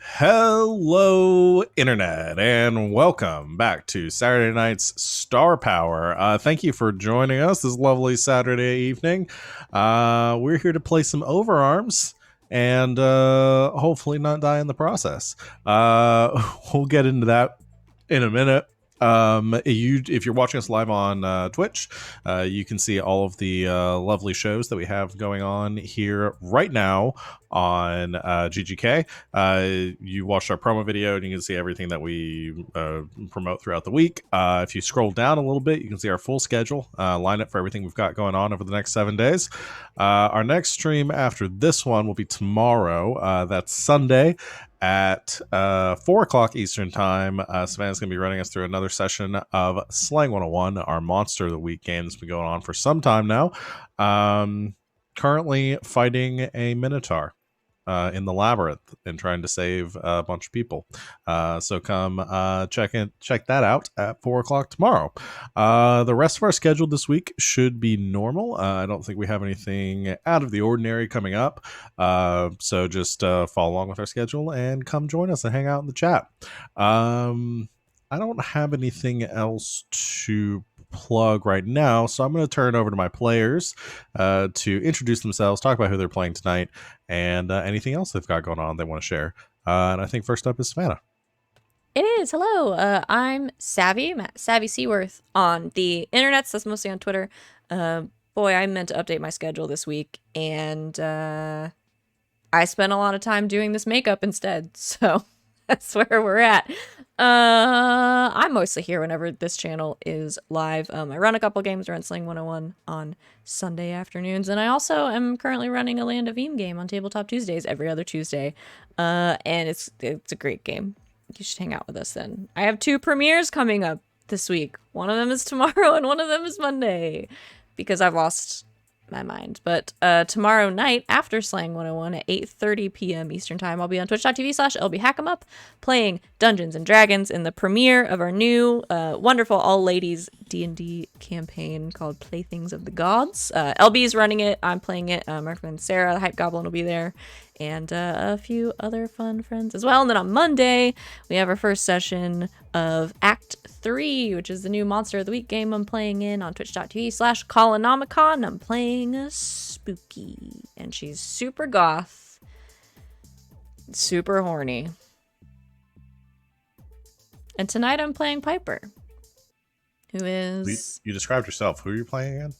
Hello, Internet, and welcome back to Saturday Night's Star Power. Thank you for joining us this lovely Saturday evening. We're here to play some overarms and hopefully not die in the process. We'll get into that in a minute. If you're watching us live on Twitch, you can see all of the lovely shows that we have going on here right now on GGK. You watched our promo video and you can see everything that we promote throughout the week. If you scroll down a little bit, you can see our full schedule lineup for everything we've got going on over the next 7 days. Our next stream after this one will be tomorrow. That's Sunday at 4 o'clock Eastern Time. Savannah's going to be running us through another session of Slang 101, our Monster of the Week game that's been going on for some time now. Currently fighting a Minotaur in the labyrinth and trying to save a bunch of people. So come check that out at 4 o'clock tomorrow. The rest of our schedule this week should be normal. I don't think we have anything out of the ordinary coming up. So just follow along with our schedule and come join us and hang out in the chat. I don't have anything else to plug right now, so I'm going to turn it over to my players to introduce themselves, talk about who they're playing tonight, and anything else they've got going on they want to share. And I think first up is Savannah. It is. Hello. I'm Savvy, Savvy Seaworth on the internet. So that's mostly on Twitter. Boy, I meant to update my schedule this week, and I spent a lot of time doing this makeup instead. So that's where we're at. I'm mostly here whenever this channel is live. I run a couple games around Sling 101 on Sunday afternoons, and I also am currently running a Land of Eam game on Tabletop Tuesdays every other Tuesday. And it's a great game. You should hang out with us then. I have 2 premieres coming up this week. One of them is tomorrow and one of them is Monday because I've lost my mind. But tomorrow night after Slang 101 at 8:30 p.m. Eastern Time, I'll be on twitch.tv/LBHack'em playing Dungeons and Dragons in the premiere of our new wonderful all-ladies D&D campaign called Playthings of the Gods. LB's running it. I'm playing it. My friend Sarah, the Hype Goblin, will be there. And a few other fun friends as well. And then on Monday, we have our first session of Act 3, which is the new Monster of the Week game I'm playing in on twitch.tv/Colonomicon. I'm playing Spooky. And she's super goth, super horny. And tonight I'm playing Piper, who is... You described yourself. Who are you playing again?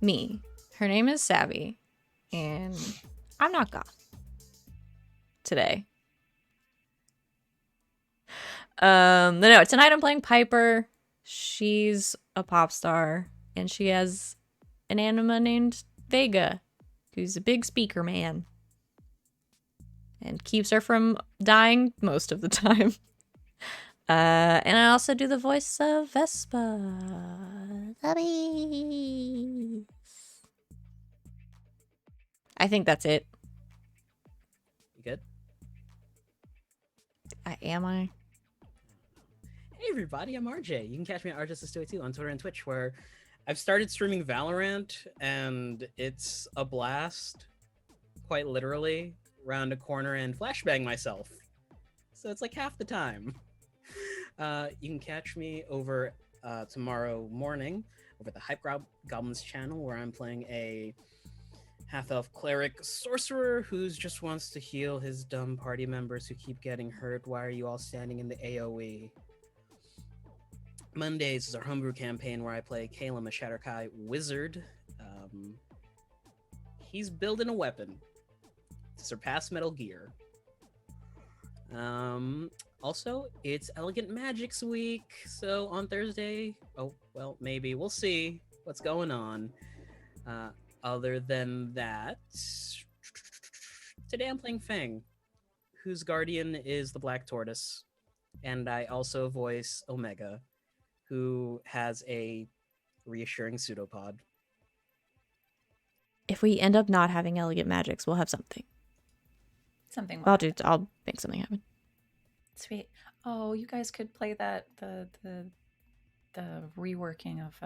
Me. Her name is Savvy. And I'm not goth today. No, tonight I'm playing Piper. She's a pop star, and she has an anima named Vega, who's a big speaker man, and keeps her from dying most of the time. And I also do the voice of Vespa. I think that's it. You good? Am I? Hey everybody, I'm RJ. You can catch me at RJSys282 on Twitter and Twitch, where I've started streaming Valorant, and it's a blast, quite literally, round a corner and flashbang myself. So it's like half the time. You can catch me over tomorrow morning over the Hype Goblins channel, where I'm playing a half-elf cleric sorcerer who just wants to heal his dumb party members who keep getting hurt. Why are you all standing in the AoE? Mondays is our homebrew campaign where I play Calum, a Shatterkai wizard. He's building a weapon to surpass Metal Gear. Also, it's Elegant Magics week, so on Thursday, maybe, we'll see what's going on. Other than that, today I'm playing Feng, whose guardian is the Black Tortoise, and I also voice Omega, who has a reassuring pseudopod. If we end up not having Elegant Magics, we'll have something. I'll make something happen. Sweet. Oh, you guys could play that the reworking of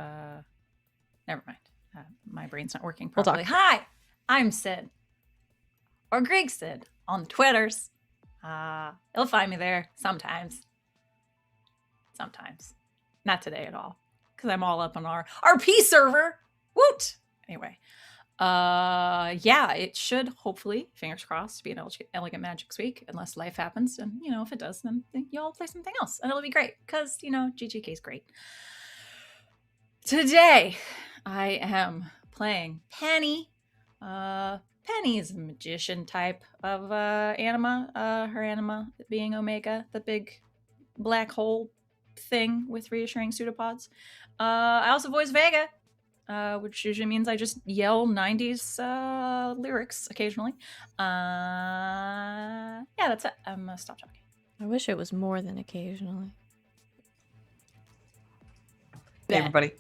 never mind. My brain's not working properly. We'll talk. Hi, I'm Sid. Or Greg Sid on the Twitters. You'll find me there sometimes. Sometimes. Not today at all. Because I'm all up on our RP server. Woot! Anyway. Yeah, it should hopefully, fingers crossed, be an Elegant Magics week, unless life happens. And, if it does, then y'all play something else. And it'll be great. Because, GGK is great. Today, I am playing Penny. Penny is a magician type of anima. Her anima being Omega, the big black hole thing with reassuring pseudopods. I also voice Vega, which usually means I just yell 90s lyrics occasionally. Yeah, that's it. I'm gonna stop talking. I wish it was more than occasionally. Hey everybody.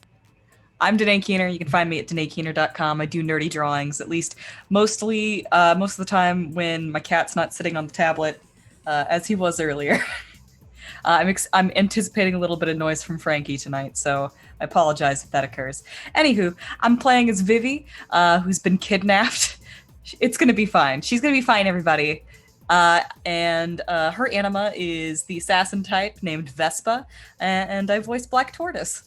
I'm Danae Keener. You can find me at DanaeKeener.com. I do nerdy drawings, at least most of the time when my cat's not sitting on the tablet, as he was earlier. I'm anticipating a little bit of noise from Frankie tonight, so I apologize if that occurs. Anywho, I'm playing as Vivi, who's been kidnapped. It's going to be fine. She's going to be fine, everybody. And her anima is the assassin type named Vespa, and I voice Black Tortoise.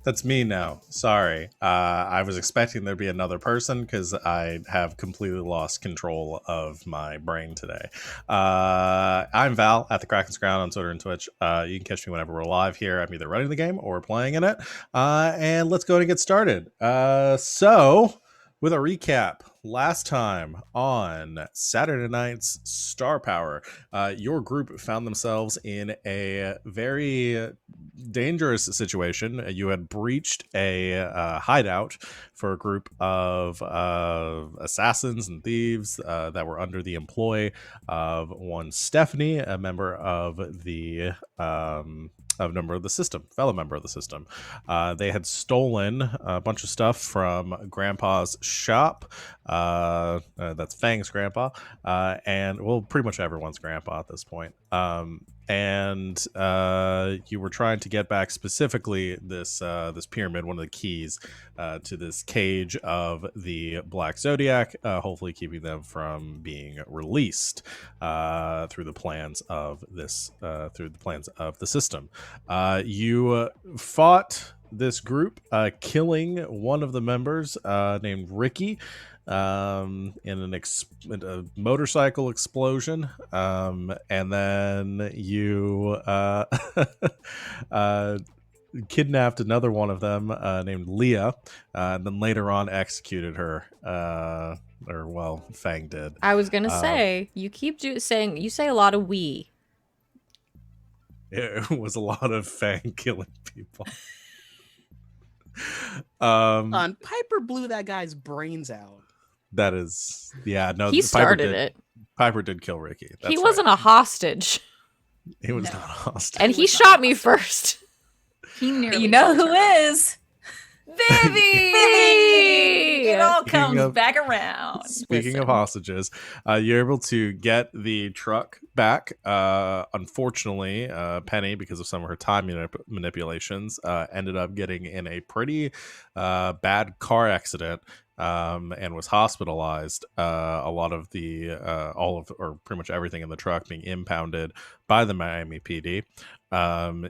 That's me now. Sorry. I was expecting there'd be another person because I have completely lost control of my brain today. I'm Val at the Kraken's Ground on Twitter and Twitch. You can catch me whenever we're live here. I'm either running the game or playing in it. And let's go and get started. So, with a recap, last time on Saturday night's Star Power, your group found themselves in a very dangerous situation. You had breached a hideout for a group of assassins and thieves that were under the employ of one Stephanie, a member of the fellow member of the system. They had stolen a bunch of stuff from Grandpa's shop. That's Feng's grandpa, and well, pretty much everyone's grandpa at this point. And you were trying to get back specifically this pyramid, one of the keys to this cage of the Black Zodiac, hopefully keeping them from being released through the plans of the system. You fought this group, killing one of the members named Ricky in a motorcycle explosion, and then you kidnapped another one of them named Leah, and then later on executed her, or well, Feng did. I was gonna say, you keep saying, you say a lot of we. It was a lot of Feng killing people. Piper blew that guy's brains out. That is, yeah, no. He started it. Piper did kill Ricky. That's he wasn't a hostage. He was not a hostage. And he shot me first. He nearly. You know who is? Vivi! It all comes back around. Speaking of hostages, you're able to get the truck back. Unfortunately, Penny, because of some of her time manipulations, ended up getting in a pretty bad car accident and was hospitalized. A lot of or pretty much everything in the truck being impounded by the Miami PD.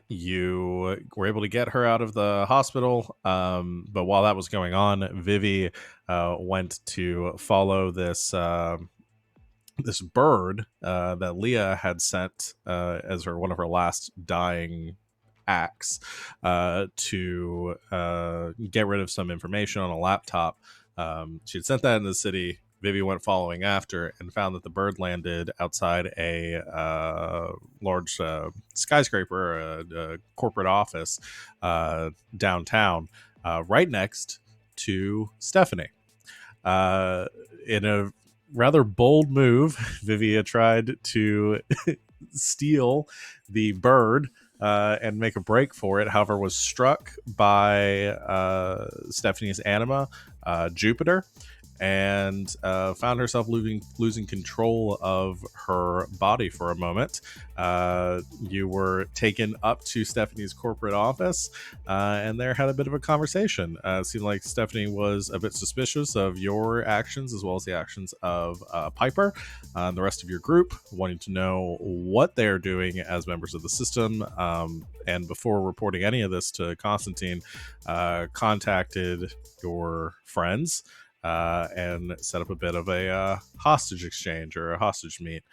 You were able to get her out of the hospital, but while that was going on, Vivi went to follow this bird that Leah had sent as one of her last dying acts to get rid of some information on a laptop. She had sent that into the city. Vivi went following after and found that the bird landed outside a large skyscraper, a corporate office downtown, right next to Stephanie. In a rather bold move, Vivi tried to steal the bird and make a break for it. However, was struck by Stephanie's anima, Jupiter, and found herself losing control of her body for a moment. You were taken up to Stephanie's corporate office, and there had a bit of a conversation. It seemed like Stephanie was a bit suspicious of your actions as well as the actions of Piper and the rest of your group, wanting to know what they're doing as members of the system. And before reporting any of this to Constantine, contacted your friends and set up a bit of a hostage exchange or a hostage meet.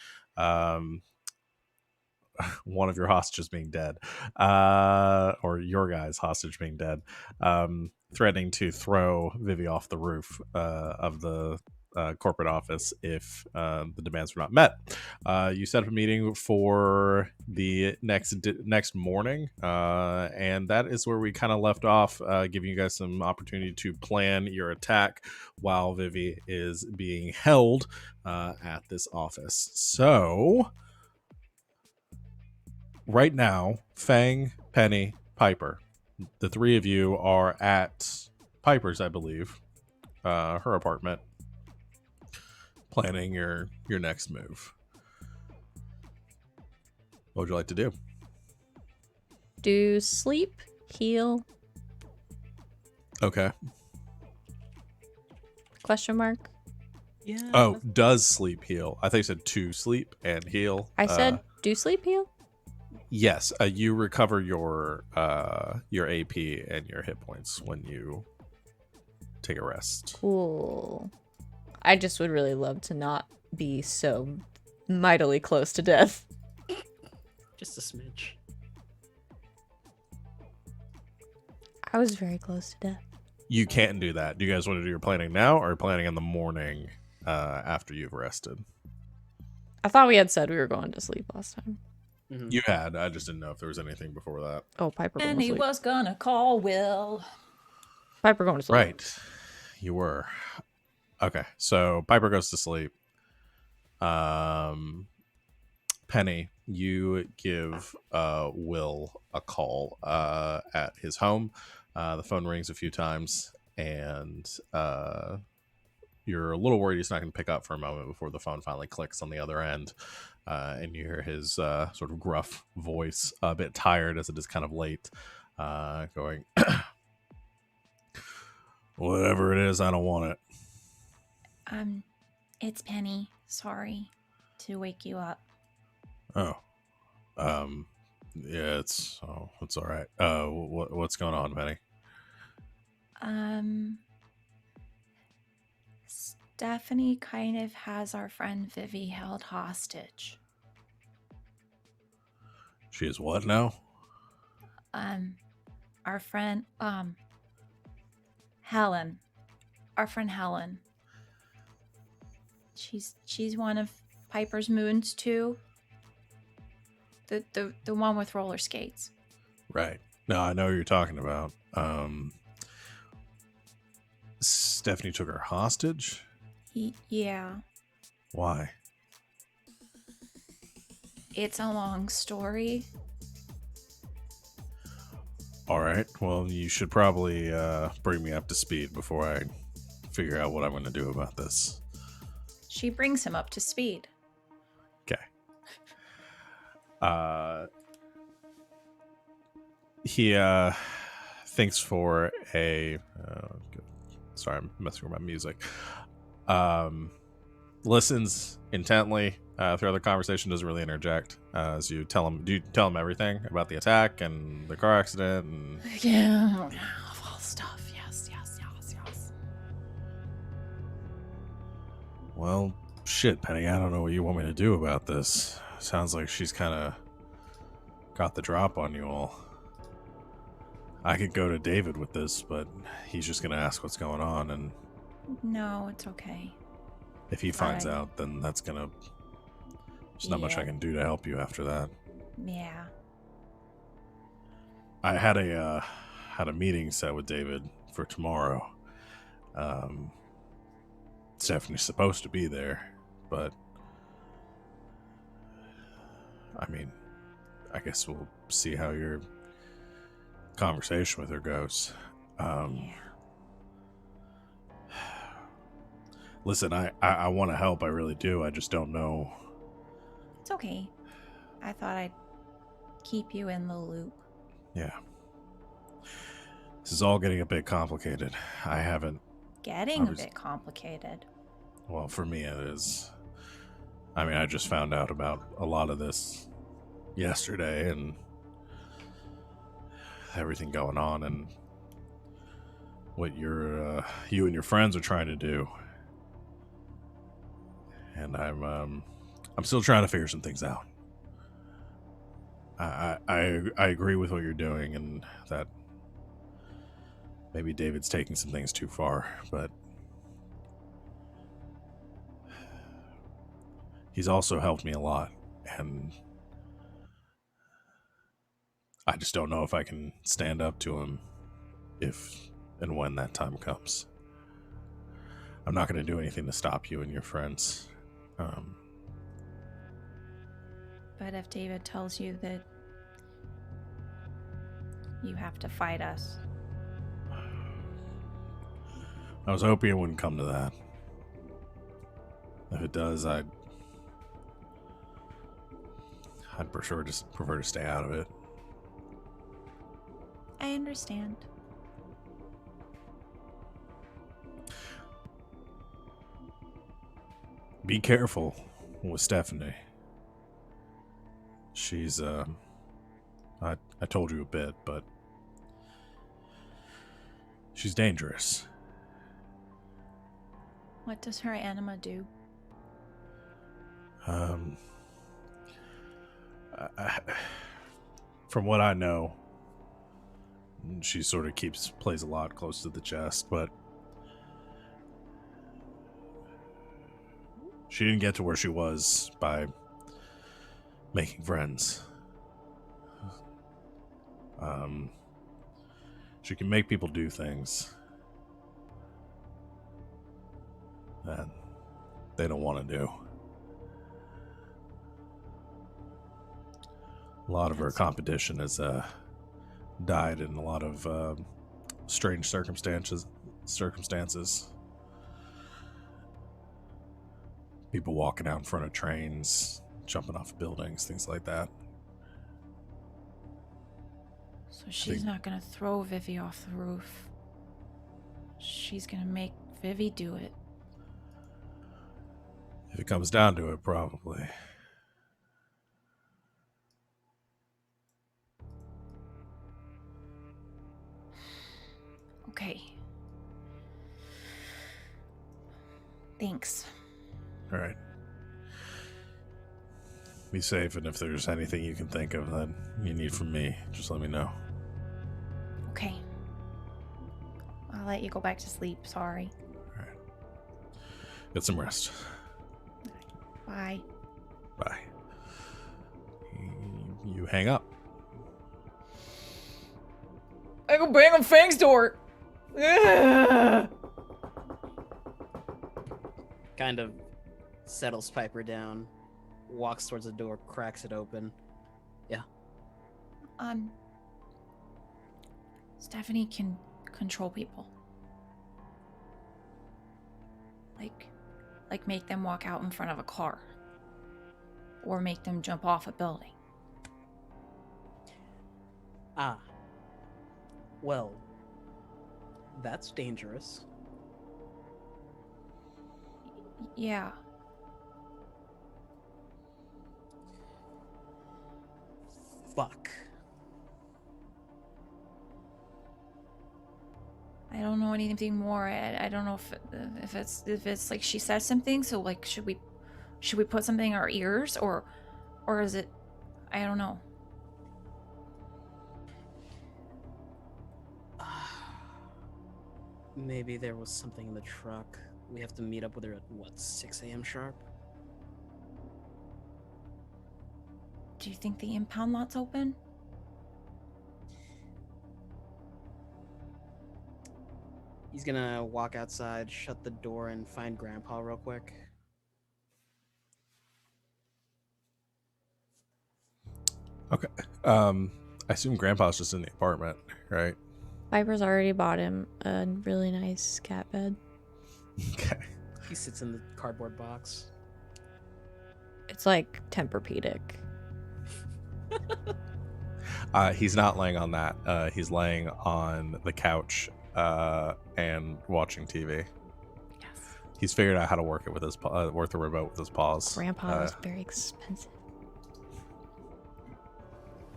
One of your hostages being dead, or your guy's hostage being dead, threatening to throw Vivi off the roof of the corporate office if the demands were not met. You set up a meeting for the next morning, and that is where we kind of left off, giving you guys some opportunity to plan your attack while Vivi is being held at this office. So right now, Feng, Penny, Piper, the three of you are at Piper's, I believe, her apartment, planning your next move. What would you like to do? Do sleep, heal, Okay. question mark? Yeah. Oh, does sleep heal? I think you said to sleep and heal. I said do sleep, heal? Yes. You recover your AP and your hit points when you take a rest. Cool. I just would really love to not be so mightily close to death. Just a smidge. I was very close to death. You can't do that. Do you guys want to do your planning now or planning in the morning after you've rested? I thought we had said we were going to sleep last time. Mhm. You had. I just didn't know if there was anything before that. Oh, Piper going And to he sleep. was gonna call Will. Piper going to sleep. Right. You were. Okay. So Piper goes to sleep. Penny, you give Will a call at his home. The phone rings a few times, and you're a little worried he's not going to pick up for a moment before the phone finally clicks on the other end. And you hear his sort of gruff voice, a bit tired as it is kind of late, going, whatever it is, I don't want it. It's Penny. Sorry to wake you up. Oh, yeah, it's all right. What's going on, Penny? Stephanie kind of has our friend Vivi held hostage. She is what now? Our friend, Helen. Our friend Helen. She's one of Piper's moons too. The one with roller skates. Right. No, I know who you're talking about. Stephanie took her hostage? Yeah. Why? It's a long story. All right. Well, you should probably bring me up to speed before I figure out what I'm going to do about this. She brings him up to speed. Okay. He thinks for a sorry, I'm messing with my music. Listens intently throughout the conversation, doesn't really interject as you tell him. Do you tell him everything about the attack and the car accident and Yeah, all stuff. Yes. well, shit, Penny, I don't know what you want me to do about this. Sounds like she's kind of got the drop on you all. I could go to David with this, but he's just going to ask what's going on, and No, it's okay. if he finds Fine. out, then that's going to... There's not much I Yeah. can do to help you after that. Yeah. I had a meeting set with David for tomorrow. Stephanie's supposed to be there, but I mean, I guess we'll see how your conversation with her goes. Yeah. Listen, I want to help. I really do. I just don't know. It's okay. I thought I'd keep you in the loop. Yeah. This is all getting a bit complicated. I haven't. Getting a bit complicated. Well, for me it is. I mean, I just found out about a lot of this yesterday and everything going on and what you and your friends are trying to do. And I'm still trying to figure some things out. I agree with what you're doing and that maybe David's taking some things too far, but he's also helped me a lot, and I just don't know if I can stand up to him if and when that time comes. I'm not going to do anything to stop you and your friends. But if David tells you that you have to fight us. I was hoping it wouldn't come to that. If it does, I'd prefer to stay out of it. I understand. Be careful with Stephanie. She's I told you a bit, but she's dangerous. What does her anima do? From what I know, she sort of plays a lot close to the chest, but she didn't get to where she was by making friends. She can make people do things that they don't want to do. A lot of her competition has died in a lot of strange circumstances. People walking out in front of trains, jumping off buildings, things like that. So she's not gonna throw Vivi off the roof. She's gonna make Vivi do it. If it comes down to it, probably. Okay. Thanks. All right. Be safe, and if there's anything you can think of that you need from me, just let me know. Okay. I'll let you go back to sleep. Sorry. All right. Get some rest. Bye. Bye. You hang up. I go bang on Feng's door. Kind of settles Piper down, walks towards the door, cracks it open. Yeah. Stephanie can control people. Like make them walk out in front of a car. Or make them jump off a building. Ah. Well, that's dangerous. Yeah. Fuck. I don't know anything more. I don't know if it's like she said something. So like, should we put something in our ears or is it? I don't know. Maybe there was something in the truck. We have to meet up with her at what, 6 a.m. sharp? Do you think the impound lot's open? He's gonna walk outside, shut the door, and find Grandpa real quick. Okay. I assume Grandpa's just in the apartment, right? Piper's already bought him a really nice cat bed. Okay. He sits in the cardboard box. It's like Tempur-Pedic. He's not laying on that. He's laying on the couch and watching TV. Yes. He's figured out how to work it with his work the remote with his paws. Grandpa is very expensive.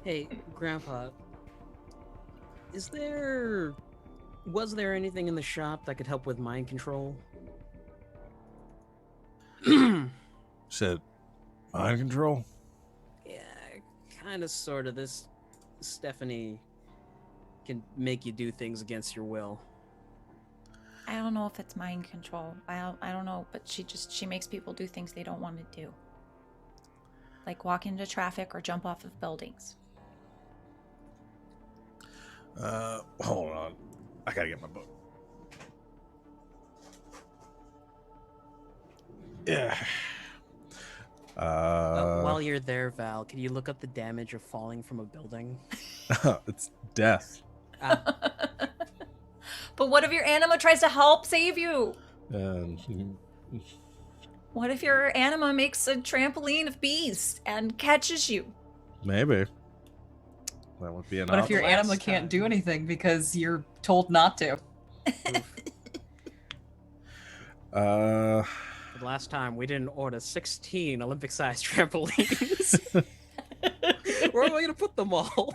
Hey, Grandpa. Was there anything in the shop that could help with mind control? Said, mind control. Yeah, kind of, sort of. This Stephanie can make you do things against your will. I don't know if it's mind control. I don't know, but she makes people do things they don't want to do. Like walk into traffic or jump off of buildings. Hold on. I gotta get my book. Yeah. While you're there, Val, can you look up the damage of falling from a building? It's death. But what if your anima tries to help save you? What if your anima makes a trampoline of bees and catches you? Maybe. That would be an What if your last anima can't time. do anything because you're told not to? The last time we didn't order 16 Olympic-sized trampolines. Where am I gonna put them all?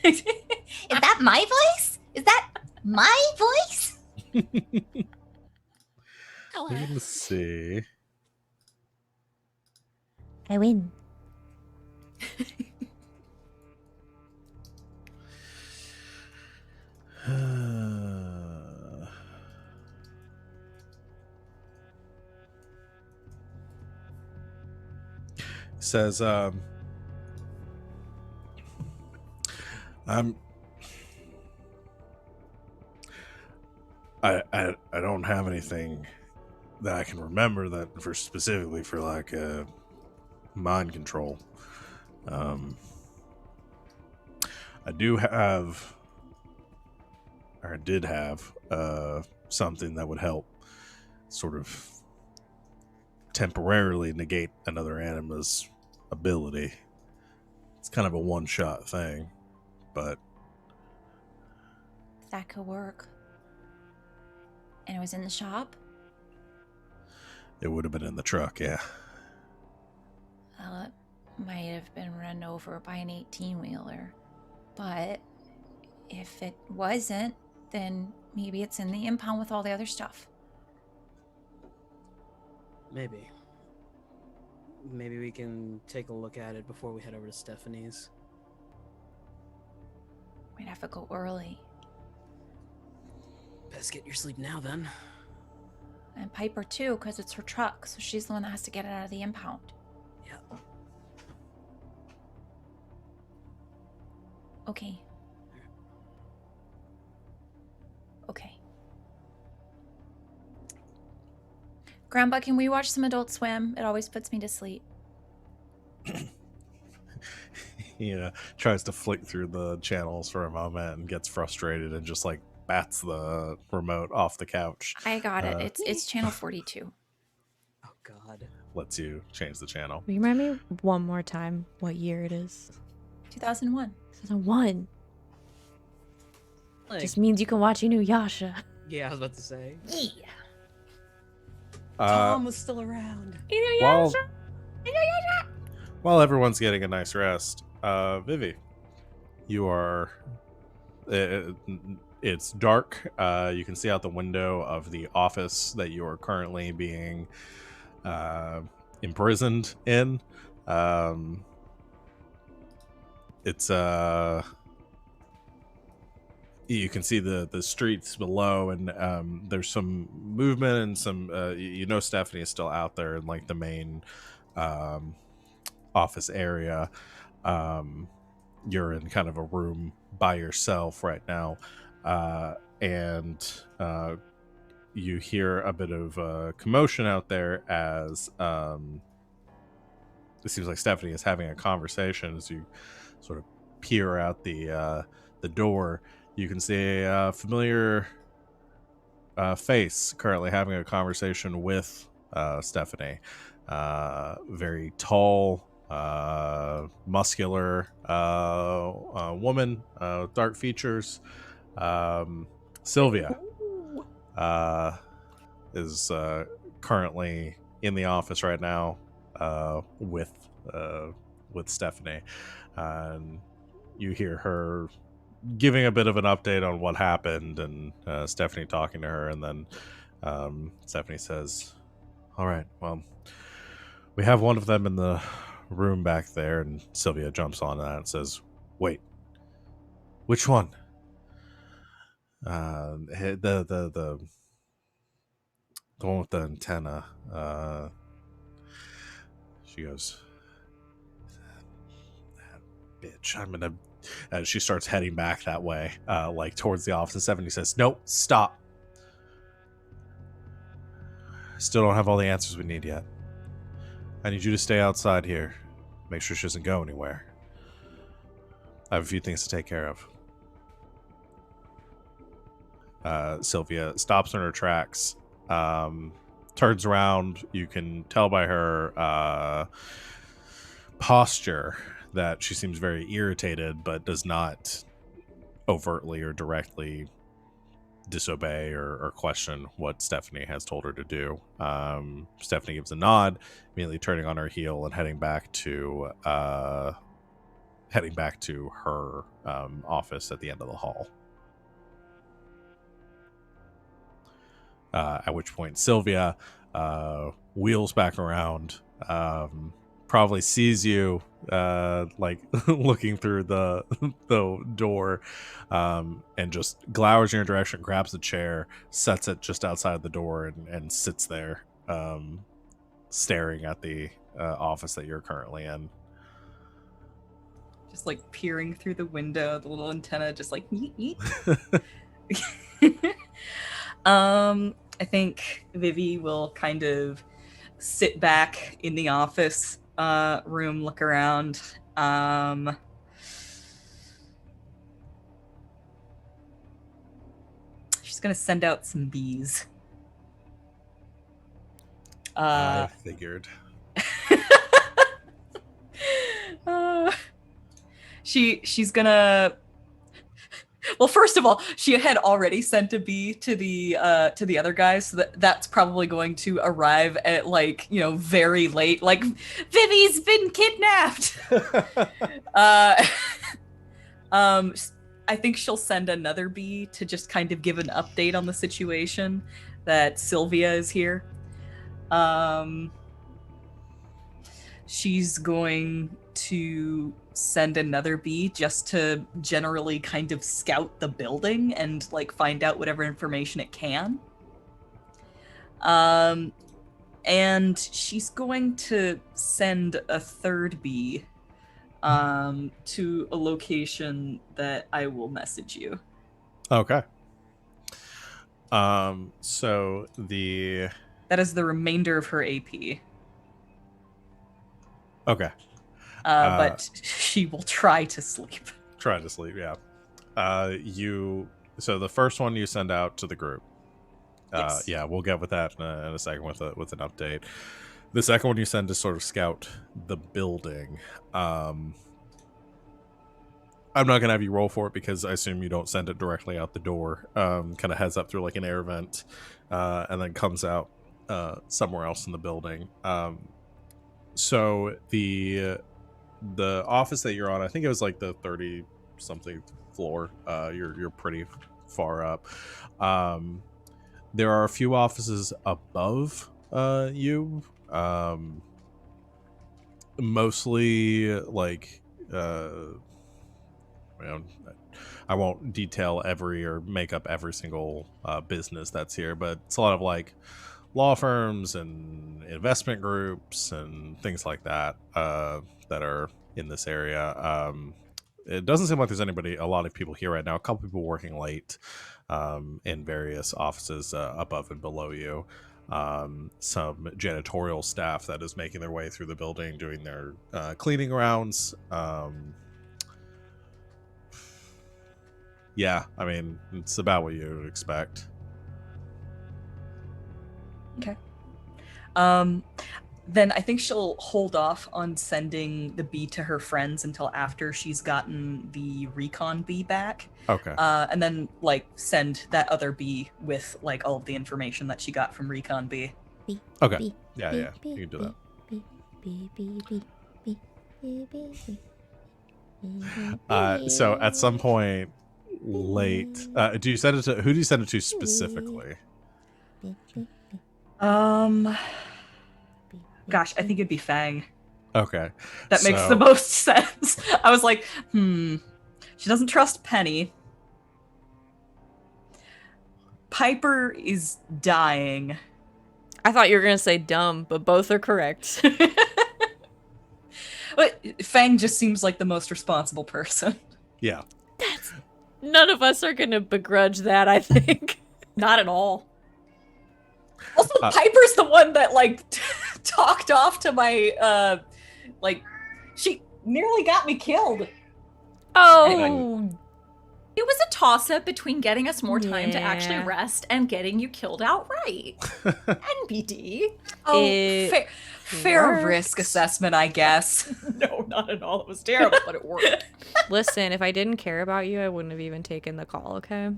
Is that my voice? Is that my voice? Let's see. I win. Says, I don't have anything that I can remember that for specifically for like mind control. I do have, or I did have, something that would help sort of temporarily negate another anima's ability. It's kind of a one-shot thing, but That could work. And it was in the shop? it would have been in the truck, yeah. Well, it might have been run over by an 18-wheeler. But if it wasn't, then maybe it's in the impound with all the other stuff. Maybe. Maybe we can take a look at it before we head over to Stephanie's. We'd have to go early. Best get your sleep now, then. And Piper too, because it's her truck, so she's the one that has to get it out of the impound. Yeah. Okay. Okay. Grandpa, can we watch some Adult Swim? It always puts me to sleep. He tries to flick through the channels for a moment and gets frustrated and just like bats the remote off the couch. I got it. It's channel 42. Oh, God. Lets you change the channel. Will you remind me one more time what year it is? 2001. 2001. Like, Just means you can watch Inuyasha. yeah, I was about to say. Yeah. Tom was still around. While, while everyone's getting a nice rest, Vivi, you are. It's dark. You can see out the window of the office that you are currently being imprisoned in. It's you can see the streets below, and there's some movement and some Stephanie is still out there in like the main office area. You're in kind of a room by yourself right now, and you hear a bit of commotion out there as it seems like Stephanie is having a conversation. As you sort of peer out the door, you can see a familiar face currently having a conversation with Stephanie. Very tall, muscular woman, dark features. Sylvia is currently in the office right now with Stephanie, and you hear her giving a bit of an update on what happened, and Stephanie talking to her, and then Stephanie says, "All right, well, we have one of them in the room back there," and Sylvia jumps on that and says, "Wait, which one?" The one with the antenna. She goes, "Bitch, I'm gonna." She starts heading back that way, like towards the office. And Stephanie says, "Nope, stop. Still don't have all the answers we need yet. I need you to stay outside here. Make sure she doesn't go anywhere. I have a few things to take care of." Sylvia stops in her tracks, turns around. You can tell by her posture that she seems very irritated, but does not overtly or directly disobey or question what Stephanie has told her to do. Stephanie gives a nod, immediately turning on her heel and heading back to her office at the end of the hall. At which point Sylvia wheels back around, probably sees you like looking through the door, and just glowers in your direction, grabs a chair, sets it just outside the door, and sits there, staring at the office that you're currently in. Just like peering through the window, the little antenna just like yeet, yeet. I think Vivi will kind of sit back in the office room, look around. She's gonna send out some bees. I figured. She's gonna. Well, first of all, she had already sent a bee to the other guys, so that's probably going to arrive at very late. Like, Vivi's been kidnapped. I think she'll send another bee to just kind of give an update on the situation that Sylvia is here. She's going to send another bee just to generally kind of scout the building and find out whatever information it can. And she's going to send a third bee to a location that I will message you. Okay. So that is the remainder of her AP. Okay. But she will try to sleep. Try to sleep, yeah. So the first one you send out to the group. Yes. Yeah, we'll get with that in a second with an update. The second one you send to sort of scout the building. I'm not gonna have you roll for it because I assume you don't send it directly out the door. Kind of heads up through an air vent, and then comes out somewhere else in the building. So the office that you're on, I think it was the 30 something floor. You're pretty far up. There are a few offices above you, mostly I won't detail every or make up every single business that's here, but it's a lot of law firms and investment groups and things like that that are in this area. It doesn't seem like there's a lot of people here right now. A couple people working late in various offices above and below you. Some janitorial staff that is making their way through the building, doing their cleaning rounds. Yeah, I mean, it's about what you would expect. Okay. Then I think she'll hold off on sending the bee to her friends until after she's gotten the recon bee back. Okay. And then like send that other bee with like all of the information that she got from recon bee. Okay. Yeah, you can do that. So at some point late, do you send it to who do you send it to specifically? Gosh, I think it'd be Feng. Okay. That makes the most sense. I was like, she doesn't trust Penny. Piper is dying. I thought you were gonna say dumb, but both are correct. But Feng just seems like the most responsible person. Yeah. None of us are gonna begrudge that, I think. Not at all. Also, Piper's the one that like talked off to my she nearly got me killed. Oh, It was a toss-up between getting us more time to actually Yeah. rest and getting you killed outright. NBD. Oh, It fair works. risk assessment, I guess. No, not at all. It was terrible, but it worked. listen, if I didn't care about you, I wouldn't have even taken the call, okay?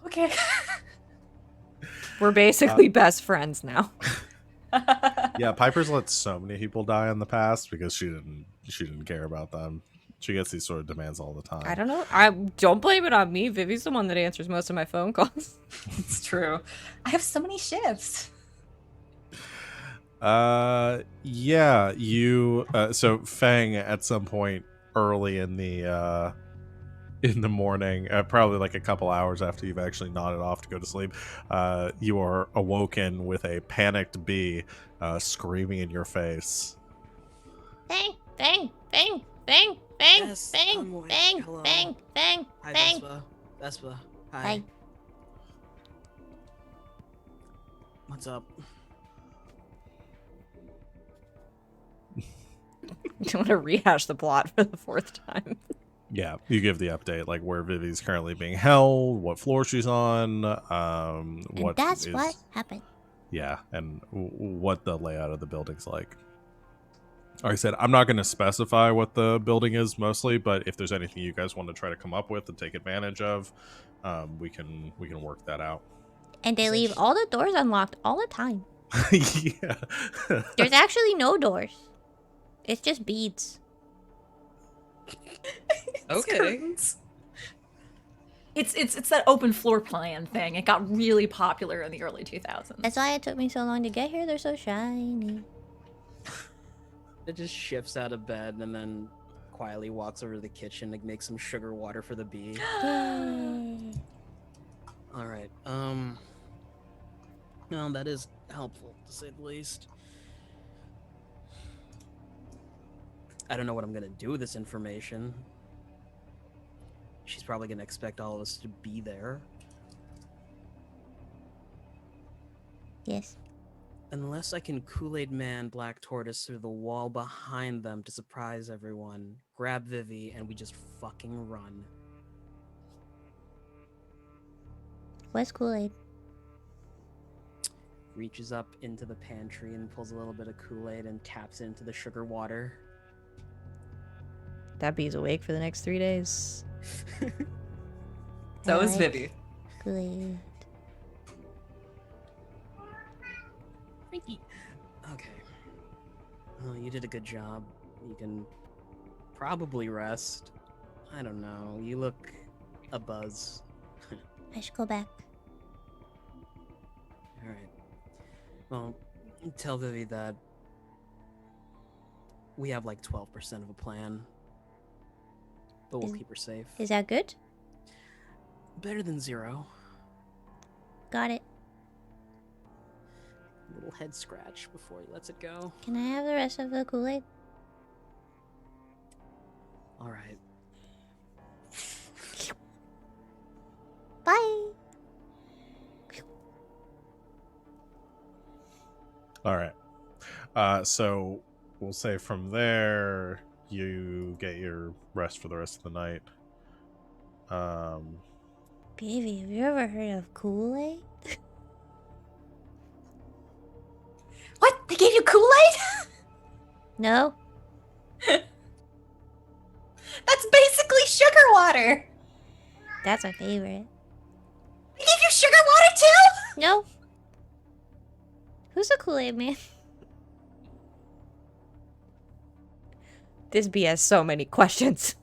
Okay. We're basically best friends now. Yeah, Piper's let so many people die in the past because she didn't care about them. She gets these sort of demands all the time. I don't know. I don't blame it on me. Vivi's the one that answers most of my phone calls. It's true. I have so many shifts. Yeah, you so Feng at some point early in the morning, probably like a couple hours after you've actually nodded off to go to sleep, you are awoken with a panicked bee screaming in your face. Bang, bang, bang, bang, bang, Yes, bang, I'm awake. bang, Hello. bang, bang, Hi, bang. Vespa. Hi. Hi. What's up? Do you want to rehash the plot for the fourth time? Yeah, you give the update, like where Vivi's currently being held, what floor she's on, what That's is- what happened. Yeah, and what the layout of the building's like. Like I said, I'm not going to specify what the building is mostly, but if there's anything you guys want to try to come up with and take advantage of, we can work that out. And they leave all the doors unlocked all the time. Yeah. There's actually no doors. It's just beads. Okay. Curtains. It's that open floor plan thing. It got really popular in the early 2000s. That's why it took me so long to get here. They're so shiny. It just shifts out of bed and then quietly walks over to the kitchen to make some sugar water for the bee. Yay. All right. No, that is helpful to say the least. I don't know what I'm gonna do with this information. She's probably gonna expect all of us to be there. Yes. Unless I can Kool-Aid Man Black Tortoise through the wall behind them to surprise everyone, grab Vivi, and we just fucking run. What's Kool-Aid? Reaches up into the pantry and pulls a little bit of Kool-Aid and taps it into the sugar water. That bee's awake for the next 3 days. So is I like Vivi. Kool-Aid. Frankie. Okay. Oh, you did a good job. You can probably rest. I don't know. You look a buzz. I should go back. Alright. Well, tell Vivi that we have like 12% of a plan. But we'll keep her safe. Is that good? Better than 0. Got it. Little head scratch before he lets it go. Can I have the rest of the Kool-Aid? Alright. Bye. All right. So we'll say from there you get your rest for the rest of the night. Baby, have you ever heard of Kool-Aid? They gave you Kool-Aid? No. That's basically sugar water. That's my favorite. They gave you sugar water too? No. Who's a Kool-Aid man? This bee has so many questions.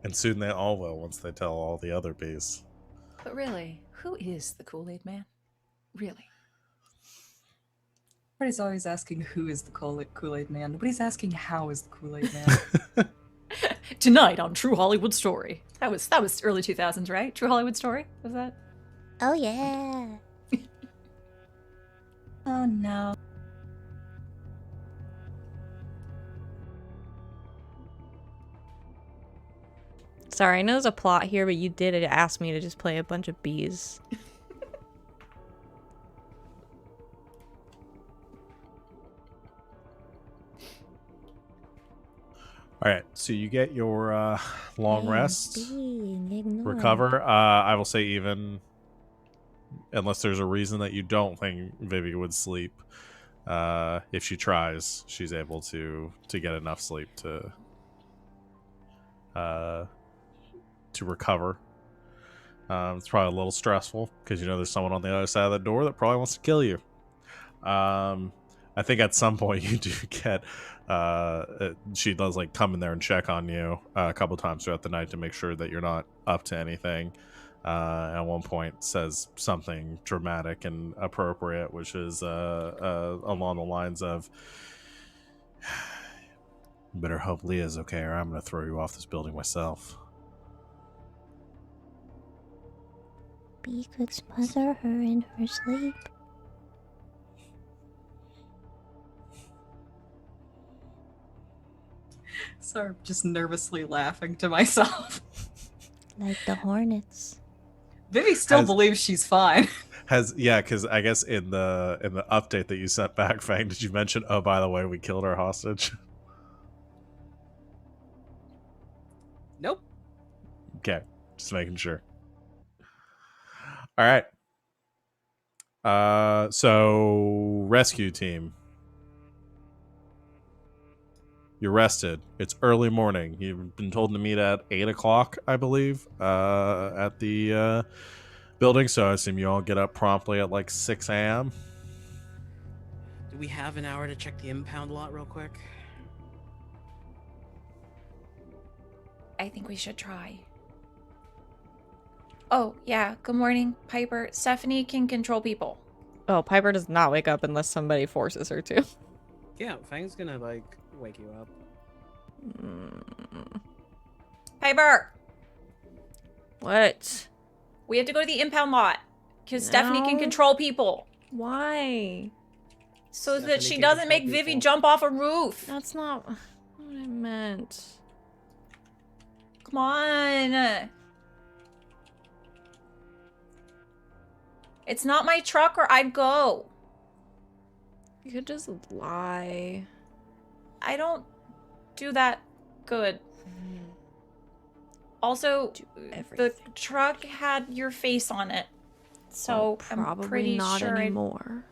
And soon they all will once they tell all the other bees. But really, who is the Kool-Aid man? Really? Everybody's always asking who is the Kool-Aid man. Nobody's asking how is the Kool-Aid man. Tonight on True Hollywood Story. That was early 2000s, right? True Hollywood Story? Was that? Oh yeah. Oh no. Sorry, I know there's a plot here, but you did ask me to just play a bunch of bees. All right, so you get your long rest, Ignore. recover. I will say even, unless there's a reason that you don't think Vivi would sleep, if she tries, she's able to get enough sleep to recover. It's probably a little stressful because you know there's someone on the other side of the door that probably wants to kill you. I think at some point you do get she does like come in there and check on you a couple times throughout the night to make sure that you're not up to anything. At one point says something dramatic and appropriate, which is along the lines of, "You better hope Leah's okay or I'm gonna throw you off this building myself." Bee could smother her in her sleep. So I'm just nervously laughing to myself. Like the hornets. Vivi still believes she's fine. Because I guess in the update that you sent back, Feng, did you mention, oh, by the way, we killed our hostage? Nope. Okay, just making sure. All right. So rescue team. You're rested. It's early morning. You've been told to meet at 8 o'clock, I believe, at the building. So I assume you all get up promptly at like 6 a.m. Do we have an hour to check the impound lot real quick? I think we should try. Oh, yeah. Good morning, Piper. Stephanie can control people. Oh, Piper does not wake up unless somebody forces her to. Yeah, Fang's gonna like wake you up. Piper! What? We have to go to the impound lot. Because Stephanie can No. control people. Why? So Stephanie that she can doesn't control make Vivi people. jump off a roof. That's not what I meant. Come on. It's not my truck or I'd go. You could just lie. I don't do that good. Also, Do the everything. truck had your face on it. So Probably I'm pretty not sure anymore.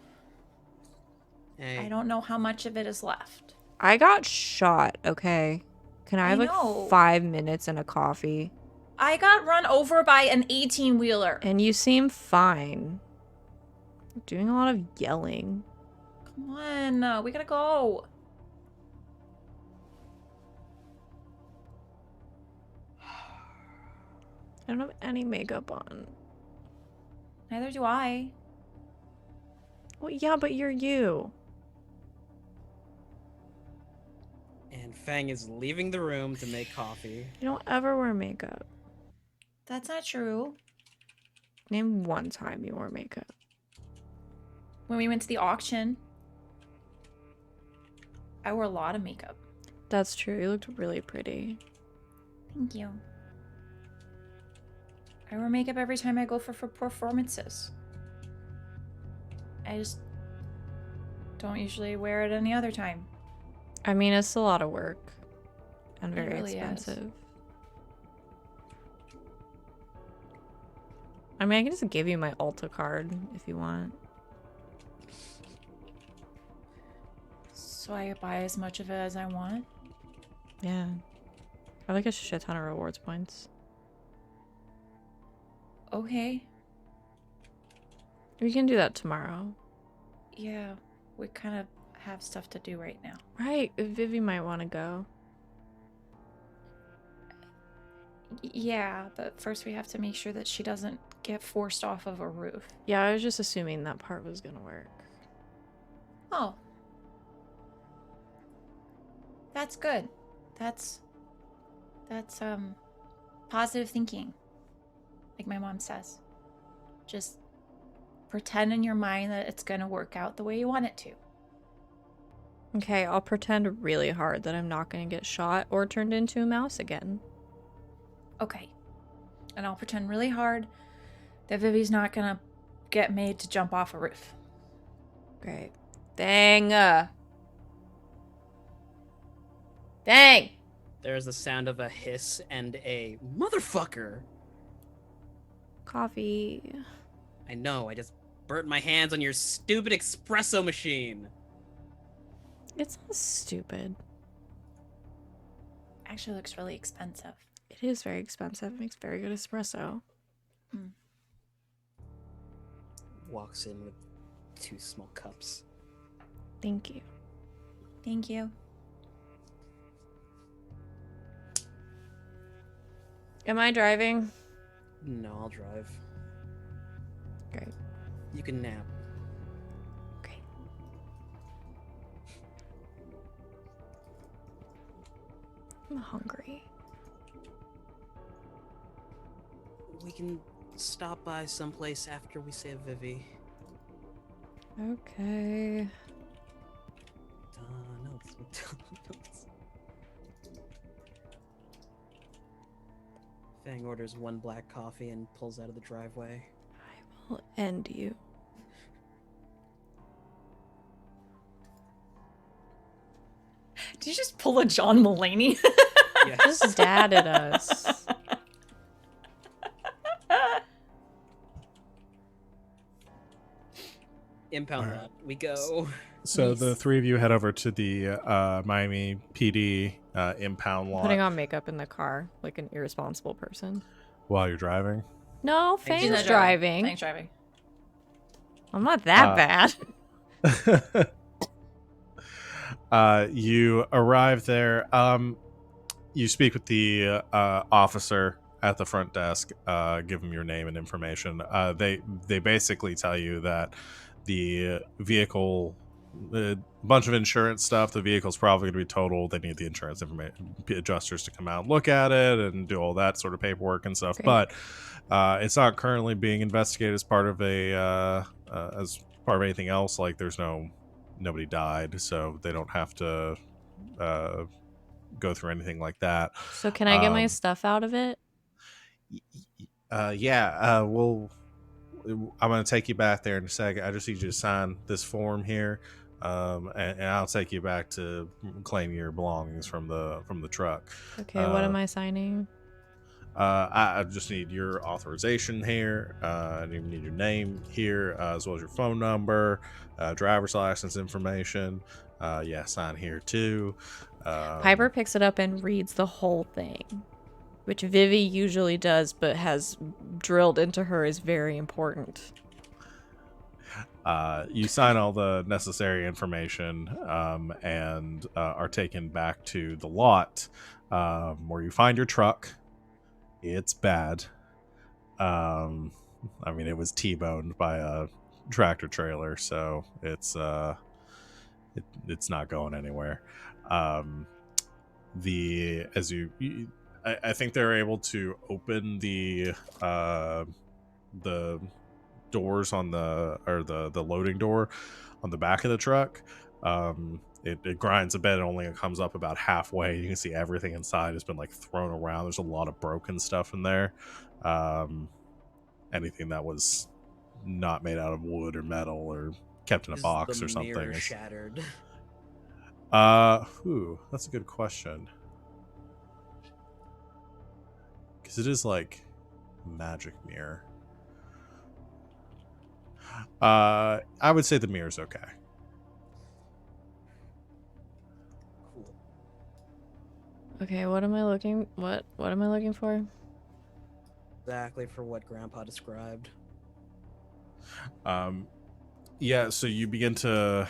Hey, I don't know how much of it is left. I got shot, okay? Can I have like know. 5 minutes and a coffee? I got run over by an 18-wheeler. And you seem fine. You're doing a lot of yelling. Come on, we gotta go. I don't have any makeup on. Neither do I. Well, yeah, but you're you. and Feng is leaving the room to make coffee. You don't ever wear makeup. That's not true. Name one time you wore makeup. When we went to the auction, I wore a lot of makeup. That's true. You looked really pretty. Thank you. I wear makeup every time I go for performances. I just don't usually wear it any other time. I mean, it's a lot of work and It very really is. expensive. I mean, I can just give you my Ulta card if you want. So I buy as much of it as I want? Yeah. I like a shit ton of rewards points. Okay. We can do that tomorrow. Yeah, we kind of have stuff to do right now. Right. Vivi might want to go. Yeah, but first we have to make sure that she doesn't get forced off of a roof. Yeah, I was just assuming that part was gonna work. Oh. That's good. That's positive thinking. Like my mom says. Just pretend in your mind that it's gonna work out the way you want it to. Okay, I'll pretend really hard that I'm not gonna get shot or turned into a mouse again. Okay. And I'll pretend really hard that Vivi's not gonna get made to jump off a roof. Great. Dang. Dang! There's the sound of a hiss and a motherfucker. Coffee. I know, I just burnt my hands on your stupid espresso machine. It's not stupid. Actually looks really expensive. It is very expensive. It makes very good espresso. Walks in with 2 small cups. Thank you. Thank you. Am I driving? No, I'll drive. Great. You can nap. Great. I'm hungry. We can stop by someplace after we save Vivi. Okay. McDonald's. Feng orders 1 black coffee and pulls out of the driveway. I will end you. Did you just pull a John Mulaney? Yes. Just dadded us. Impound Alright. lot. We go. So the Nice. 3 of you head over to the Miami PD impound lot Putting on makeup in the car like an irresponsible person. while you're driving. No, Thanks, Fang's Fang. driving. Thanks, driving. I'm not that bad. You arrive there. You speak with the officer at the front desk. Give them your name and information. They basically tell you that the vehicle, a bunch of insurance stuff. The vehicle's probably going to be totaled. They need the insurance information adjusters to come out and look at it and do all that sort of paperwork and stuff. Great. But it's not currently being investigated as part of anything else. Like there's nobody died, so they don't have to go through anything like that. So can I get my Um, stuff out of it? I'm going to take you back there in a second. I just need you to sign this form here, and I'll take you back to claim your belongings from the truck. Okay, what am I signing? I just need your authorization here. I need your name here, as well as your phone number, driver's license information. Sign here too. Piper picks it up and reads the whole thing, which Vivi usually does, but has drilled into her is very important. You sign all the necessary information and are taken back to the lot where you find your truck. It's bad. It was T-boned by a tractor trailer, so it's not going anywhere. I think they're able to open the doors on the loading door on the back of the truck. It grinds a bit. It only comes up about halfway. You can see everything inside has been like thrown around. There's a lot of broken stuff in there. Anything that was not made out of wood or metal or kept in a Is box the or something mirror is- shattered. That's a good question. Because it is like a magic mirror. I would say the mirror's okay. Cool. Okay, what am I looking for? Exactly for what Grandpa described. Yeah, so you begin to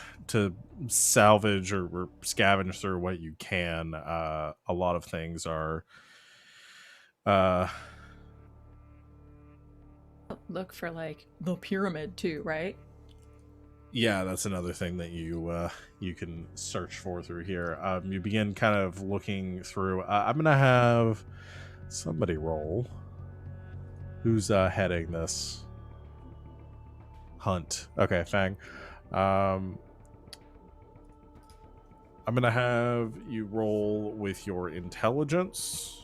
salvage or scavenge through what you can. A lot of things are uh Look for like the pyramid too, right? yeah, that's another thing that you can search for through here. You begin kind of looking through. I'm gonna have somebody roll. Who's heading this hunt? Okay, Feng. I'm gonna have you roll with your intelligence.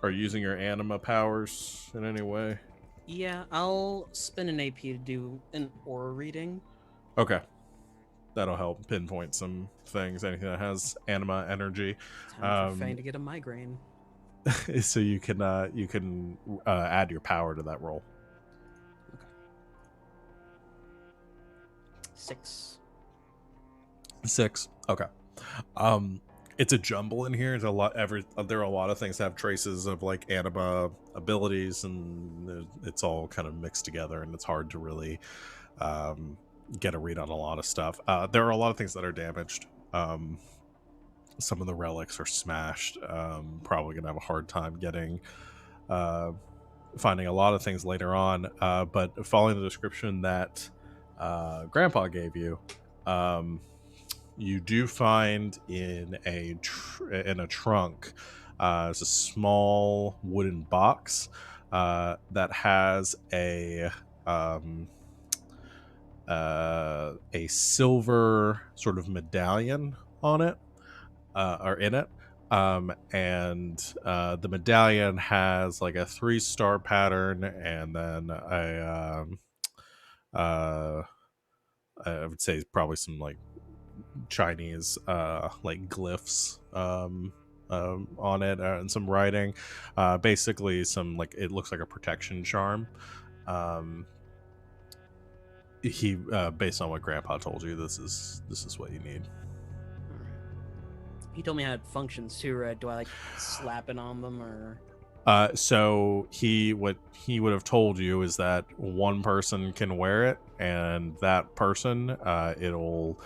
Are you using your anima powers in any way? Yeah, I'll spend an AP to do an aura reading. Okay. That'll help pinpoint some things, anything that has anima energy. Time for Fang to get a migraine. So you can add your power to that roll. Okay. 6. 6. Okay. It's a jumble in here. There are a lot of things that have traces of like anima abilities, and it's all kind of mixed together, and it's hard to really get a read on a lot of stuff. There are a lot of things that are damaged. Some of the relics are smashed. Probably gonna have a hard time getting finding a lot of things later on. But following the description that Grandpa gave you, you do find in a trunk. It's a small wooden box that has a silver sort of medallion on it, or in it. And the medallion has like a 3-star pattern, and then I would say probably some like Chinese like glyphs on it, and some writing. Basically, some like it looks like a protection charm. He based on what Grandpa told you, this is what you need. He told me how it functions too, right? Do I like slap it on them or? So what he would have told you is that one person can wear it, and that person it'll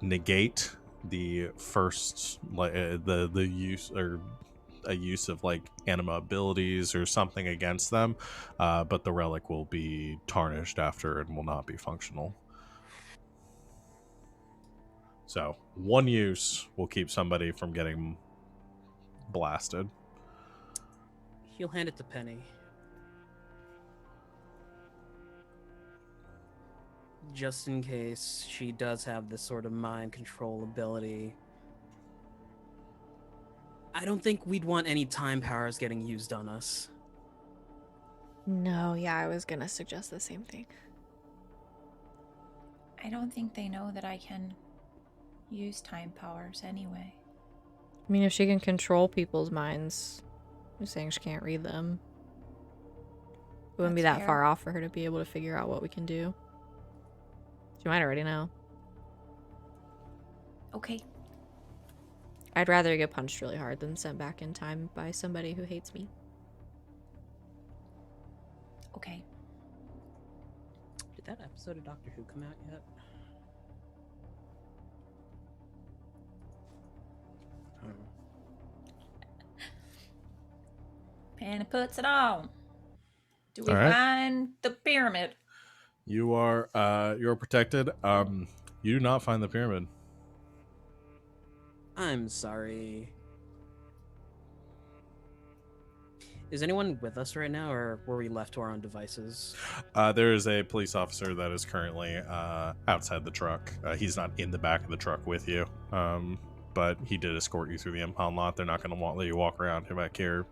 negate the first the use or a use of like anima abilities or something against them, but the relic will be tarnished after and will not be functional. So one use will keep somebody from getting blasted. He'll hand it to Penny. Just in case she does have this sort of mind control ability. I don't think we'd want any time powers getting used on us. No, yeah, I was gonna suggest the same thing. I don't think they know that I can use time powers anyway. I mean, if she can control people's minds, I'm saying she can't read them. It wouldn't be That's that fair. far off for her to be able to figure out what we can do. She might already know. Okay. I'd rather get punched really hard than sent back in time by somebody who hates me. Okay. Did that episode of Doctor Who come out yet? I don't know. Penny puts it on. Do we All right. find the pyramid? You're protected. You do not find the pyramid. I'm sorry. Is anyone with us right now, or were we left to our own devices? There is a police officer that is currently outside the truck. He's not in the back of the truck with you, but he did escort you through the impound lot. They're not going to let you walk around back here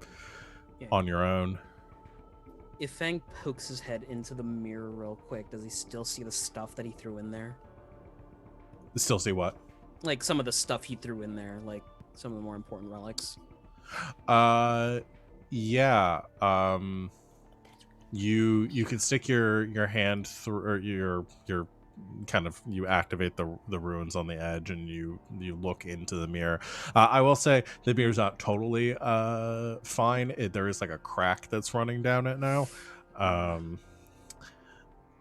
on your own. If Fang pokes his head into the mirror real quick, does he still see the stuff that he threw in there? Still see what? Like some of the stuff he threw in there, like some of the more important relics. Yeah. You can stick your hand through, or your kind of, you activate the runes on the edge, and you look into the mirror. I will say the mirror's not totally fine. There is like a crack that's running down it now.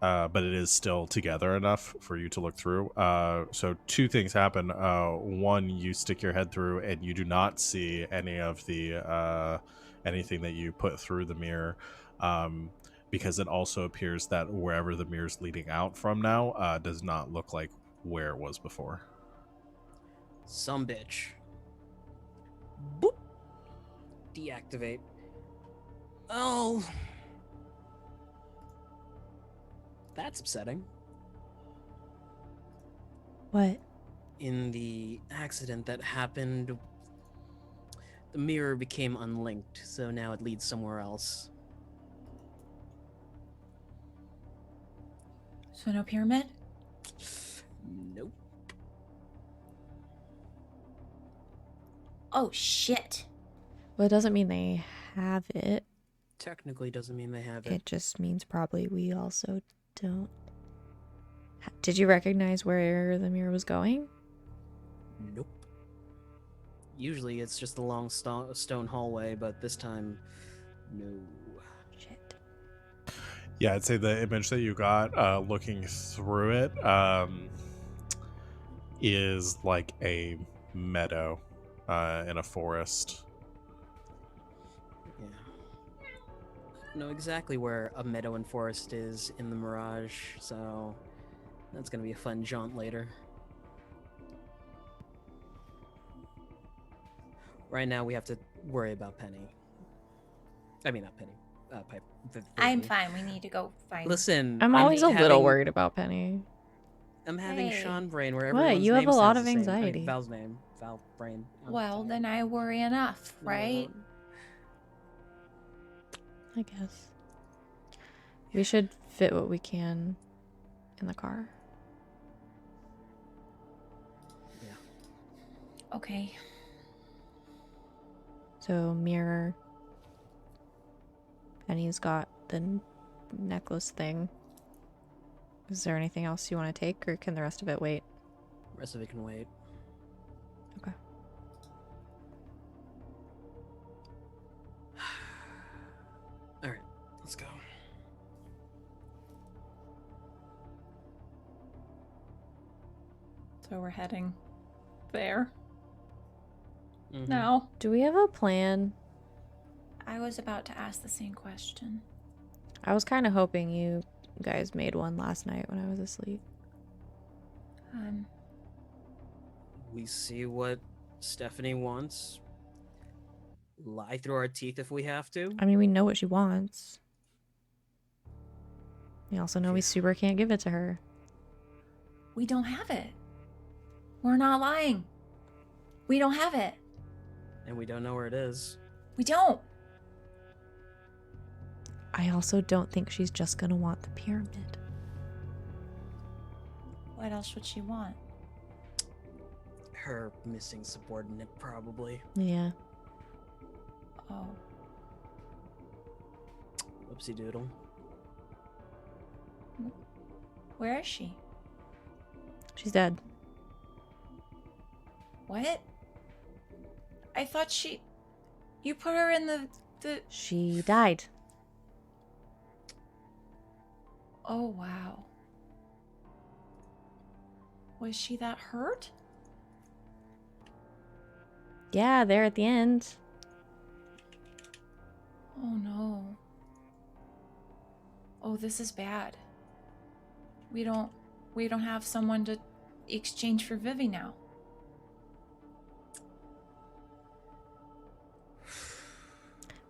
But it is still together enough for you to look through. So two things happen. One, you stick your head through and you do not see any of the anything that you put through the mirror, because it also appears that wherever the mirror's leading out from now does not look like where it was before. Some bitch. Boop. Deactivate. Oh. That's upsetting. What? In the accident that happened, the mirror became unlinked, so now it leads somewhere else. So no pyramid? Nope. Oh, shit. Well, it doesn't mean they have it. Technically doesn't mean they have it. It just means probably we also don't. Did you recognize where the mirror was going? Nope. Usually it's just a long stone hallway, but this time, no. Shit. Yeah, I'd say the image that you got looking through it is like a meadow in a forest. Yeah. I know exactly where a meadow and forest is in the Mirage, so that's gonna be a fun jaunt later. Right now we have to worry about Penny. I mean, not Penny. Pipe. I'm Vivi. fine. We need to go find. Listen, I'm always a little having- worried about Penny. I'm having Hey. Sean brain where What? everyone's You have name a lot sounds of the same. I mean, anxiety. Val's name. Val brain. I'm Well, tired. then I worry enough, Leave me right? alone. I guess. We should fit what we can in the car. Okay. So, mirror. Penny's got the necklace thing. Is there anything else you want to take, or can the rest of it wait? Rest of it can wait. Okay. All right, let's go. So we're heading there Mhm. now. Do we have a plan? I was about to ask the same question. I was kind of hoping you guys made one last night when I was asleep. We see what Stephanie wants. Lie through our teeth if we have to. I mean, we know what she wants. We also know we Yeah. super can't give it to her. We don't have it. We're not lying. We don't have it. And we don't know where it is. We don't. I also don't think she's just gonna want the pyramid. What else would she want? Her missing subordinate, probably. Yeah. Oh. Whoopsie doodle. Where is she? She's dead. What? I thought she... You put her in the... She died. Oh, wow. Was she that hurt? Yeah, there at the end. Oh, no. Oh, this is bad. We don't have someone to exchange for Vivi now.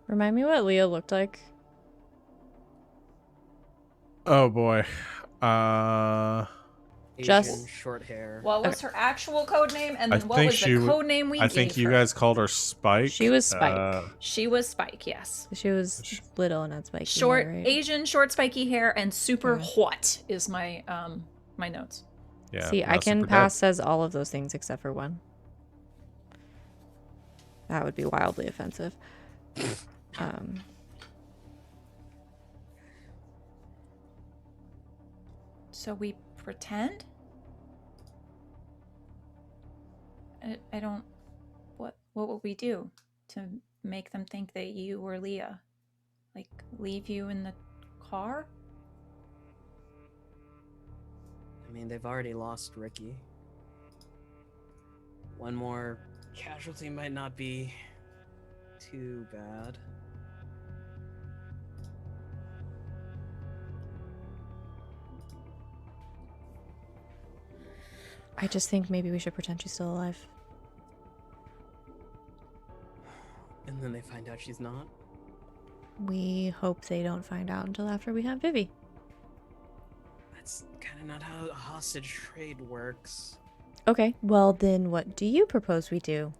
Remind me what Leah looked like. Oh boy. Asian, Just- short hair. What was her actual code name? And I then what think was she the w- code name we I gave think you her? guys called her Spike. She was Spike. She was Spike, yes. She was little and had spiky Short, hair, right? Asian, short, spiky hair, and super Yeah. hot is my my notes. Yeah, See, I not can super pass says all of those things except for one. That would be wildly offensive. So we pretend? I don't. What would we do to make them think that you were Leah? Like, leave you in the car? I mean, they've already lost Ricky. One more casualty might not be too bad. I just think maybe we should pretend she's still alive. And then they find out she's not. We hope they don't find out until after we have Vivi. That's kind of not how a hostage trade works. Okay, well then what do you propose we do?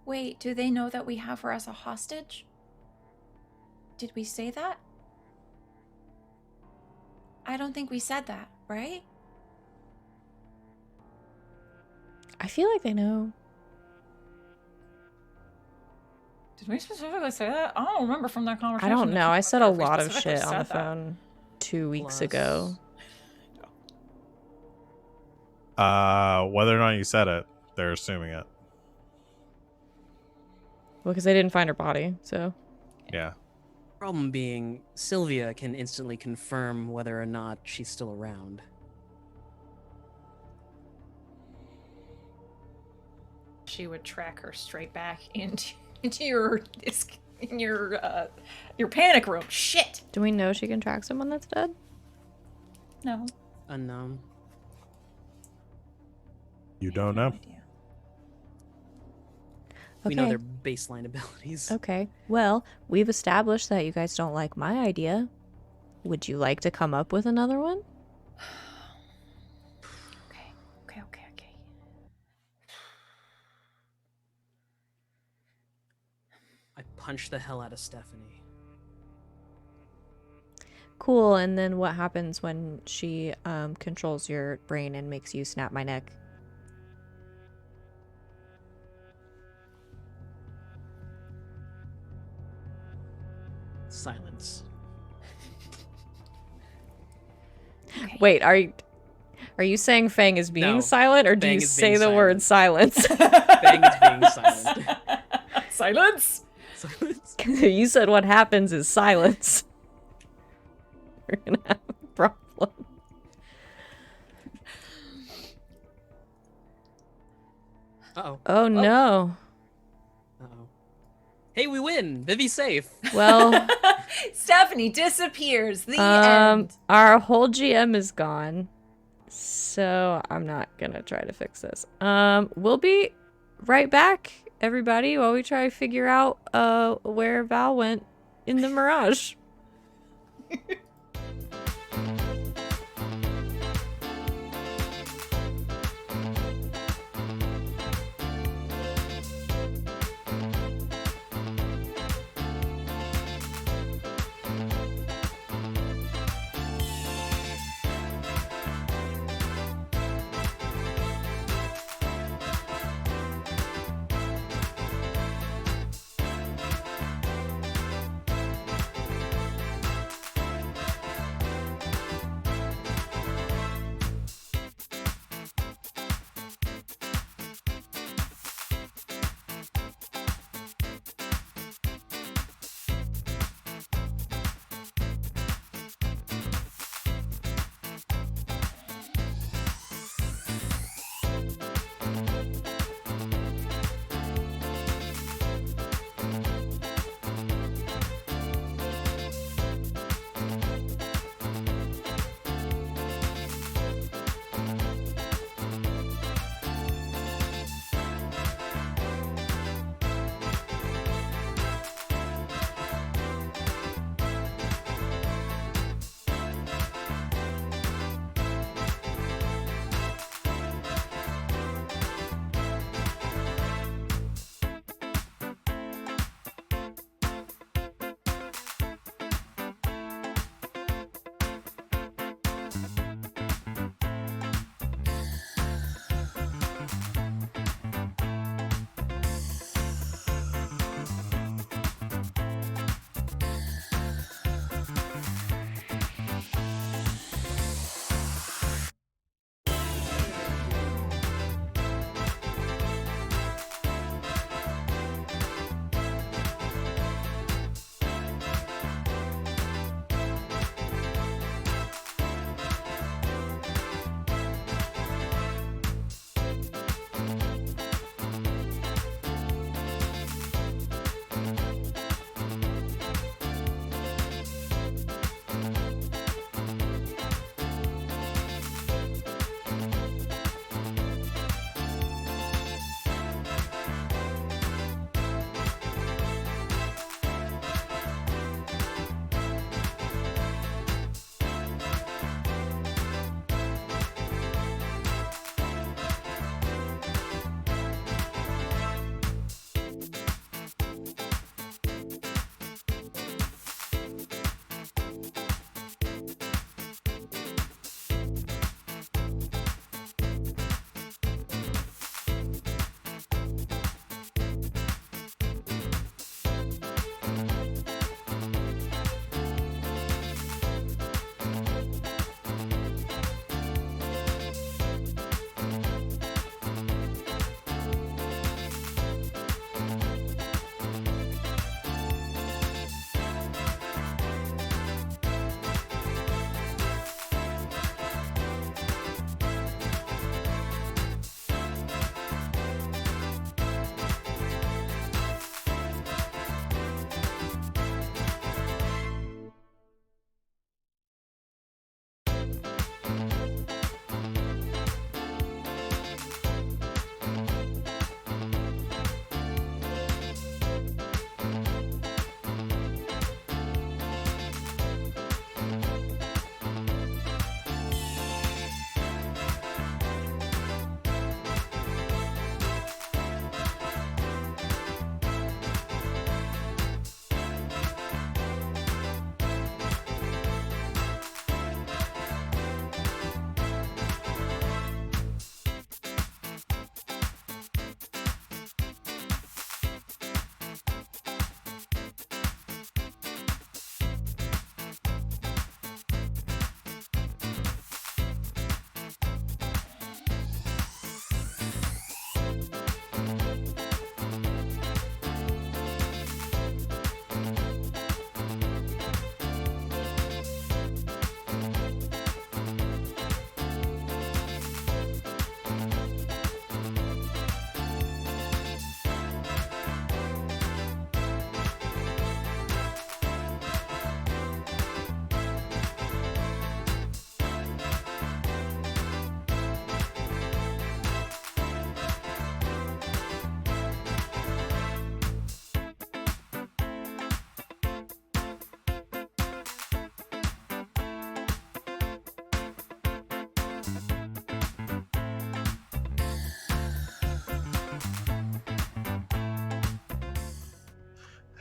Wait, do they know that we have her as a hostage? Did we say that? I don't think we said that, right? I feel like they know. Did we specifically say that? I don't remember from that I conversation. don't know. I said a lot of specifically shit on the said that. phone 2 weeks Plus- ago. Whether or not you said it, they're assuming it. Well, because they didn't find her body, so. Yeah. Problem being, Sylvia can instantly confirm whether or not she's still around. She would track her straight back into your panic room. Shit. Do we know she can track someone that's dead? No. Unknown. You don't know. We know Okay. their baseline abilities. Okay. Well, we've established that you guys don't like my idea. Would you like to come up with another one? Okay. I punched the hell out of Stephanie. Cool. And then what happens when she controls your brain and makes you snap my neck? Silence. Okay. Wait, are you saying Feng is being No, silent, or do Feng you is say being the word silence? Feng is being silent. Silence. Silence. You said what happens is silence. We're gonna have a problem. Uh-oh. Oh no. Uh-oh. Hey, we win! Vivi's safe! Well, Stephanie disappears. The end. our whole GM is gone, so I'm not gonna try to fix this. We'll be right back, everybody, while we try to figure out where Val went in the Mirage.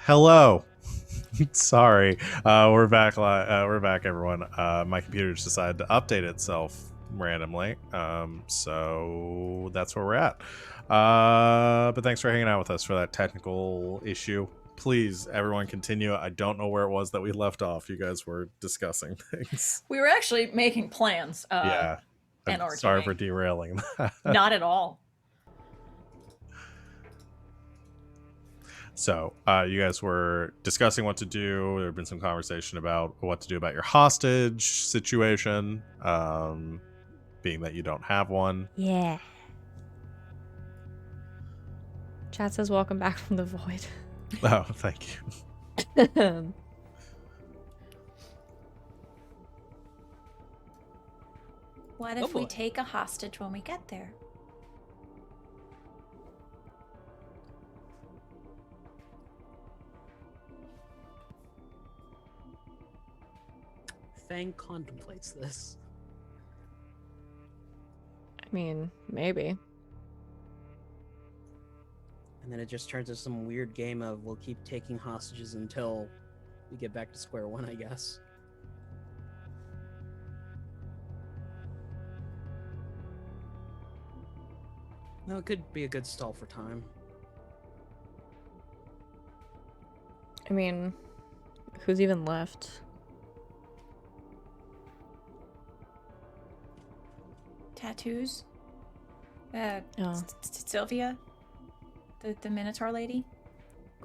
Hello. Sorry, we're back. We're back, everyone. My computer just decided to update itself randomly, so that's where we're at. But thanks for hanging out with us for that technical issue. Please, everyone, continue. I don't know where it was that we left off. You guys were discussing things. We were actually making plans. Yeah, and I'm sorry arguing. for derailing that. Not at all. So, you guys were discussing what to do. There had been some conversation about what to do about your hostage situation, being that you don't have one. Yeah. Chat says welcome back from the void. Oh, thank you. What Oh if we boy. take a hostage when we get there? Feng contemplates this. I mean, maybe. And then it just turns into some weird game of we'll keep taking hostages until we get back to square one, I guess. No, it could be a good stall for time. I mean, who's even left? Tattoos? Oh, Sylvia? The Minotaur lady?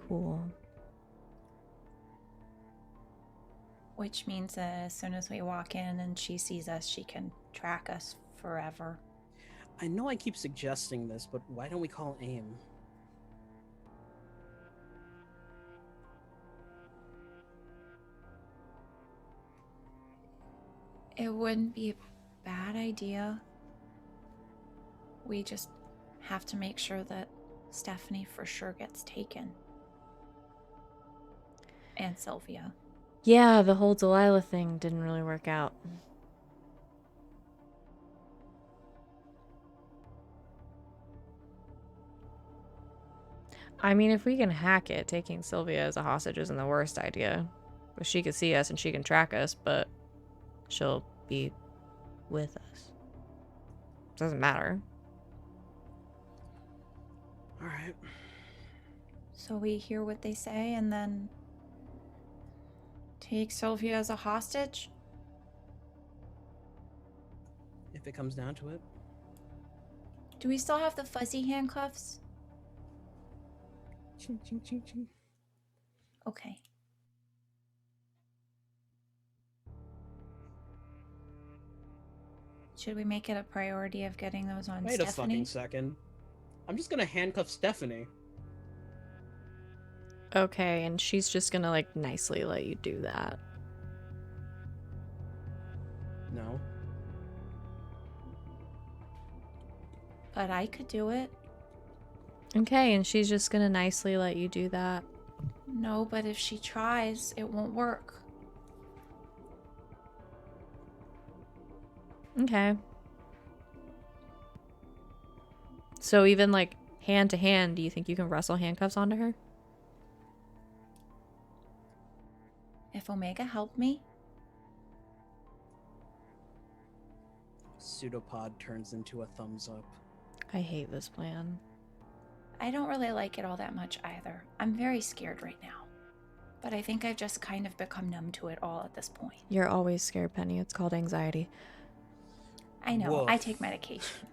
cool. Which means as soon as we walk in and she sees us, she can track us forever. I know I keep suggesting this, but why don't we call AIM? It wouldn't be a bad idea. We just have to make sure that Stephanie for sure gets taken. And Sylvia. Yeah, the whole Delilah thing didn't really work out. I mean, if we can hack it, taking Sylvia as a hostage isn't the worst idea. But she can see us and she can track us, but she'll be with us. Doesn't matter. Alright. So we hear what they say and then take Sylvia as a hostage? If it comes down to it. Do we still have the fuzzy handcuffs? Ching, ching, ching, ching. Okay. Should we make it a priority of getting those on Wait a Stephanie? fucking second. I'm just gonna handcuff Stephanie. Okay, and she's just gonna, like, nicely let you do that. No. But I could do it. Okay, and she's just gonna nicely let you do that. No, but if she tries, it won't work. Okay. So even, like, hand to hand, do you think you can wrestle handcuffs onto her? If Omega helped me, Pseudopod turns into a thumbs up. I hate this plan. I don't really like it all that much either. I'm very scared right now. But I think I've just kind of become numb to it all at this point. You're always scared, Penny. It's called anxiety. I know, Woof. I take medication.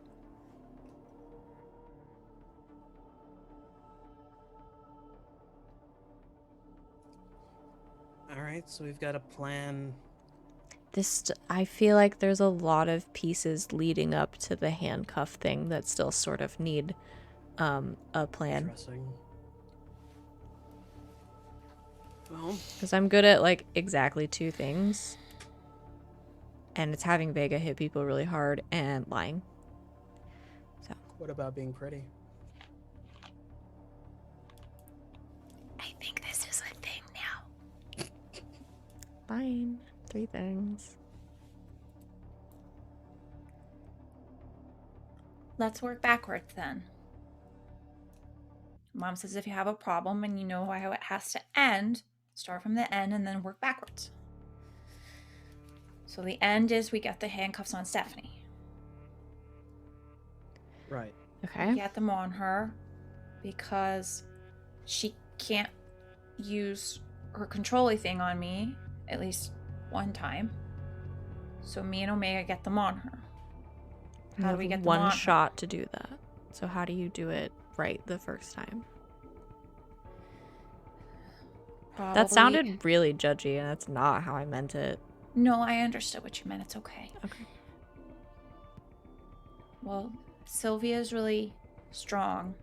Alright, so we've got a plan. I feel like there's a lot of pieces leading up to the handcuff thing that still sort of need a plan. Dressing. Well, Because I'm good at, like, exactly two things. And it's having Vega hit people really hard and lying. what about being pretty? I think this is a thing now. Fine. 3 things. Let's work backwards then. Mom says if you have a problem and you know how it has to end, start from the end and then work backwards. So the end is we get the handcuffs on Stephanie. Right. Okay. We get them on her because she can't use her control-y thing on me at least one time. So me and Omega get them on her. You How do have we get them one on her? shot to do that. So how do you do it right the first time? Probably... That sounded really judgy, and that's not how I meant it. No, I understood what you meant. It's okay. Okay. Well, Sylvia is really strong.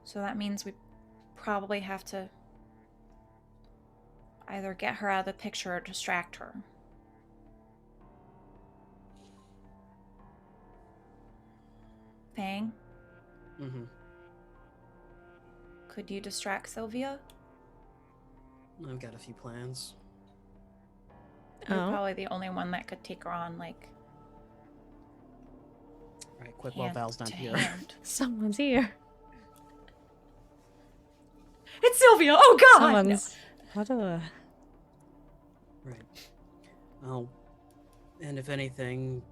So that means we probably have to either get her out of the picture or distract her. Feng, Mm-hmm. could you distract Sylvia? I've got a few plans. You're Oh. probably the only one that could take her on, like, Right, quick while hand Val's not to here. hand. Someone's here. It's Sylvia! Oh god! Someone's. What a. Right. Oh, and if anything,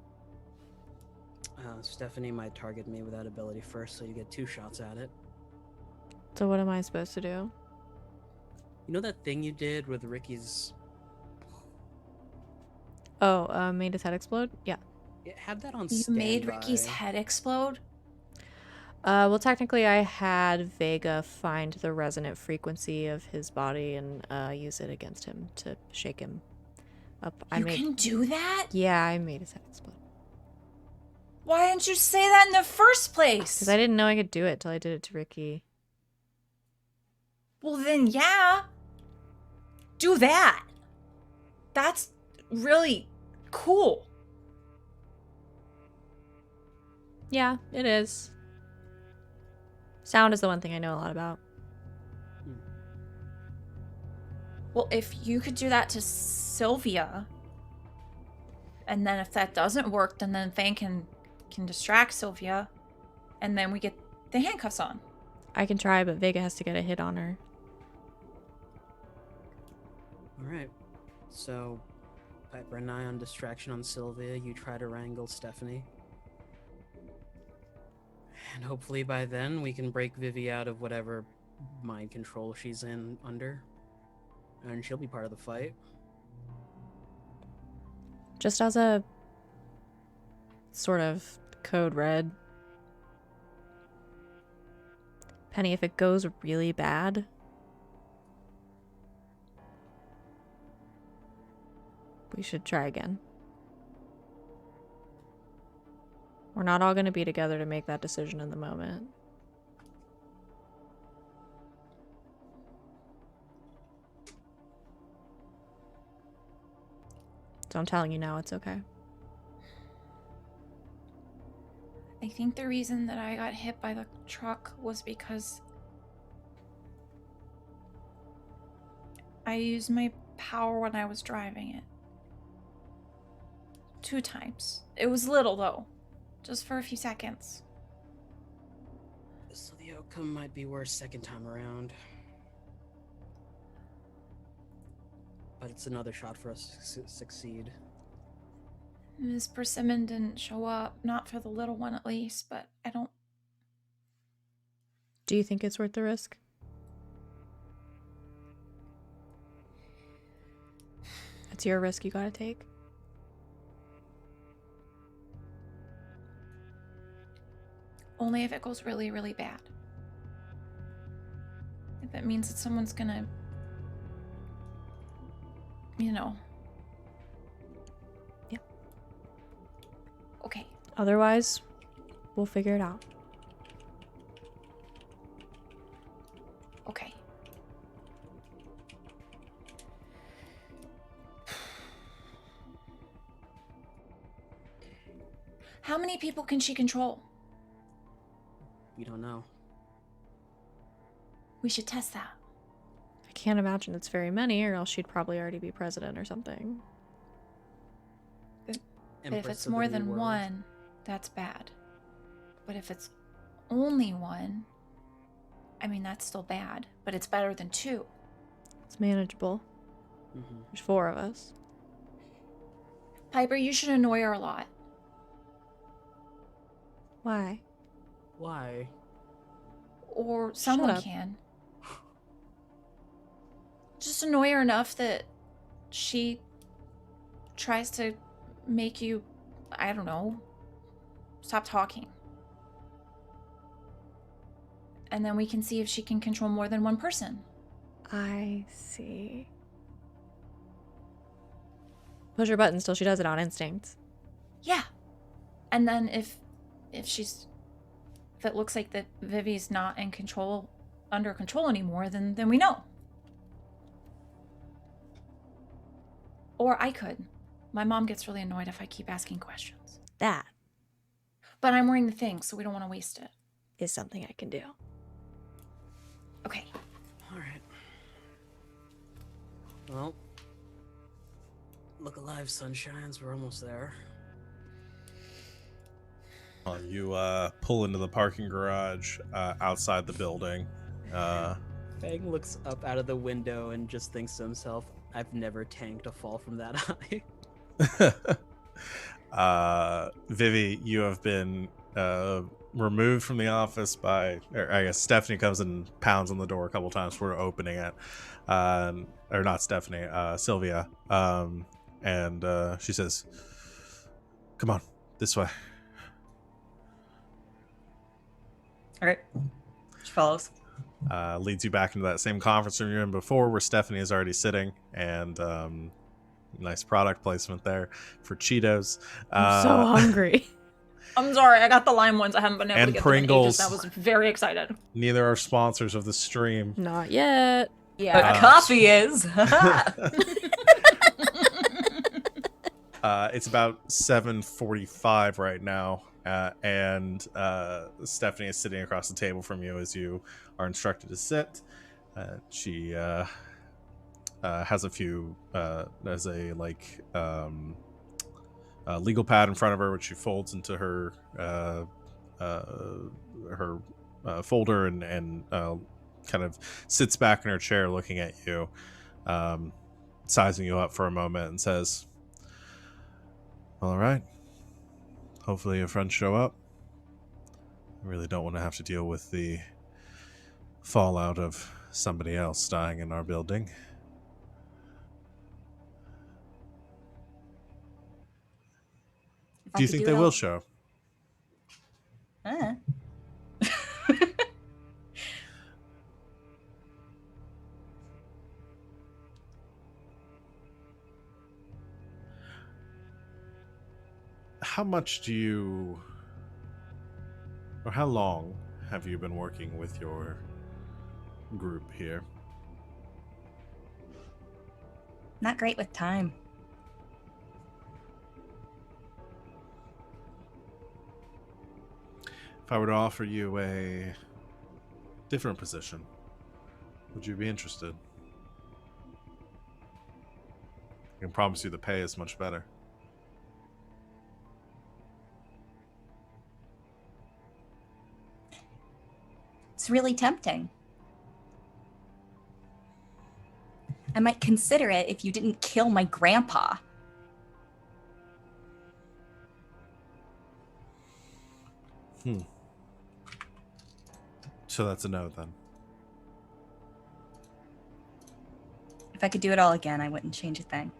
Stephanie might target me with that ability first, so you get 2 shots at it. So what am I supposed to do? You know that thing you did with Ricky's? Oh, made his head explode? Yeah. Have that on You standby. made Ricky's head explode? Well, technically, I had Vega find the resonant frequency of his body and use it against him to shake him up. You can do that? Yeah, I made his head explode. Why didn't you say that in the first place? Because I didn't know I could do it till I did it to Ricky. Well, then, yeah. Do that. That's really cool. Yeah, it is. Sound is the one thing I know a lot about. Well, if you could do that to Sylvia, and then if that doesn't work, then Fang can distract Sylvia, and then we get the handcuffs on. I can try, but Vega has to get a hit on her. Alright. So, Piper and I on distraction on Sylvia, you try to wrangle Stephanie. And hopefully by then we can break Vivi out of whatever mind control she's under. And she'll be part of the fight. Just as a sort of code red. Penny, if it goes really bad, we should try again. We're not all going to be together to make that decision in the moment. So I'm telling you now, it's okay. I think the reason that I got hit by the truck was because I used my power when I was driving it. 2 times. It was little though. Just for a few seconds. So the outcome might be worse second time around. But it's another shot for us to succeed. Ms. Persimmon didn't show up. Not for the little one at least, but I don't... Do you think it's worth the risk? It's your risk you gotta take. Only if it goes really, really bad. If it means that someone's gonna... You know. Yep. Okay. Otherwise, we'll figure it out. Okay. How many people can she control? We don't know. We should test that. I can't imagine it's very many, or else she'd probably already be president or something. But if Empress it's of the more New than World. one, that's bad. But if it's only one, I mean, that's still bad, but it's better than 2. It's manageable. Mhm. There's 4 of us. Piper, you should annoy her a lot. Why? Why? Or someone up. can. Just annoy her enough that she tries to make you, I don't know, stop talking. And then we can see if she can control more than one person. I see. Push her buttons till she does it on instinct. Yeah. And then if it looks like that Vivi's not under control anymore, then we know. Or I could. My mom gets really annoyed if I keep asking questions. That But I'm wearing the thing, so we don't want to waste it. is something I can do. Okay. All right. Well, look alive, sunshines. We're almost there. You pull into the parking garage outside the building. Feng looks up out of the window and just thinks to himself, I've never tanked a fall from that high. Vivi, you have been removed from the office or I guess Stephanie comes and pounds on the door a couple times before opening it. Or not Stephanie, Sylvia. And she says, "Come on, this way." All right. She follows. Leads you back into that same conference room you're in before, where Stephanie is already sitting, and nice product placement there for Cheetos. I'm so hungry. I'm sorry, I got the lime ones. I haven't been able And to get Pringles. them in ages. I was very excited. Neither are sponsors of the stream. Not yet. Yeah. But coffee is. It's about 7:45 right now, and Stephanie is sitting across the table from you as you are instructed to sit. She has a few legal pad in front of her, which she folds into her folder and kind of sits back in her chair looking at you, sizing you up for a moment, and says, "All right. Hopefully your friends show up. I really don't want to have to deal with the fallout of somebody else dying in our building." Do you think they will show? How much do you, or how long have you been working with your group here? Not great with time. If I were to offer you a different position, would you be interested? I can promise you the pay is much better. It's really tempting. I might consider it if you didn't kill my grandpa. So that's a no then. If I could do it all again, I wouldn't change a thing.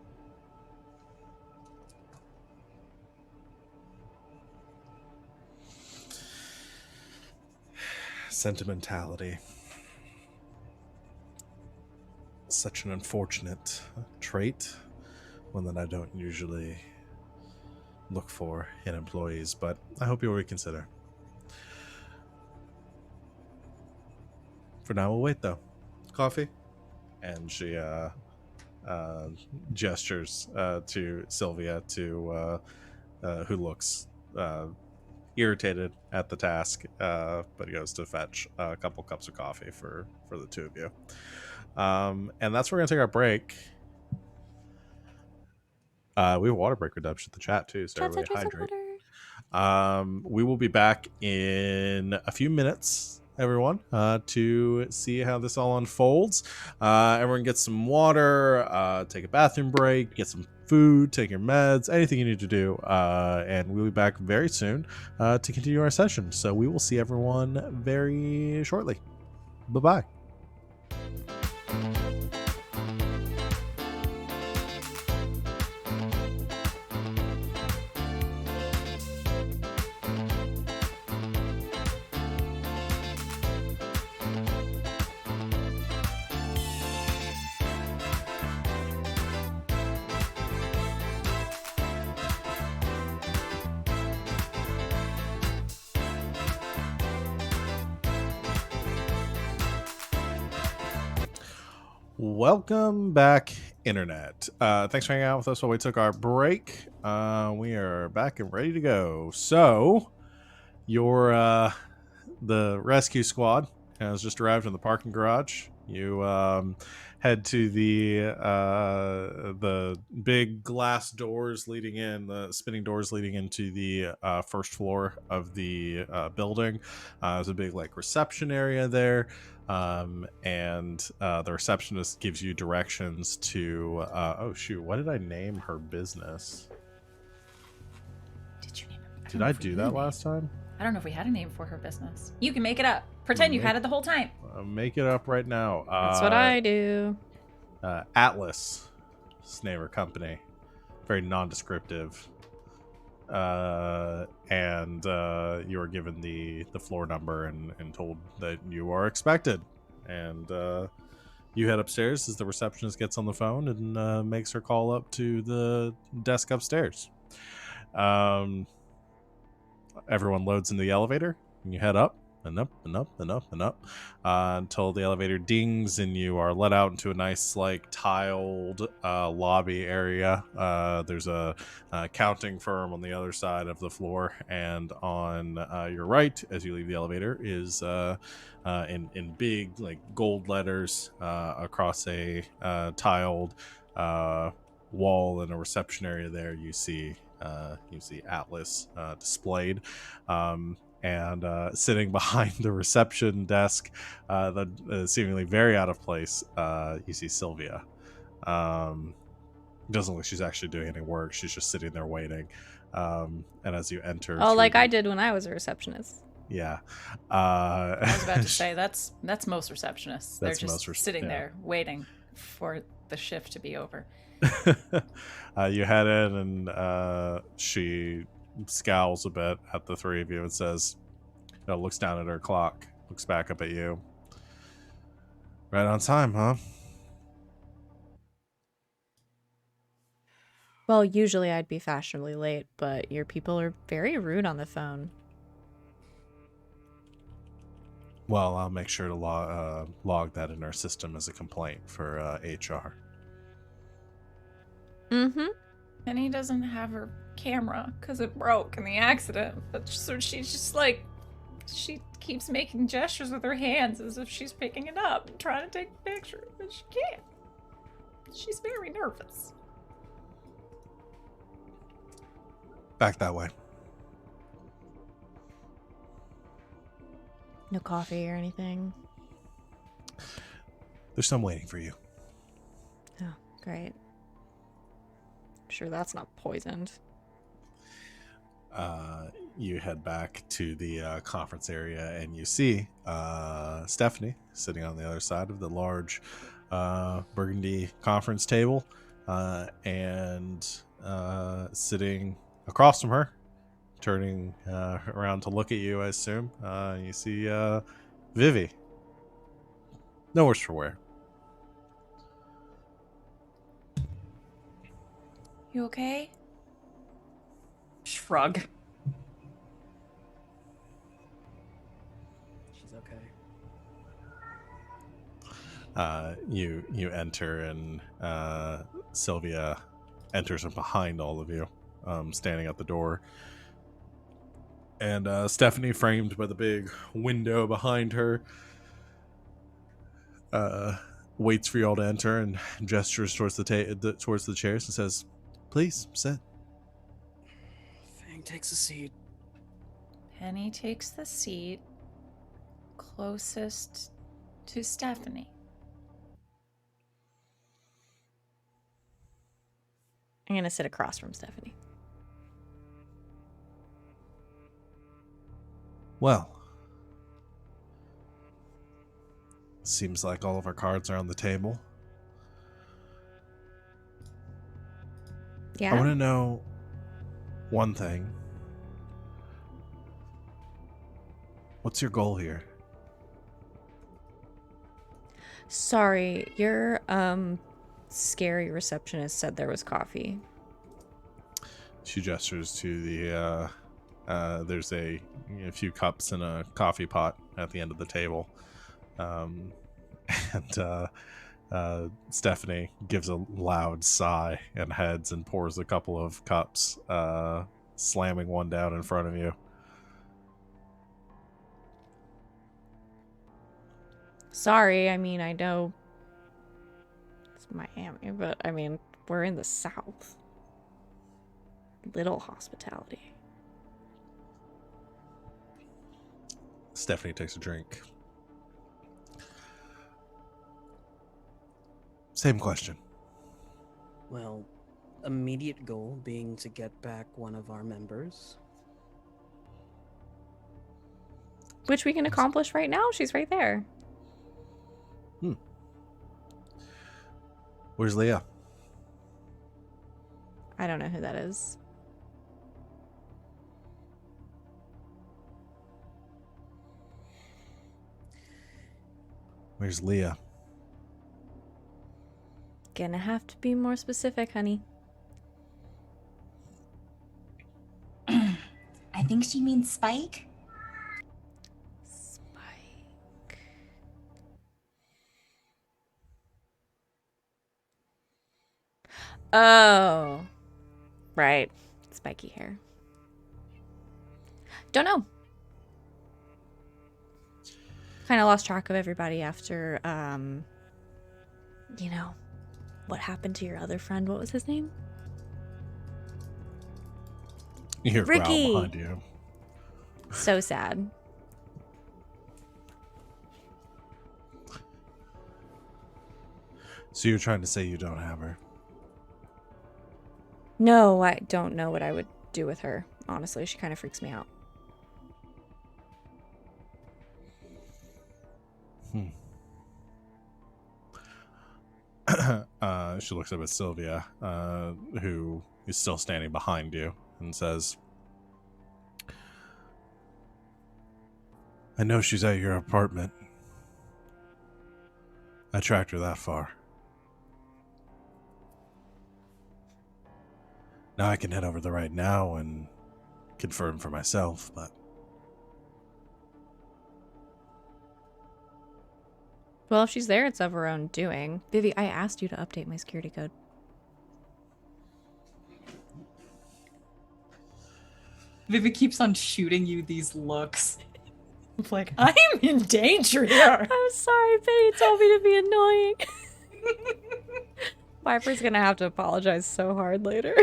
Sentimentality. Such an unfortunate trait, one that I don't usually look for in employees, but I hope you'll reconsider. For now, we'll wait though. Coffee? And she gestures to Sylvia, who looks irritated at the task, but goes to fetch a couple cups of coffee for the two of you. And that's where we're going to take our break. We have water break redemption in the chat too, so everybody hydrate. We will be back in a few minutes. everyone, to see how this all unfolds. Everyone get some water, take a bathroom break, get some food, take your meds, anything you need to do. And we'll be back very soon to continue our session. So we will see everyone very shortly. Bye-bye. Welcome back, Internet. Thanks for hanging out with us while we took our break. We are back and ready to go. So, your the rescue squad has just arrived in the parking garage. You head to the big glass doors leading in, the spinning doors leading into the first floor of the building. There's a big reception area there. And the receptionist gives you directions to oh shoot, what did I name her business? Did you name it? Did I do that last time? I don't know if we had a name for her business. You can make it up. Pretend you had it the whole time. Make it up right now. That's what I do. Atlas is the name of her company. Very non-descriptive. And you are given the floor number and told that you are expected. And you head upstairs as the receptionist gets on the phone and makes her call up to the desk upstairs. Everyone loads in the elevator, and you head up and up and up and up and up until the elevator dings and you are let out into a nice tiled lobby area. There's a counting firm on the other side of the floor, and on your right as you leave the elevator is in big gold letters across a tiled wall in a reception area there you see Atlas displayed. And sitting behind the reception desk, seemingly very out of place, you see Sylvia. Doesn't look like she's actually doing any work. She's just sitting there waiting. And as you enter, I did when I was a receptionist. Yeah. I was about to say that's most receptionists. They're just sitting there waiting for the shift to be over. You head in and she scowls a bit at the three of you and says, looks down at her clock, looks back up at you. Right on time, huh? Well, usually I'd be fashionably late, but your people are very rude on the phone. Well, I'll make sure to log that in our system as a complaint for HR. Mm-hmm. Penny doesn't have her camera because it broke in the accident, but so she's just she keeps making gestures with her hands as if she's picking it up and trying to take a picture, but she can't. She's very nervous. Back that way. No coffee or anything? There's some waiting for you. Oh, great. I'm sure that's not poisoned. You head back to the conference area and you see Stephanie sitting on the other side of the large burgundy conference table, and sitting across from her, turning around to look at you, I assume. You see Vivi. No worse for wear. You okay? Shrug. She's okay. You enter and Sylvia enters from behind all of you, standing at the door. And Stephanie, framed by the big window behind her, waits for you all to enter and gestures towards towards the chairs and says, "Please sit." Feng takes a seat. Penny takes the seat. closest to Stephanie? I'm going to sit across from Stephanie. Well, seems like all of our cards are on the table. Yeah. I want to know one thing. What's your goal here? Sorry, your scary receptionist said there was coffee. She gestures to the there's a few cups and a coffee pot at the end of the table. And Stephanie gives a loud sigh and heads and pours a couple of cups, slamming one down in front of you. Sorry, I mean, I know it's Miami, but I mean, we're in the South. Little hospitality. Stephanie takes a drink. Same question. Well, immediate goal being to get back one of our members. Which we can accomplish right now. She's right there. Where's Leah? I don't know who that is. Where's Leah? Gonna have to be more specific, honey. I think she means Spike. Spike. Oh. Right. Spiky hair. Don't know. Kind of lost track of everybody after, you know, what happened to your other friend? What was his name? You hear a Ricky. growl behind you. So sad. So you're trying to say you don't have her? No, I don't know what I would do with her. Honestly, she kind of freaks me out. She looks up at Sylvia, who is still standing behind you, and says, I know she's at your apartment. I tracked her that far. Now I can head over there right now and confirm for myself, but... Well, if she's there, it's of her own doing. Vivi, I asked you to update my security code. Vivi keeps on shooting you these looks. Like, I'm in danger here. I'm sorry, Penny told me to be annoying. Viper's gonna have to apologize so hard later.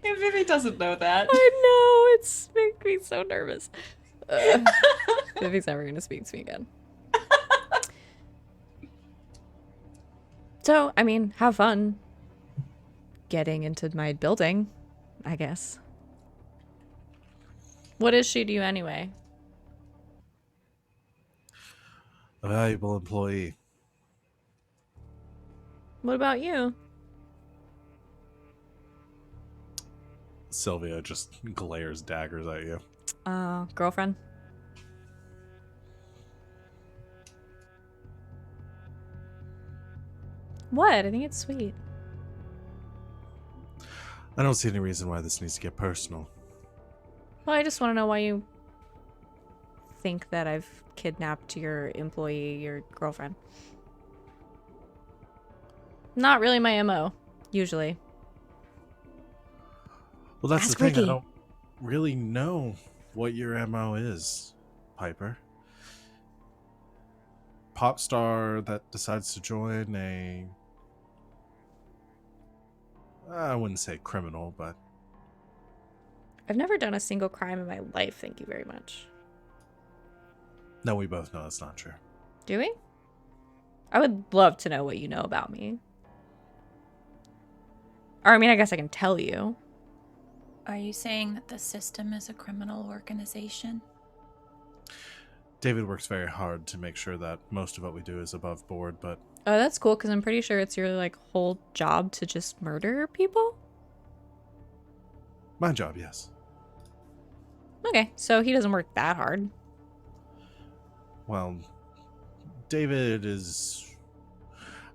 And Vivi doesn't know that. I know, it's making me so nervous. Vivi's never gonna speak to me again. So, I mean, have fun getting into my building, I guess. What is she to you anyway? A valuable employee. What about you? Sylvia just glares daggers at you. Girlfriend? What? I think it's sweet. I don't see any reason why this needs to get personal. Well, I just want to know why you think that I've kidnapped your employee, your girlfriend. Not really my MO, usually. Well, that's Ask the thing. Ricky. I don't really know what your MO is, Piper. Pop star that decides to join a... I wouldn't say criminal, but... I've never done a single crime in my life, thank you very much. No, we both know that's not true. Do we? I would love to know what you know about me. Or, I mean, I guess I can tell you. Are you saying that the system is a criminal organization? David works very hard to make sure that most of what we do is above board, but Oh, that's cool, because I'm pretty sure it's your, like, whole job to just murder people? my job, yes. Okay, so he doesn't work that hard. Well, David is...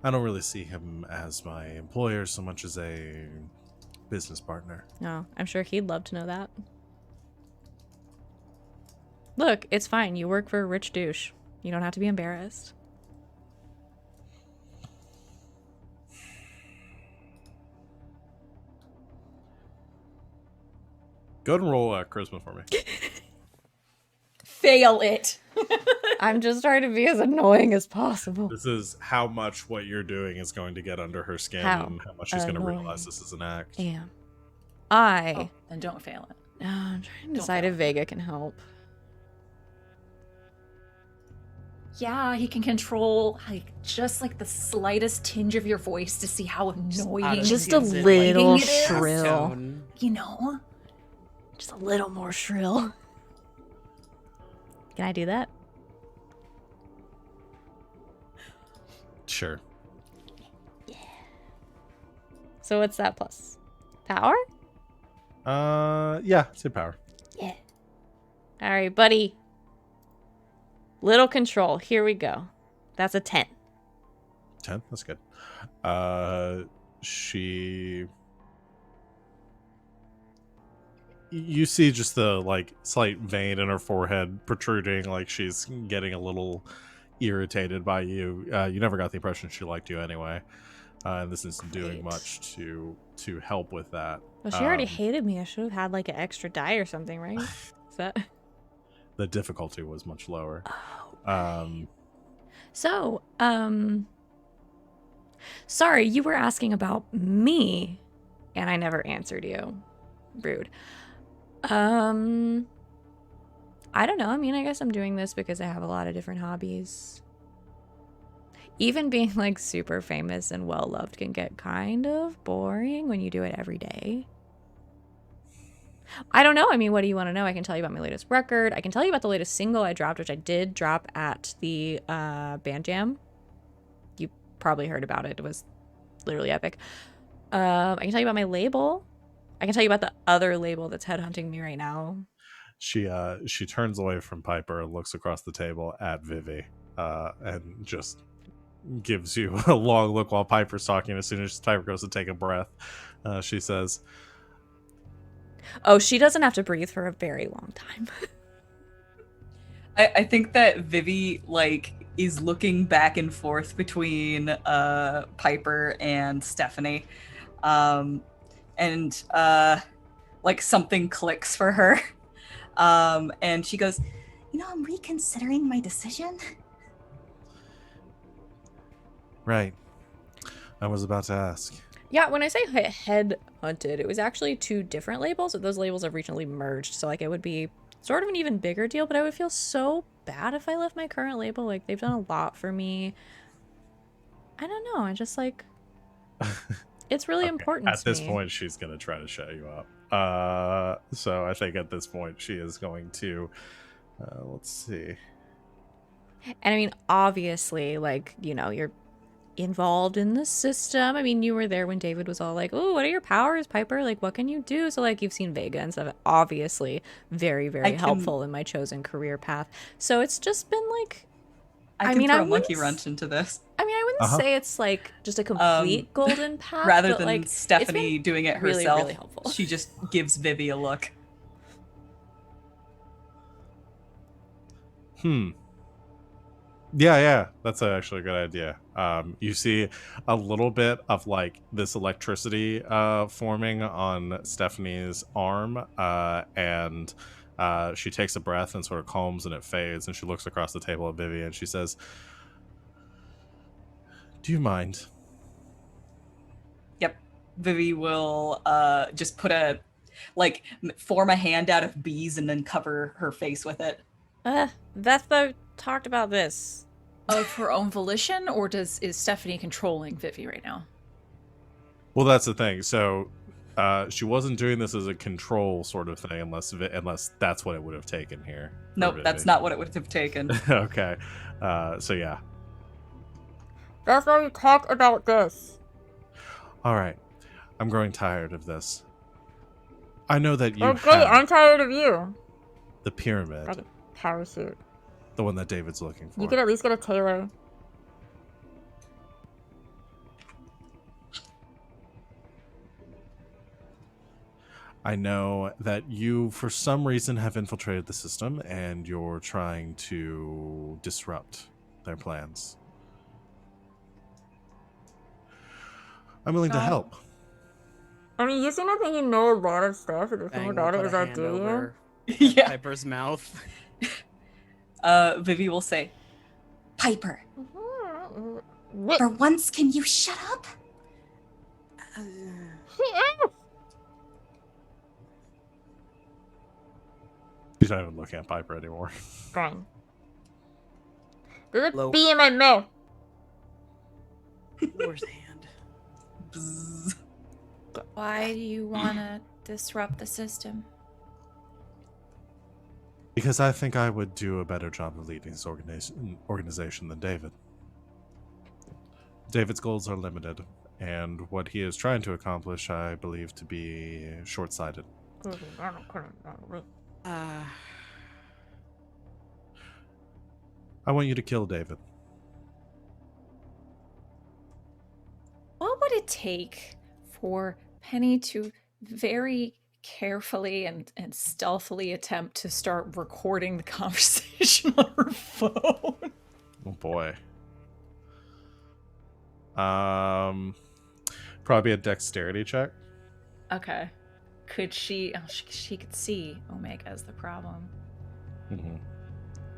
I don't really see him as my employer so much as a business partner. No, I'm sure he'd love to know that. Look, it's fine. You work for a rich douche. You don't have to be embarrassed. Go ahead and roll charisma for me. Fail it. I'm just trying to be as annoying as possible. This is how much what you're doing is going to get under her skin How and how much she's going to annoying. realize this is an act. Damn. I... Oh, then don't fail it. I'm trying to Don't decide fail. if Vega can help. Yeah, he can control like just like the slightest tinge of your voice to see how annoying, Just a Is it, little it is? shrill. Tone. you know. Just a little more shrill. Can I do that? Sure. So what's that plus? Power? Yeah, it's your power. Yeah. All right, buddy. Little control. Here we go. That's a 10. 10, that's good. She... You see just the, like, slight vein in her forehead protruding, like she's getting a little irritated by you. You never got the impression she liked you anyway. And this isn't doing Great. much to help with that. Well, she already hated me. I should have had like an extra die or something, right? Is that... The difficulty was much lower. Oh, so, sorry, you were asking about me, and I never answered you. Rude. I don't know. I mean, I guess I'm doing this because I have a lot of different hobbies. Even being like super famous and well loved can get kind of boring when you do it every day. I don't know. I mean, what do you want to know? I can tell you about my latest record. I can tell you about the latest single I dropped, which I did drop at the band jam. You probably heard about it. It was literally epic. I can tell you about my label. I can tell you about the other label that's headhunting me right now. She turns away from Piper and looks across the table at Vivi, and just gives you a long look while Piper's talking. As soon as Piper goes to take a breath, she says, Oh, she doesn't have to breathe for a very long time. I think that Vivi like is looking back and forth between Piper and Stephanie, and like something clicks for her, and she goes, I'm reconsidering my decision. right. I was about to ask. Yeah, when I say head hunted, it was actually 2 different labels, but those labels have recently merged. So like it would be sort of an even bigger deal, but I would feel so bad if I left my current label. Like they've done a lot for me. I don't know. I just like it's really important At to this me. point, she's going to try to shut you up. So I think at this point, she is going to, let's see. And I mean, obviously, like, you're involved in the system. I mean, you were there when David was all like, "Oh, what are your powers, Piper? Like, what can you do?" So like you've seen Vega and stuff. Obviously, very, very helpful in my chosen career path. So it's just been like, I can throw a monkey wrench into this. I mean, I wouldn't say it's like just a complete golden path. Rather but, than like, Stephanie doing it really, herself, really helpful. she just gives Vivi a look. Yeah, that's actually a good idea. You see a little bit of like this electricity forming on Stephanie's arm, and she takes a breath and sort of calms, and it fades, and she looks across the table at Vivi and she says, "Do you mind?" Yep. Vivi will just put form a hand out of bees and then cover her face with it. Vespa talked about this. Of her own volition, or is Stephanie controlling Vivi right now? Well, that's the thing. So she wasn't doing this as a control sort of thing, unless that's what it would have taken here. for Nope, that's Vivi. not what it would have taken. Okay. So yeah. That's why we talked about this. All right. I'm growing tired of this. I know that you Okay, have I'm tired of you. the pyramid, Got a parachute. the one that David's looking for. You could at least get a tailor. I know that you, for some reason, have infiltrated the system and you're trying to disrupt their plans. I'm willing to God. help. I mean, you seem to think you know a lot of stuff, and the thing Feng will about it put is a I hand do. over Yeah. Piper's mouth. Vivi will say, Piper, What? for once, can you shut up? She's not even looking at Piper anymore. Fine. There's a Low. bee in my mouth. Where's the hand? Bzzz. Why do you want to disrupt the system? Because I think I would do a better job of leading this organization than David. David's goals are limited, and what he is trying to accomplish, I believe, to be short-sighted. I want you to kill David. What would it take for Penny to very carefully and stealthily attempt to start recording the conversation on her phone? Oh boy. Probably a dexterity check. Okay. Could she... Oh, she could see Omega as the problem. Mm-hmm.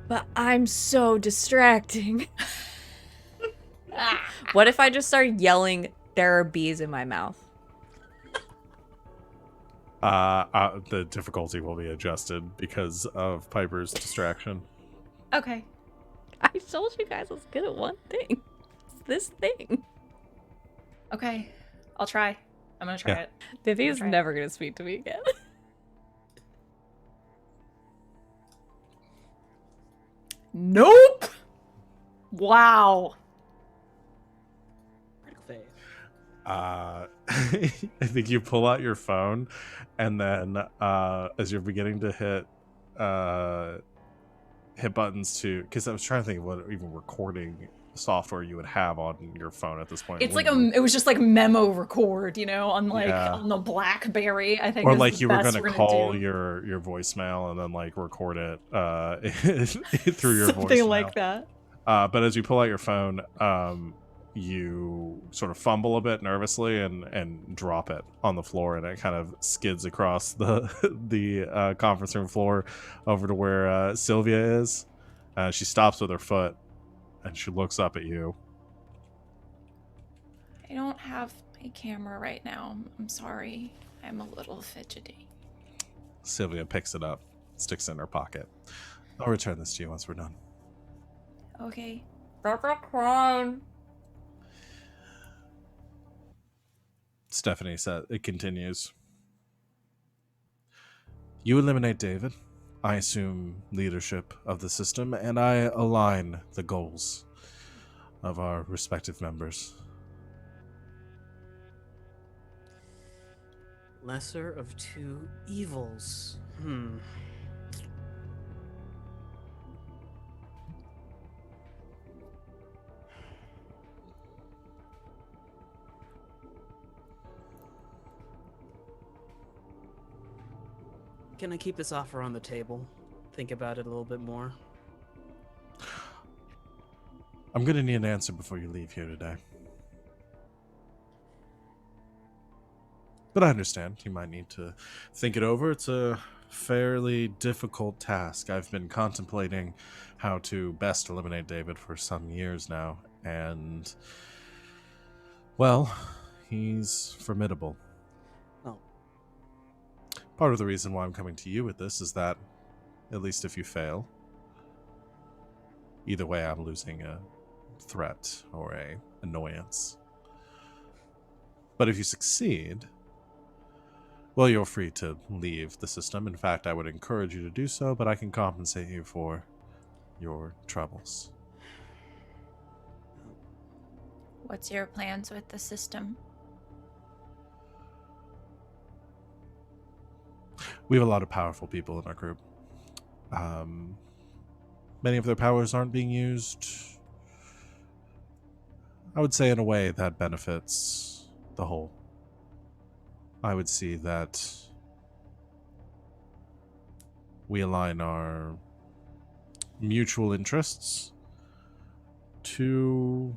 But I'm so distracting. What if I just start yelling, there are bees in my mouth? The difficulty will be adjusted because of Piper's distraction. Okay. I told you guys I was good at one thing. It's this thing. Okay. I'll try. I'm gonna try Yeah. it. Vivi is Try it. never going to speak to me again. Nope! Wow. Critical fail. I think you pull out your phone, and then as you're beginning to hit buttons to, because I was trying to think of what even recording software you would have on your phone at this point. It's like Wouldn't it was just like memo record, you know, on like Yeah. on the BlackBerry. I think, or is like the you were best going to we're call do. your voicemail and then like record it through your something voicemail. like that. But as you pull out your phone, you sort of fumble a bit nervously and drop it on the floor, and it kind of skids across the conference room floor over to where Sylvia is. She stops with her foot, and she looks up at you. I don't have my camera right now. I'm sorry. I'm a little fidgety. Sylvia picks it up, sticks it in her pocket. I'll return this to you once we're done. Okay. That's a crime. Stephanie said, it continues. You eliminate David. I assume leadership of the system, and I align the goals of our respective members. Lesser of two evils. Can I keep this offer on the table? Think about it a little bit more. I'm going to need an answer before you leave here today. But I understand. You might need to think it over. It's a fairly difficult task. I've been contemplating how to best eliminate David for some years now. And, well, he's formidable. Oh. Part of the reason why I'm coming to you with this is that, at least if you fail, Either way, I'm losing a threat or a annoyance. But if you succeed, well, you're free to leave the system. In fact, I would encourage you to do so, but I can compensate you for your troubles. What's your plans with the system? We have a lot of powerful people in our group. Many of their powers aren't being used, I would say, in a way that benefits the whole. I would see that we align our mutual interests to,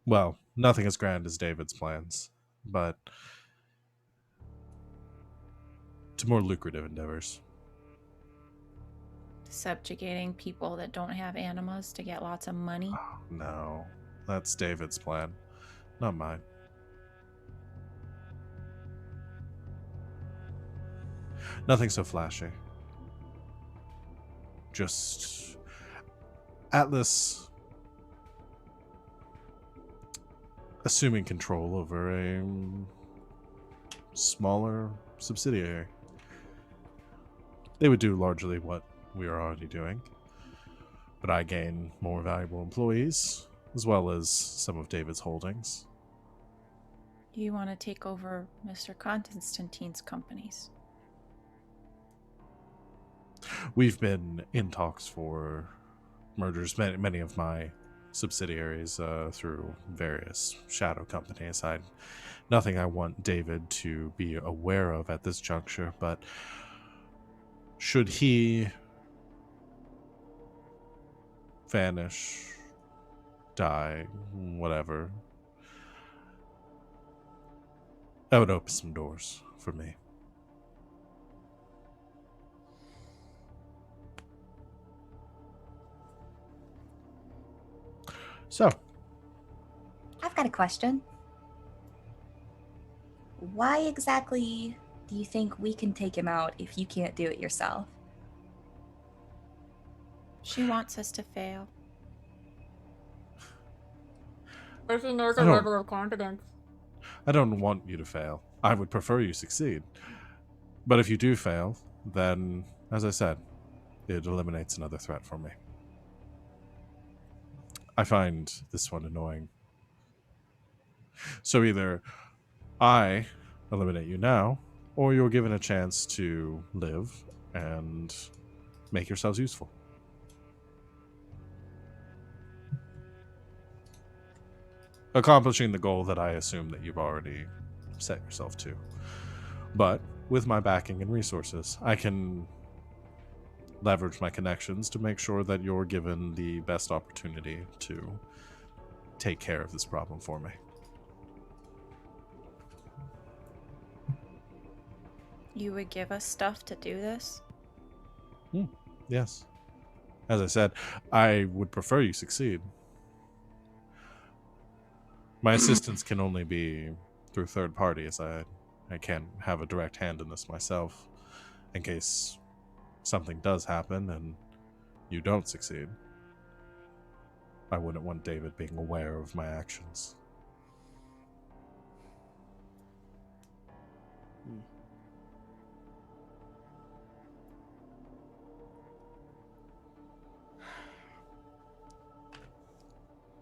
well, nothing as grand as David's plans, but to more lucrative endeavors. Subjugating people that don't have animas to get lots of money? Oh, no, that's David's plan, not mine. Nothing so flashy. Just Atlas assuming control over a smaller subsidiary. They would do largely what we are already doing, but I gain more valuable employees, as well as some of David's holdings. You want to take over Mr. Constantine's companies? We've been in talks for mergers, many of my subsidiaries through various shadow companies. Nothing I want David to be aware of at this juncture, but should he vanish, die, whatever, that would open some doors for me. So, I've got a question. Why exactly do you think we can take him out if you can't do it yourself? She wants us to fail. Or she knows I our don't- level of confidence. I don't want you to fail. I would prefer you succeed. But if you do fail, then, as I said, it eliminates another threat for me. I find this one annoying. So either I eliminate you now, or you're given a chance to live and make yourselves useful. Accomplishing the goal that I assume that you've already set yourself to. But with my backing and resources, I can leverage my connections to make sure that you're given the best opportunity to take care of this problem for me. You would give us stuff to do this? Yes. As I said, I would prefer you succeed. My assistance can only be through third parties. I can't have a direct hand in this myself in case something does happen and you don't succeed. I wouldn't want David being aware of my actions.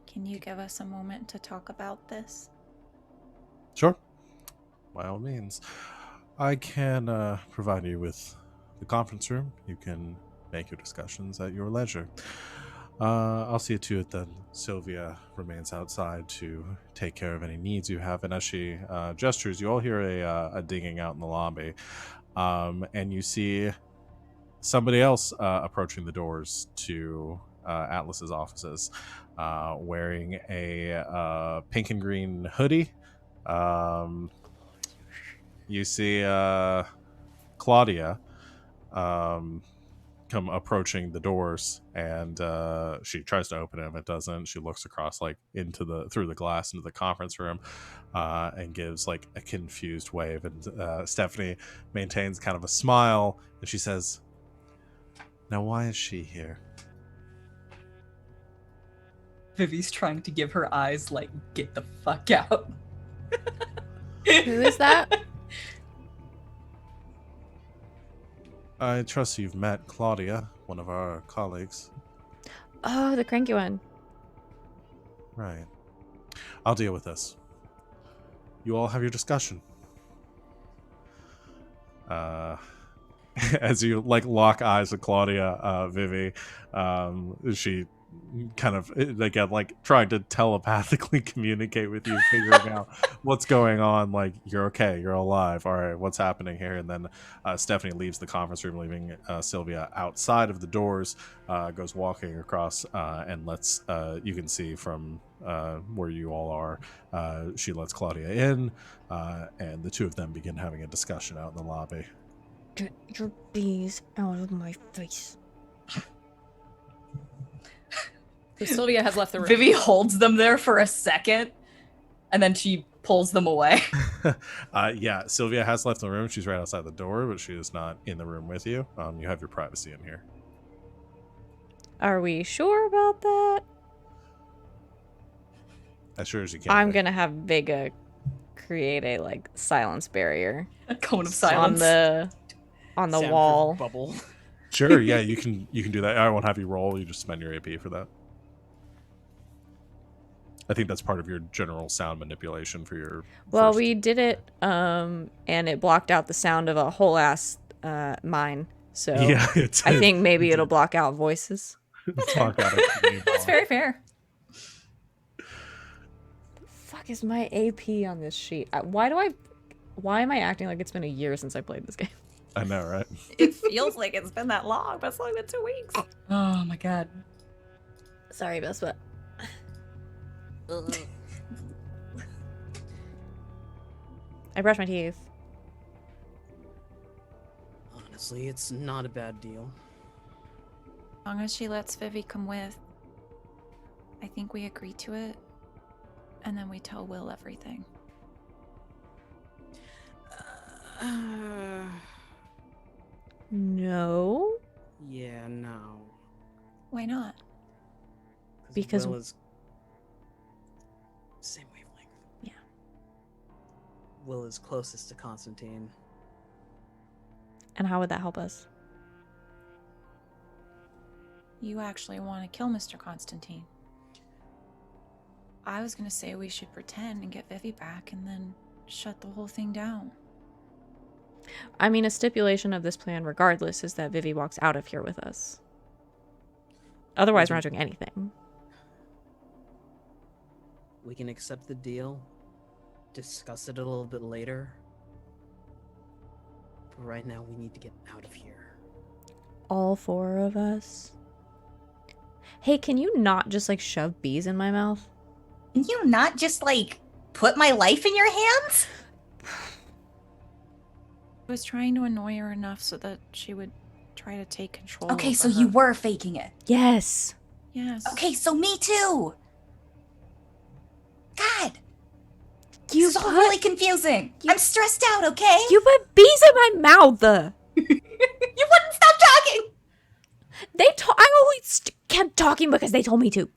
Can you give us a moment to talk about this? Sure. By all means. I can provide you with the conference room. You can make your discussions at your leisure. I'll see to it that Sylvia remains outside to take care of any needs you have. And as she gestures, you all hear a dinging out in the lobby. And you see somebody else approaching the doors to Atlas's offices, wearing a pink and green hoodie. You see Claudia come approaching the doors, and she tries to open them. It doesn't. She looks across, like, through the glass into the conference room, and gives like a confused wave. And Stephanie maintains kind of a smile, and she says, "Now, why is she here?" Vivi's trying to give her eyes like, get the fuck out. Who is that? I trust you've met Claudia, one of our colleagues. Oh, the cranky one. Right. I'll deal with this. You all have your discussion. As you like lock eyes with Claudia, Vivi, she kind of again like trying to telepathically communicate with you, figuring out what's going on. Like, you're okay, you're alive. All right, what's happening here? And then Stephanie leaves the conference room, leaving Sylvia outside of the doors. Goes walking across and lets you can see from where you all are. She lets Claudia in, and the two of them begin having a discussion out in the lobby. Get your bees out of my face. So Sylvia has left the room. Vivi holds them there for a second, and then she pulls them away. Yeah, Sylvia has left the room. She's right outside the door, but she is not in the room with you. You have your privacy in here. Are we sure about that? As sure as you can. I'm gonna have Vega create a like silence barrier A cone of silence. on the Soundproof wall. bubble. Sure, yeah, you can do that. I won't have you roll. You just spend your AP for that. I think that's part of your general sound manipulation for your. Well, first- we did it, and it blocked out the sound of a whole ass mine. So Yeah, it's. I think maybe it'll block out voices. That's very fair. Fuck is my AP on this sheet? Why am I acting like it's been a year since I played this game? I know, right? It feels like it's been that long, but it's only been 2 weeks. Oh my god. Sorry, Vespa. I brushed my teeth. Honestly, it's not a bad deal. As long as she lets Vivi come with, I think we agree to it, and then we tell Will everything. No. Yeah, no. Why not? Because- Will is same wavelength. Yeah. Will is closest to Constantine. And how would that help us? You actually want to kill Mr. Constantine. I was gonna say we should pretend and get Vivi back and then shut the whole thing down. I mean, a stipulation of this plan, regardless, is that Vivi walks out of here with us. Otherwise, we're not doing anything. We can accept the deal, discuss it a little bit later. But right now, we need to get out of here. All four of us. Hey, can you not just like shove bees in my mouth? Can you not just, like, put my life in your hands? I was trying to annoy her enough so that she would try to take control. Okay, over so you her. were faking it. Yes. Yes. Okay, so me too. God, You this is all put really confusing. I'm stressed out, okay? you put bees in my mouth. You wouldn't stop talking! I only kept talking because they told me to.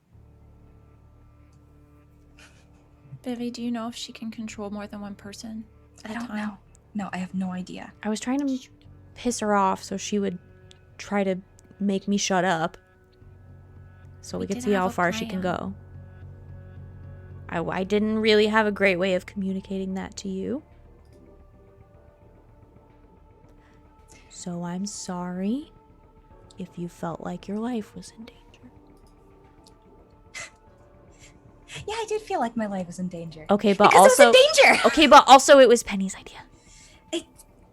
Vivi, do you know if she can control more than one person at I a don't time? know. No, I have no idea. I was trying to piss her off so she would try to make me shut up. So we We could did see how have a far she can plan. go. I didn't really have a great way of communicating that to you. So I'm sorry if you felt like your life was in danger. Yeah, I did feel like my life was in danger. Okay, but Because also it was in danger! okay, but also it was Penny's idea.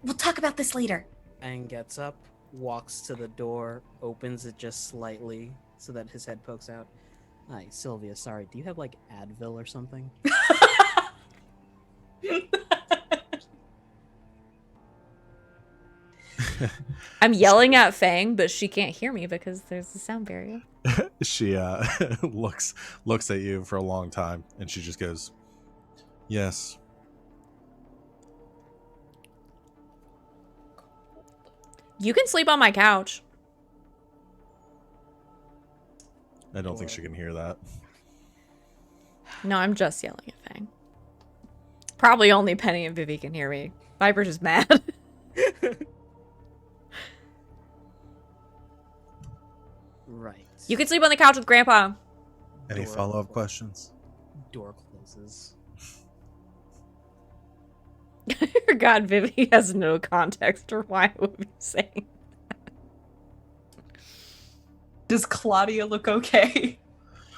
We'll talk about this later. Aang gets up, walks to the door, opens it just slightly so that his head pokes out. Hi, Sylvia, sorry, do you have like Advil or something? I'm yelling at Feng, but she can't hear me because there's a sound barrier. She looks at you for a long time, and she just goes, "Yes." You can sleep on my couch. I don't think she can hear that. No, I'm just yelling at Feng. Probably only Penny and Vivi can hear me. Viper's just mad. Right. You can sleep on the couch with Grandpa. Any Door follow-up clo- questions? Door closes. God, Vivi has no context for why I would be saying. Does Claudia look okay?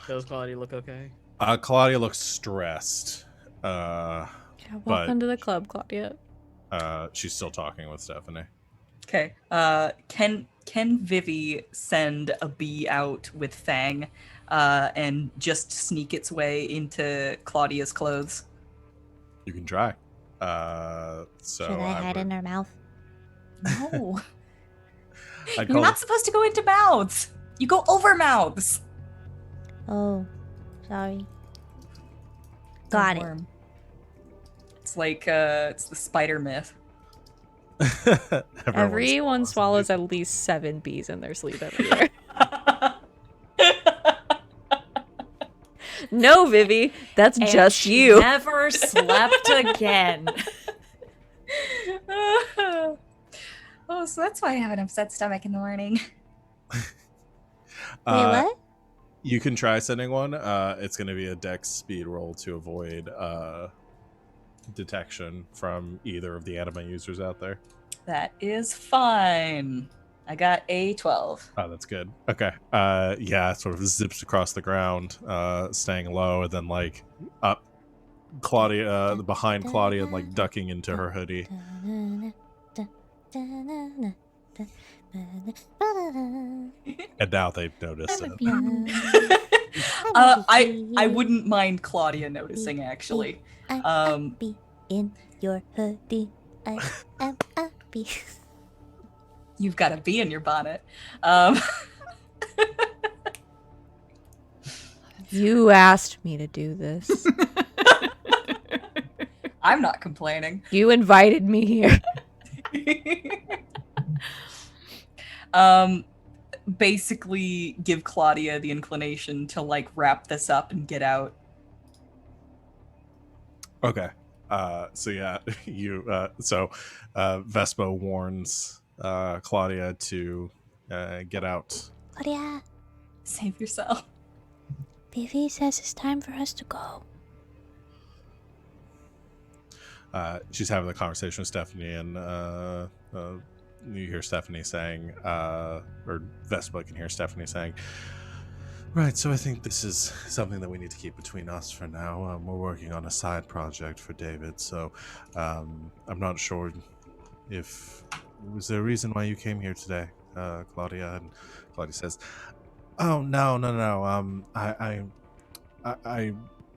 Does Claudia look okay? Claudia looks stressed. Yeah, But- welcome to the club, Claudia. She's still talking with Stephanie. Okay. Can Vivi send a bee out with Fang, and just sneak its way into Claudia's clothes? You can try. So Should I hide in her mouth? No. I'd You're call not supposed to go into mouths. You go over mouths. Oh, sorry. It's a Got it. worm. It's like it's the spider myth. Everyone swallows at least 7 bees in their sleep every year. No, Vivi, that's And just she you. never slept again. Oh, so that's why I have an upset stomach in the morning. Wait, what? You can try sending one. It's going to be a dex speed roll to avoid detection from either of the anima users out there. That is fine. I got a 12. Oh, that's good. Okay. Yeah, it sort of zips across the ground, staying low, and then like up Claudia, behind Claudia, and like ducking into her hoodie. And now they've noticed it. I wouldn't mind Claudia noticing, actually. I'm be in your hoodie. I am a bee. You've got a bee in your bonnet. You asked me to do this. I'm not complaining. You invited me here. Basically give Claudia the inclination to like wrap this up and get out. Okay. So yeah, Vespa warns Claudia to get out. Claudia, Save yourself. Vivi says it's time for us to go. She's having the conversation with Stephanie, and you hear Stephanie saying, or Vespa can hear Stephanie saying, right, so I think this is something that we need to keep between us for now. We're working on a side project for David, so I'm not sure if... Was there a reason why you came here today, Claudia? And Claudia says, oh, no. I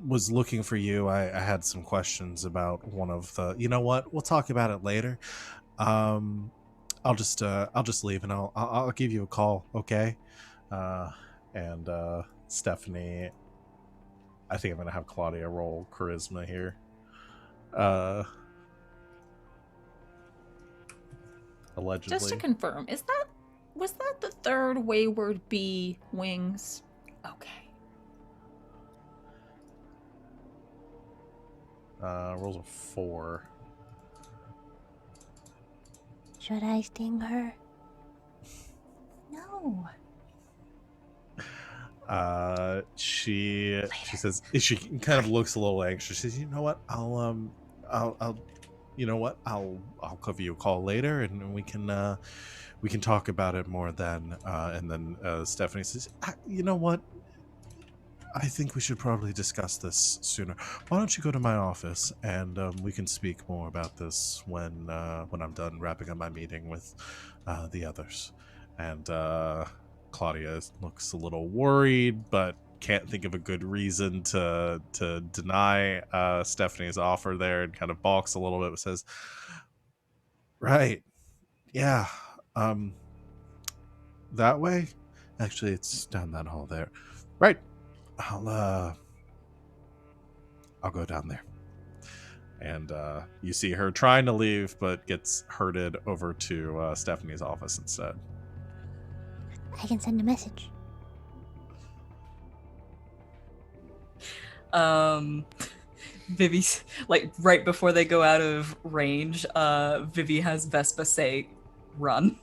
was looking for you. I had some questions about one of the... You know what? We'll talk about it later. I'll just leave and I'll give you a call, okay? And Stephanie, I think I'm gonna have Claudia roll charisma here. Allegedly. Just to confirm, was that the third wayward bee wings? Okay. Rolls a 4. Should I sting her? No. She says, she kind of looks a little anxious. She says, you know what? I'll give you a call later and we can talk about it more then. And then Stephanie says, you know what? I think we should probably discuss this sooner. Why don't you go to my office and we can speak more about this when I'm done wrapping up my meeting with the others. And Claudia looks a little worried, but can't think of a good reason to deny Stephanie's offer there, and kind of balks a little bit, but says, right, yeah, that way? Actually, it's down that hall there. Right. I'll go down there. And you see her trying to leave, but gets herded over to Stephanie's office instead. I can send a message. Vivi's like right before they go out of range, Vivi has Vespa say, "Run."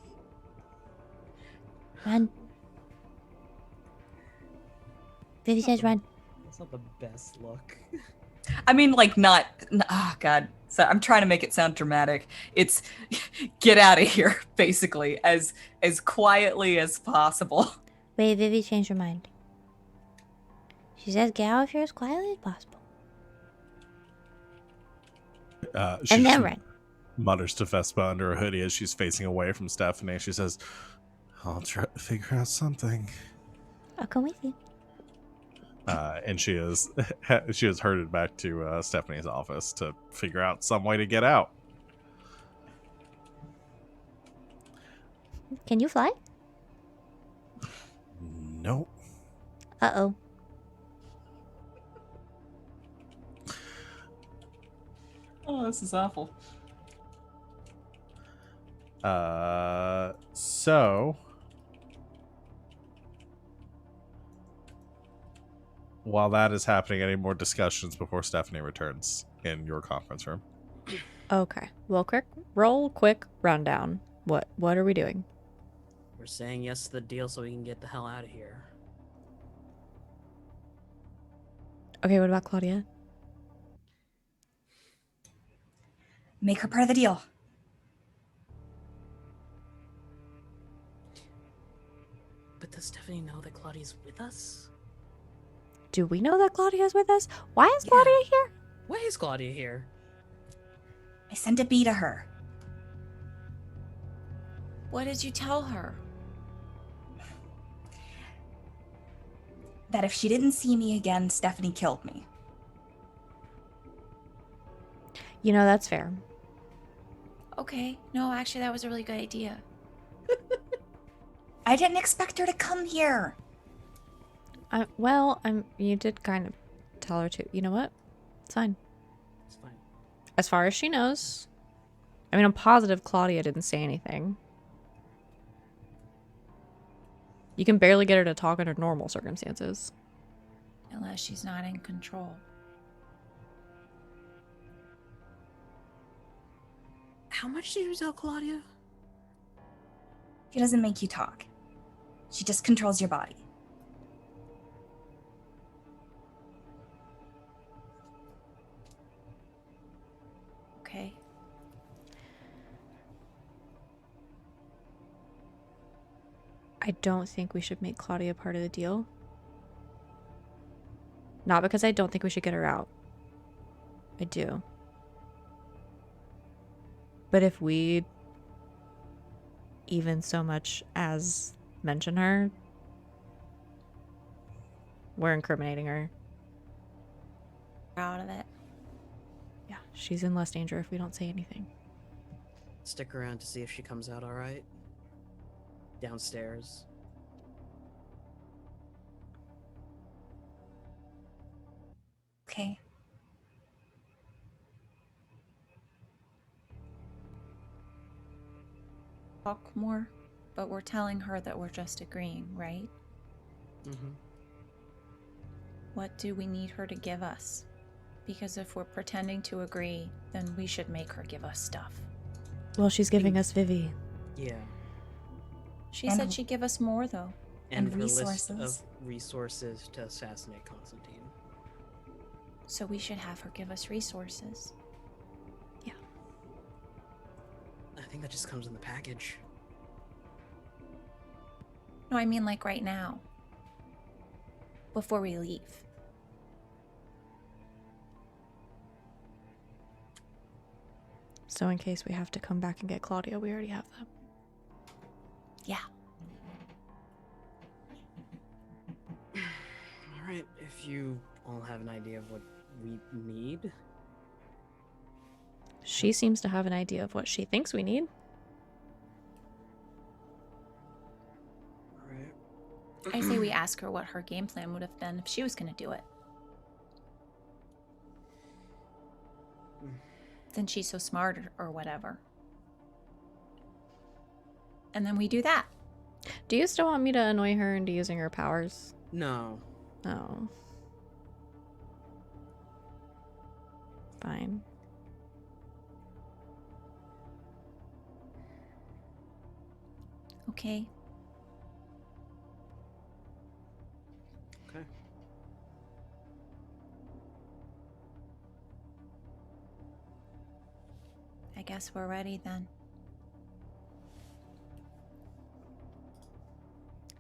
Run. Vivi says run. That's not the best look. I mean, like not. Oh God. So I'm trying to make it sound dramatic. It's get out of here, basically, as quietly as possible. Wait, Vivi changed her mind. She says get out of here as quietly as possible. She And then just run. mutters to Vespa under her hoodie as she's facing away from Stephanie. She says, I'll try to figure out something. I'll come with you. And she is herded back to Stephanie's office to figure out some way to get out. Can you fly? Nope. Uh-oh. Oh, this is awful. So while that is happening, any more discussions before Stephanie returns in your conference room? Okay. Well, quick rundown. What are we doing? We're saying yes to the deal so we can get the hell out of here. Okay, what about Claudia? Make her part of the deal. But does Stephanie know that Claudia's with us? Do we know that Claudia's with us? Why is Yeah. Claudia here? Why is Claudia here? I sent a bee to her. What did you tell her? That if she didn't see me again, Stephanie killed me. You know, that's fair. Okay. No, actually, that was a really good idea. I didn't expect her to come here. You did kind of tell her to. You know what? It's fine. It's fine. As far as she knows. I mean, I'm positive Claudia didn't say anything. You can barely get her to talk under normal circumstances. Unless she's not in control. How much did you tell Claudia? She doesn't make you talk. She just controls your body. Okay. I don't think we should make Claudia part of the deal. Not because I don't think we should get her out. I do. But if we even so much as mention her, we're incriminating her. Out of it. Yeah, she's in less danger if we don't say anything. Stick around to see if she comes out alright. Downstairs. Okay. Talk more, but we're telling her that we're just agreeing, right? Mm-hmm. What do we need her to give us? Because if we're pretending to agree, then we should make her give us stuff. Well, she's giving us Vivi. Yeah. She And- said she'd give us more, though. And, And her list resources. of resources to assassinate Constantine. So we should have her give us resources. I think that just comes in the package. No, I mean like right now. Before we leave. So in case we have to come back and get Claudia, we already have them. Yeah. Alright, if you all have an idea of what we need. She seems to have an idea of what she thinks we need. Alright. I say we ask her what her game plan would have been if she was going to do it. Since she's so smart or whatever. And then we do that. Do you still want me to annoy her into using her powers? No. Oh. Fine. Okay. Okay. I guess we're ready then.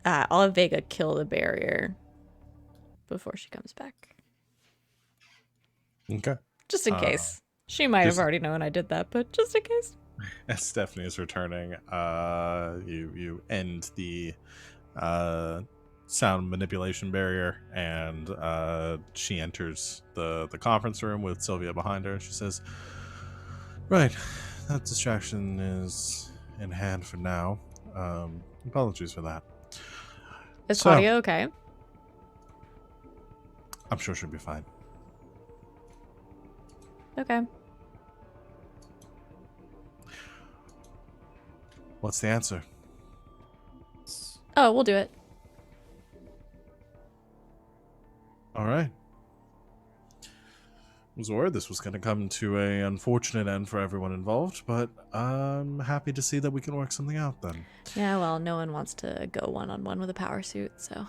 I'll have Vega kill the barrier before she comes back. Okay. Just in case. She might have just- already known I did that, but just in case. As Stephanie is returning, you end the sound manipulation barrier, and she enters the conference room with Sylvia behind her. She says, "Right, that distraction is in hand for now. Apologies for that. Is So- Claudia okay? I'm sure she'll be fine." Okay. What's the answer? Oh, we'll do it. All right. I was worried this was going to come to a unfortunate end for everyone involved, but I'm happy to see that we can work something out then. Yeah, well, no one wants to go one-on-one with a power suit, so.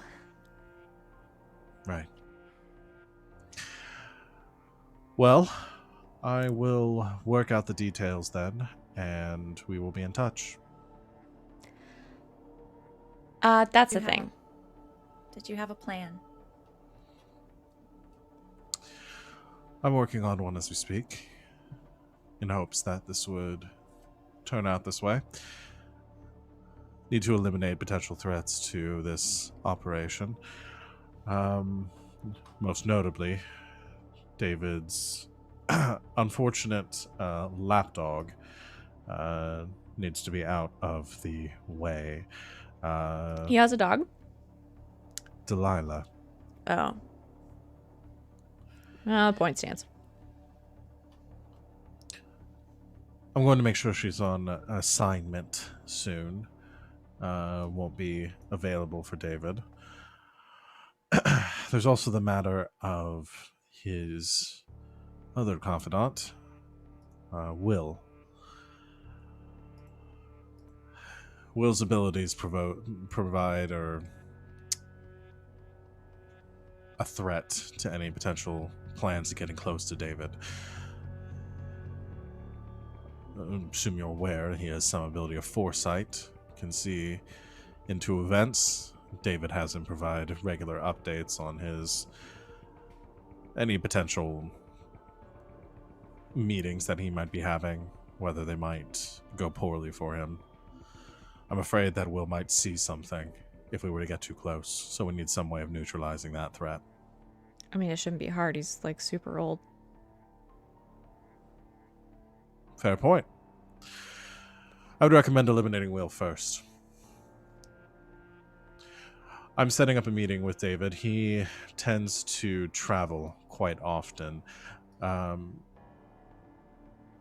Right. Well, I will work out the details then, and we will be in touch. That's the You thing. Did you have a plan? I'm working on one as we speak, in hopes that this would turn out this way. Need to eliminate potential threats to this operation. Most notably, David's unfortunate lapdog needs to be out of the way. He has a dog? Delilah. Oh. Point stands. I'm going to make sure she's on assignment soon. Won't be available for David. There's also the matter of his other confidant, Will. Will's abilities provide a threat to any potential plans of getting close to David. I assume you're aware he has some ability of foresight, can see into events. David has him provide regular updates on any potential meetings that he might be having, whether they might go poorly for him. I'm afraid that Will might see something if we were to get too close, so we need some way of neutralizing that threat. I mean, it shouldn't be hard. He's, like, super old. Fair point. I would recommend eliminating Will first. I'm setting up a meeting with David. He tends to travel quite often.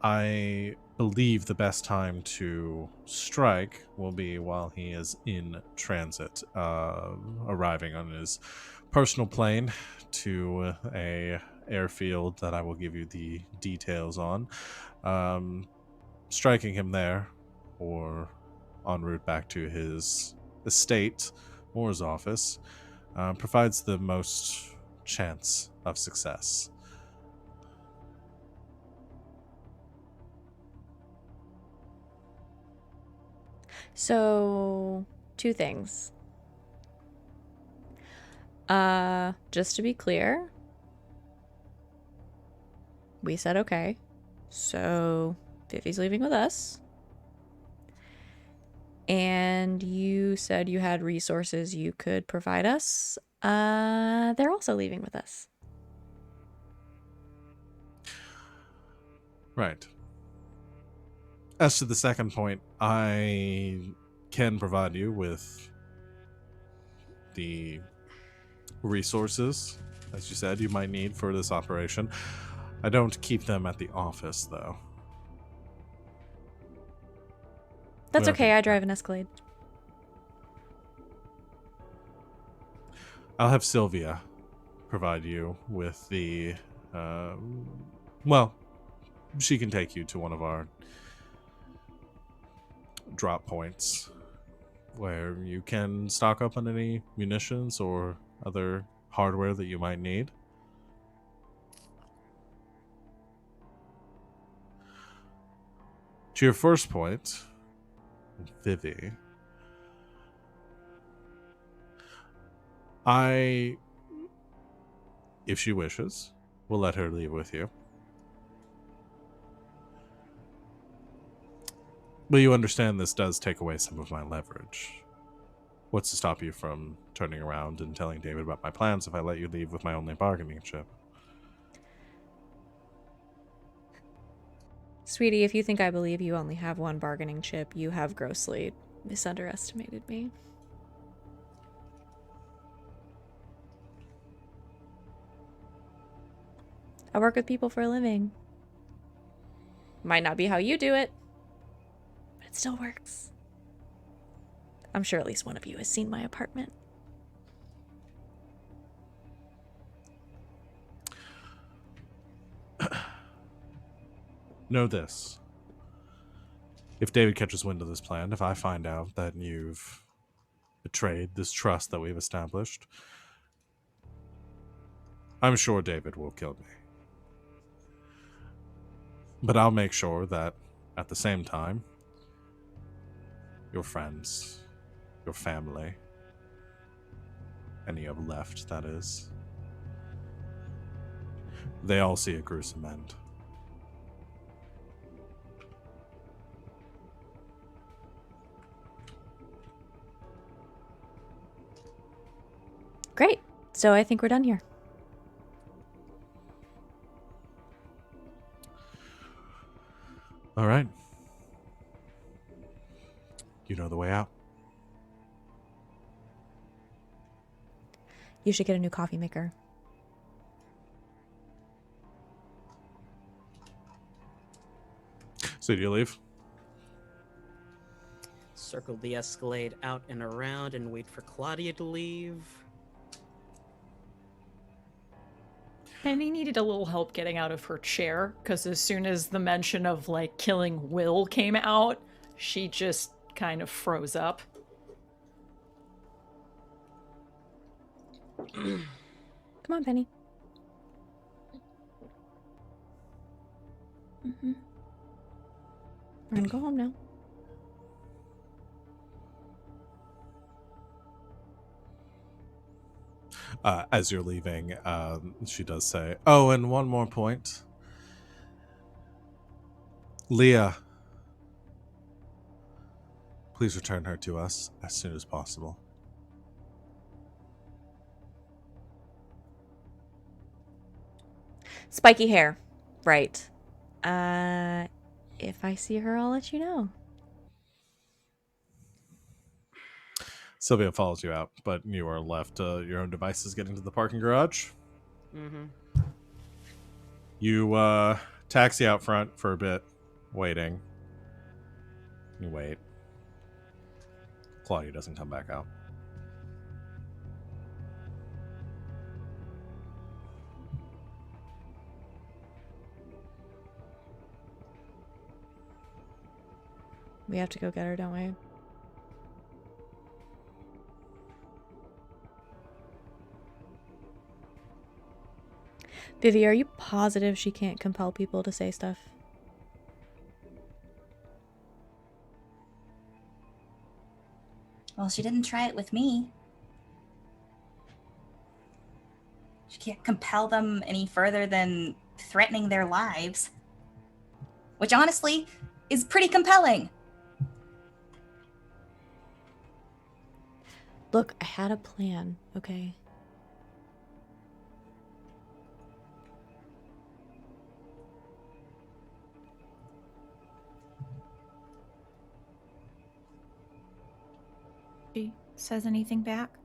I believe the best time to strike will be while he is in transit, arriving on his personal plane to a airfield that I will give you the details on. Striking him there, or en route back to his estate or his office, provides the most chance of success. So, two things. Just to be clear, we said okay. So, Vivi's leaving with us. And you said you had resources you could provide us. They're also leaving with us. Right. As to the second point, I can provide you with the resources, as you said, you might need for this operation. I don't keep them at the office, though. That's Well, okay. I drive an Escalade. I'll have Sylvia provide you with the, well, she can take you to one of our drop points where you can stock up on any munitions or other hardware that you might need. To your first point, Vivi, if she wishes, will let her leave with you. But you understand this does take away some of my leverage. What's to stop you from turning around and telling David about my plans if I let you leave with my only bargaining chip? Sweetie, if you think I believe you only have one bargaining chip, you have grossly misunderestimated me. I work with people for a living. Might not be how you do it, but it still works. I'm sure at least one of you has seen my apartment. Know this. If David catches wind of this plan, if I find out that you've betrayed this trust that we've established, I'm sure David will kill me. But I'll make sure that, at the same time, your friends, your family, any you have left, that is, they all see a gruesome end. Great. So I think we're done here. All right. You know the way out. You should get a new coffee maker. So do you leave? Circle the Escalade out and around and wait for Claudia to leave. Penny needed a little help getting out of her chair, because as soon as the mention of, like, killing Will came out, she just kind of froze up. Come on, Penny. We're gonna go home now. As you're leaving, she does say, "Oh, and one more point. Leah, please return her to us as soon as possible." Spiky hair. Right. If I see her, I'll let you know. Sylvia follows you out, but you are left your own devices getting to the parking garage. Mm-hmm. You taxi out front for a bit, waiting. You wait. Claudia doesn't come back out. We have to go get her, don't we? Vivi, are you positive she can't compel people to say stuff? Well, she didn't try it with me. She can't compel them any further than threatening their lives. Which honestly is pretty compelling. Look, I had a plan, okay? She says anything back?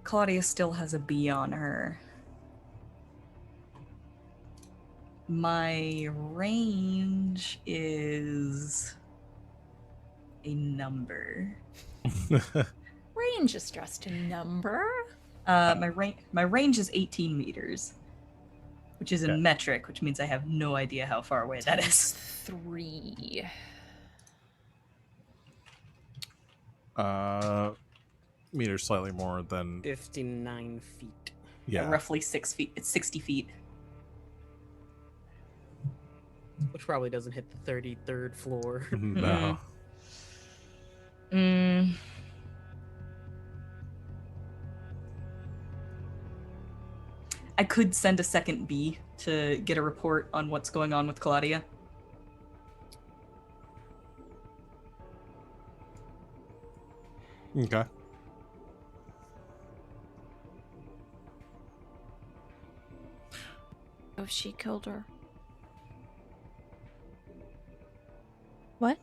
Claudia still has a bee on her. My range is a number. Range is just a number. My range is 18 meters, which is in Okay. metric, which means I have no idea how far away that is. 3. Meters slightly more than 59 feet. yeah. Roughly 6 feet. It's 60 feet. Which probably doesn't hit the 33rd floor. No. I could send a second bee to get a report on what's going on with Claudia. Okay. Oh, she killed her. What?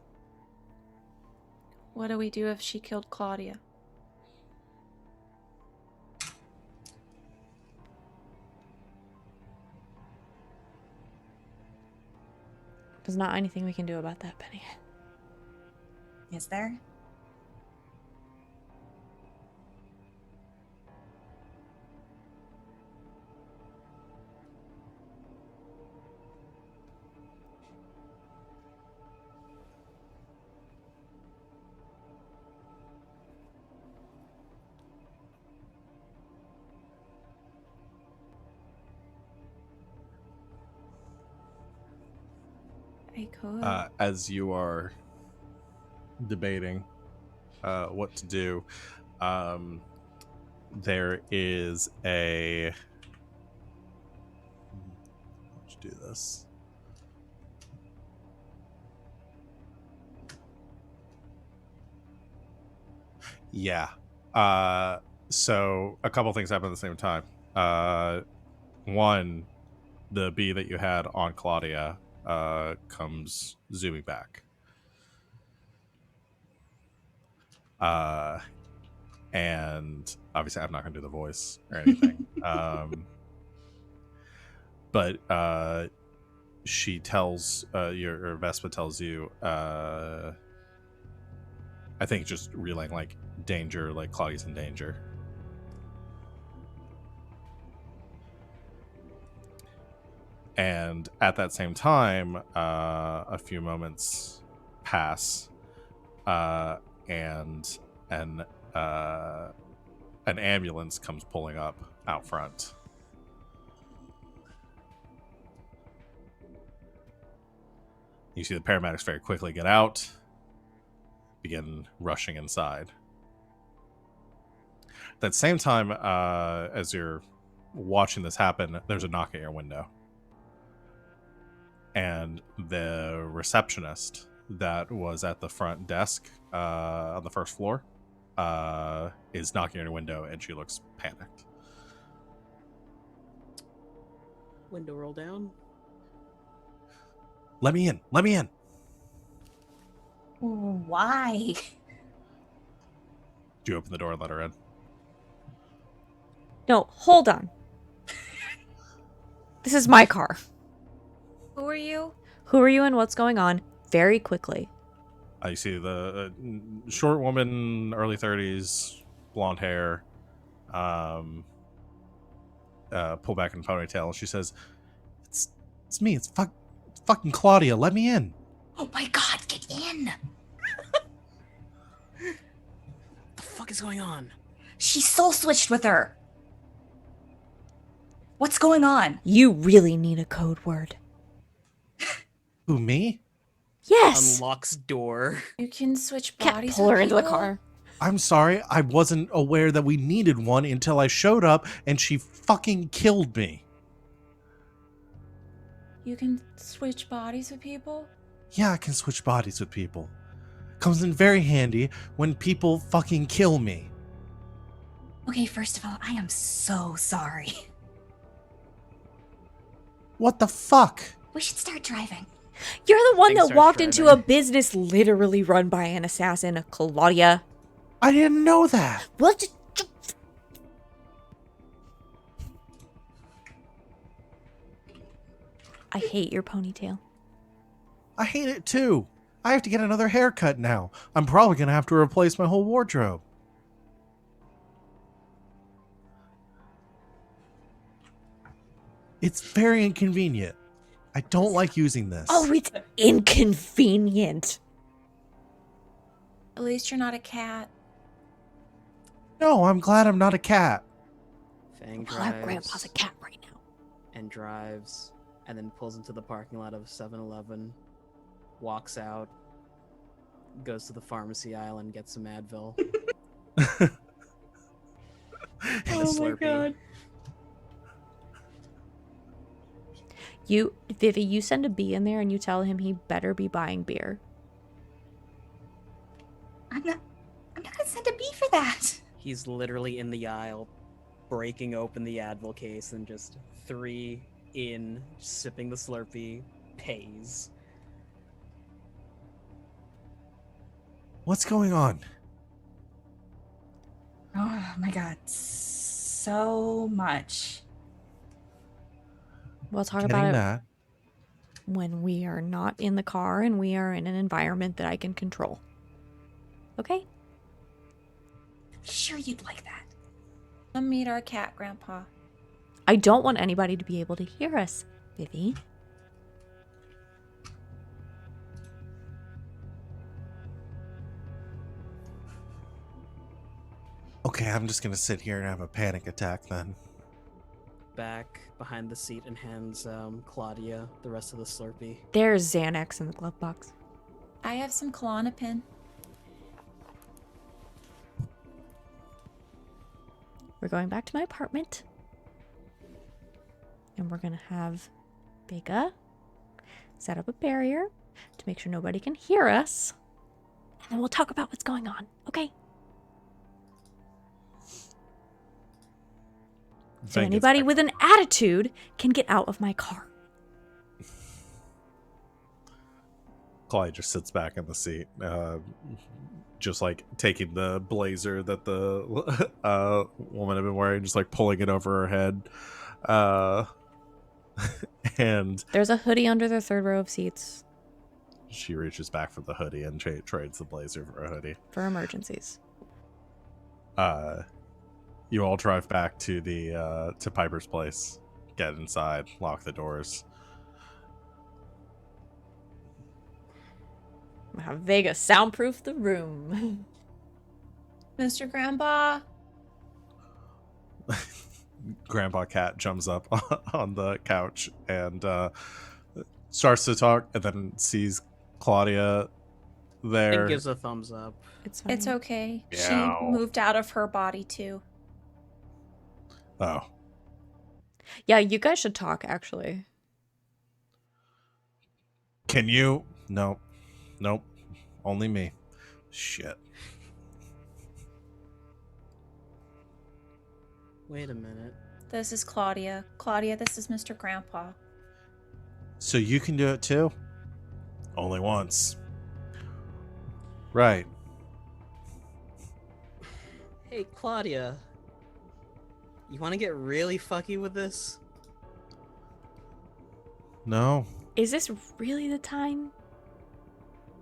What do we do if she killed Claudia? There's not anything we can do about that, Penny. Is there? I could. As you are debating what to do, there is a. Let's do this. Yeah. So a couple things happen at the same time. One, the bee that you had on Claudia comes zooming back. And obviously I'm not going to do the voice or anything. But she tells, your Vespa tells you, I think just relaying like danger, like Claudia's in danger. And at that same time, a few moments pass, and an ambulance comes pulling up out front. You see the paramedics very quickly get out, begin rushing inside. At that same time, as you're watching this happen, there's a knock at your window. And the receptionist that was at the front desk on the first floor is knocking on your window, and she looks panicked. Window roll down. Let me in. Let me in. Why? Do you open the door and let her in? No, hold on. This is my car. Who are you? Who are you and what's going on? Very quickly. You see the short woman, early 30s, blonde hair, pull back in a ponytail. She says, "It's me. It's fucking Claudia. Let me in." Oh my god, get in! What the fuck is going on? She soul switched with her. What's going on? You really need a code word. Who, me? Yes. Unlocks door. You can switch Can't bodies. pull with her into the people? car. I'm sorry. I wasn't aware that we needed one until I showed up and she fucking killed me. You can switch bodies with people? Yeah, I can switch bodies with people. Comes in very handy when people fucking kill me. Okay, first of all, I am so sorry. What the fuck? We should start driving. You're the one Things that start walked into shredding. a business literally run by an assassin, Claudia. I didn't know that. What? I hate your ponytail. I hate it too. I have to get another haircut now. I'm probably going to have to replace my whole wardrobe. It's very inconvenient. I don't like using this. Oh, it's inconvenient. At least you're not a cat. No, I'm glad I'm not a cat. Feng Well, our grandpa's drives a cat right now. and drives, and then pulls into the parking lot of 7-Eleven, walks out, goes to the pharmacy aisle and gets some Advil. And a Slurpee. Vivi, you send a bee in there and you tell him he better be buying beer. I'm not gonna send a bee for that. He's literally in the aisle, breaking open the Advil case and just 3 in, sipping the Slurpee, pays. What's going on? Oh my god, so much. We'll talk Getting about it that. when we are not in the car and we are in an environment that I can control. Okay? Sure you'd like that. Come meet our cat, Grandpa. I don't want anybody to be able to hear us, Vivi. Okay, I'm just going to sit here and have a panic attack then. Back behind the seat and hands Claudia the rest of the Slurpee. There's Xanax in the glove box. I have some Klonopin. We're going back to my apartment. And we're going to have Vega set up a barrier to make sure nobody can hear us. And then we'll talk about what's going on, okay? So Vega's anybody back. with an attitude can get out of my car. Clyde just sits back in the seat, just like taking the blazer that the woman had been wearing, just like pulling it over her head. And There's a hoodie under the third row of seats she reaches back for the hoodie and trades the blazer for a hoodie. for emergencies. You all drive back to the to Piper's place, get inside, lock the doors. We'll have Vega soundproof the room. Mr. Grandpa? Grandpa Cat jumps up on the couch and starts to talk, and then sees Claudia there. And gives a thumbs up. It's fine. It's okay. Meow. She moved out of her body too. Oh, Yeah, you guys should talk, actually. can you? Nope. Only me. Shit. Wait a minute. This is Claudia. Claudia, this is Mr. Grandpa. So you can do it too? Only once. Right. Hey, Claudia. You want to get really fucky with this? No. Is this really the time?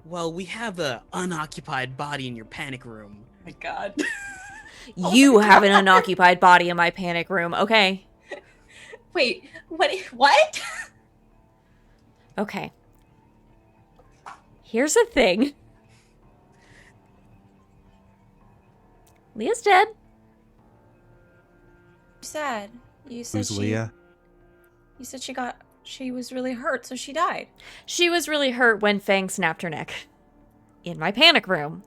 Well, we have a unoccupied body in your panic room. Oh my god. You have an unoccupied body in my panic room. Okay. Wait, what? Okay. Here's the thing. Leah's dead. Sad. You said Who's Leah? You said she was really hurt, so she died. She was really hurt when Feng snapped her neck. In my panic room.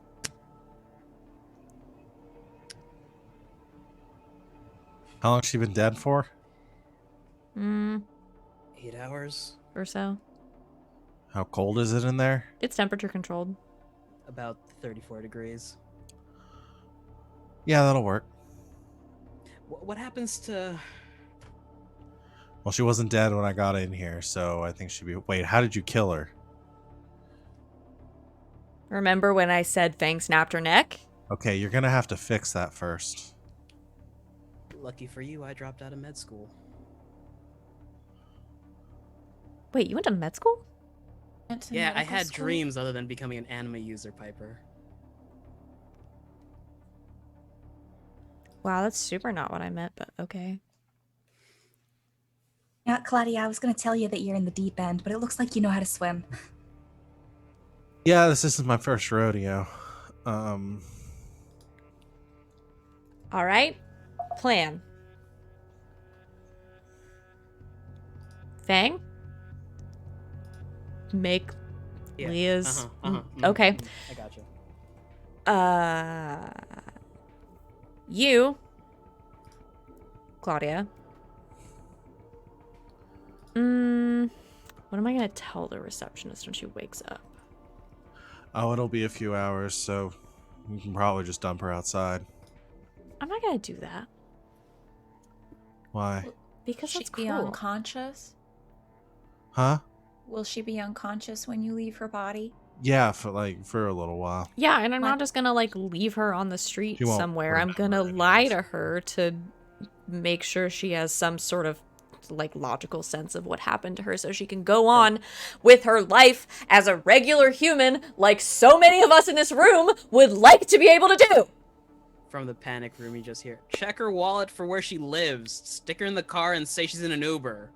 How long has she been dead for? 8 hours? Or so. How cold is it in there? It's temperature controlled. About 34 degrees. Yeah, that'll work. What happens to... Well, she wasn't dead when I got in here, so I think she'd be... Wait, how did you kill her? Remember when I said Feng snapped her neck? Okay, you're gonna have to fix that first. Lucky for you, I dropped out of med school. Wait, you went to med school? Went to Yeah, I medical had school. dreams other than becoming an anima user, Piper. Wow, that's super not what I meant, but okay. Yeah, Claudia, I was going to tell you that you're in the deep end, but it looks like you know how to swim. Yeah, this is my first rodeo. All right. Plan. Feng? Make Yeah. Leah's... mhm, Okay. mhm, I gotcha. You, Claudia. What am I gonna tell the receptionist when she wakes up? Oh, it'll be a few hours, so you can probably just dump her outside. I'm not gonna do that Why? because She'd that's be cruel. unconscious. Huh? Will she be unconscious when you leave her body? Yeah, for a little while. Yeah, and I'm What? not just gonna like leave her on the street She won't somewhere. I'm gonna remember lie anyways. to her to make sure she has some sort of like logical sense of what happened to her so she can go on with her life as a regular human like so many of us in this room would like to be able to do. From the panic room, you just hear, check her wallet for where she lives, stick her in the car and say she's in an Uber.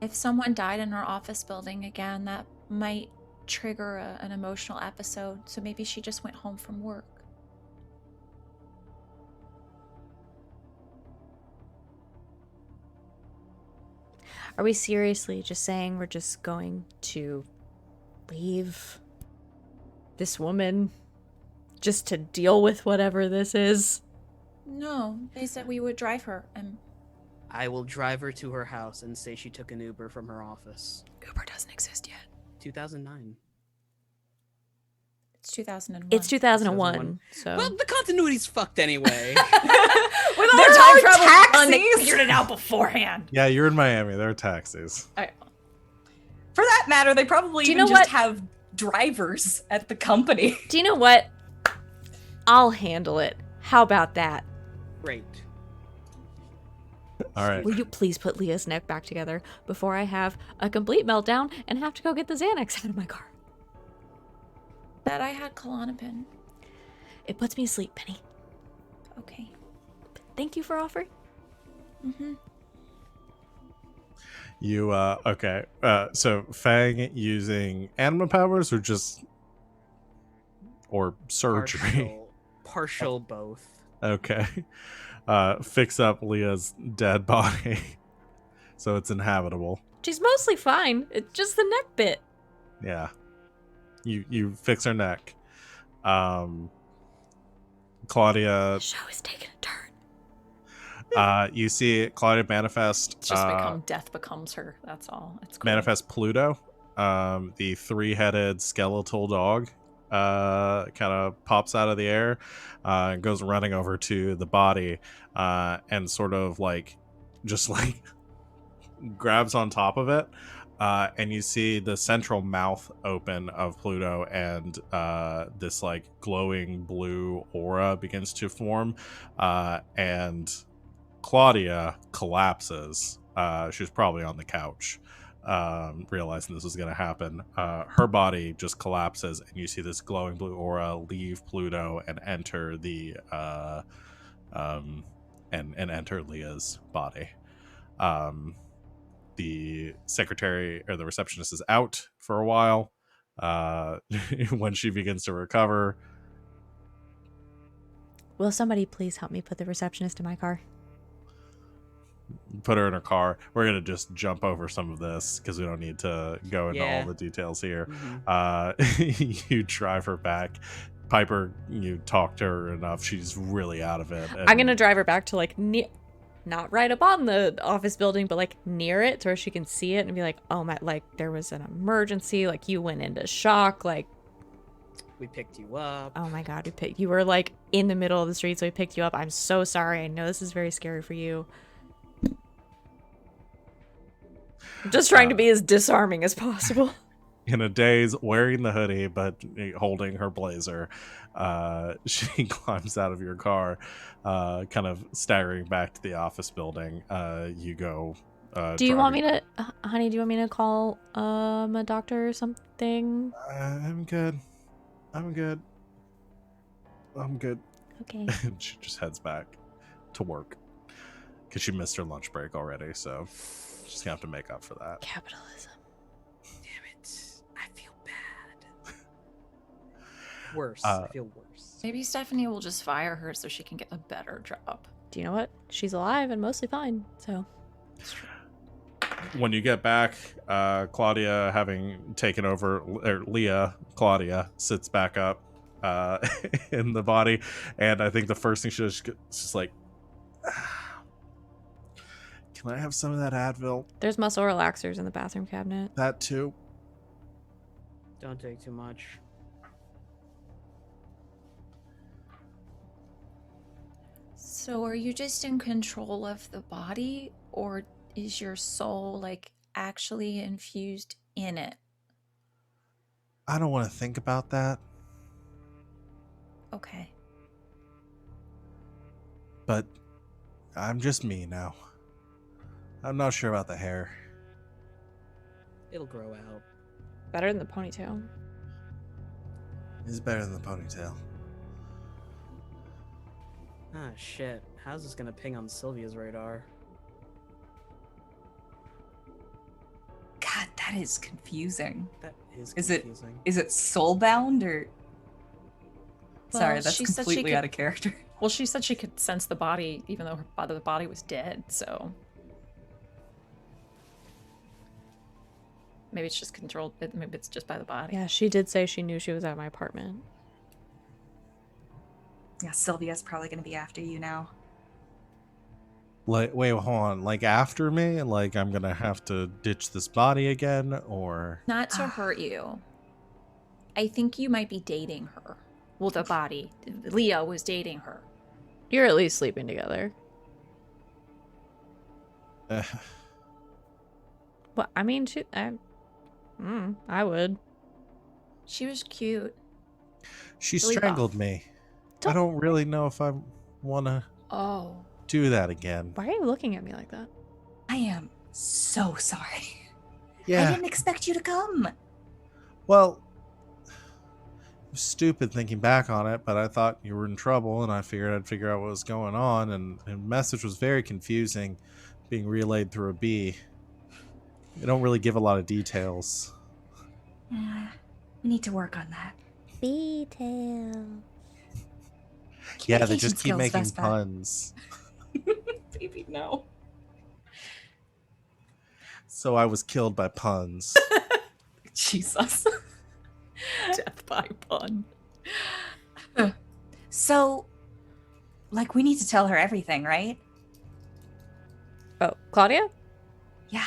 If someone died in our office building again, that might trigger an emotional episode. So maybe she just went home from work. Are we seriously just saying we're just going to leave this woman just to deal with whatever this is? No, they said we would drive her, and I will drive her to her house and say she took an Uber from her office. Uber doesn't exist yet. 2009. it's 2001. It's 2001, 2001. so... Well, the continuity's fucked anyway. With all There our are time travel done, they taxis! figured it out beforehand. Yeah, you're in Miami. There are taxis. For that matter, they probably Do you even know just what? have drivers at the company. Do you know what? I'll handle it. How about that? Great. All right. Will you please put Leah's neck back together before I have a complete meltdown and have to go get the Xanax out of my car? That I had Klonopin. It puts me to sleep, Penny. Okay. Thank you for offering. Mm-hmm. You okay. So Feng using anima powers or surgery. Partial both. Okay. Fix up Leah's dead body so it's inhabitable. She's mostly fine. It's just the neck bit. Yeah. You fix her neck. Claudia, The show is taking a turn. you see Claudia manifest It's just become death becomes her. That's all. It's cool. manifest Pluto, the three-headed skeletal dog. Kind of pops out of the air and goes running over to the body and sort of like just like grabs on top of it, and you see the central mouth open of Pluto, and this like glowing blue aura begins to form, and Claudia collapses. She's probably on the couch, realizing this was going to happen. Her body just collapses, and you see this glowing blue aura leave Pluto and enter the and enter Leah's body. The secretary or the receptionist is out for a while. When she begins to recover, Will somebody please help me put the receptionist in my car? put her in her car. We're gonna just jump over some of this because we don't need to go into Yeah. all the details here. Mhm. You drive her back. Piper, you talk to her enough. She's really out of it. I'm gonna drive her back to like not right up on the office building, but like near it to where she can see it and be like, oh my, like there was an emergency, like you went into shock, like We picked you up. oh my god, you were like in the middle of the street, so we picked you up. I'm so sorry. I know this is very scary for you. I'm just trying to be as disarming as possible. in a daze, wearing the hoodie but holding her blazer, she climbs out of your car, kind of staggering back to the office building. You go. Do you want me driving. to, honey? Do you want me to call a doctor or something? I'm good. I'm good. I'm good. Okay. And she just heads back to work because she missed her lunch break already, so she's gonna have to make up for that. Capitalism. Damn it. I feel bad. Worse. Uh, I feel worse. Maybe Stephanie will just fire her so she can get a better job. Do you know what? She's alive and mostly fine. So. When you get back, Claudia, having taken over, or Leah, Claudia sits back up in the body, and I think the first thing she's just like, can I have some of that Advil? There's muscle relaxers in the bathroom cabinet. That too. Don't take too much. So are you just in control of the body, or is your soul like actually infused in it? I don't want to think about that, Okay. but I'm just me now. I'm not sure about the hair. It'll grow out. Better than the ponytail. It's better than the ponytail. Ah, shit. How's this gonna ping on Sylvia's radar? God, that is confusing. That is Is it- confusing. Is it soulbound or? Sorry, Well, that's she said she completely could- out of character. Well, she said she could sense the body even though the body was dead, so maybe it's just controlled. Maybe it's just by the body. Yeah, she did say she knew she was at my apartment. Yeah, Sylvia's probably going to be after you now. Like, wait, hold on. Like, after me? Like, I'm gonna have to ditch this body again, or? Not to hurt you. I think you might be dating her. Well, the body. Leah was dating her. You're at least sleeping together. Well, I mean, I would. She was cute. She Really strangled buff. me. I Don't- don't really know if I want to Oh. do that again. Why are you looking at me like that? I am so sorry. I Yeah, didn't expect you to come. well, it was stupid thinking back on it, but I thought you were in trouble, and I figured I'd figure out what was going on, and the message was very confusing, being relayed through a bee. They don't really give a lot of details. Yeah, we need to work on that. Detail. Yeah, they Communication just keep skills, making Vespa. puns. Baby, no. So I was killed by puns. Jesus. Death by pun. So, like, we need to tell her everything, right? Oh, Claudia? Yeah.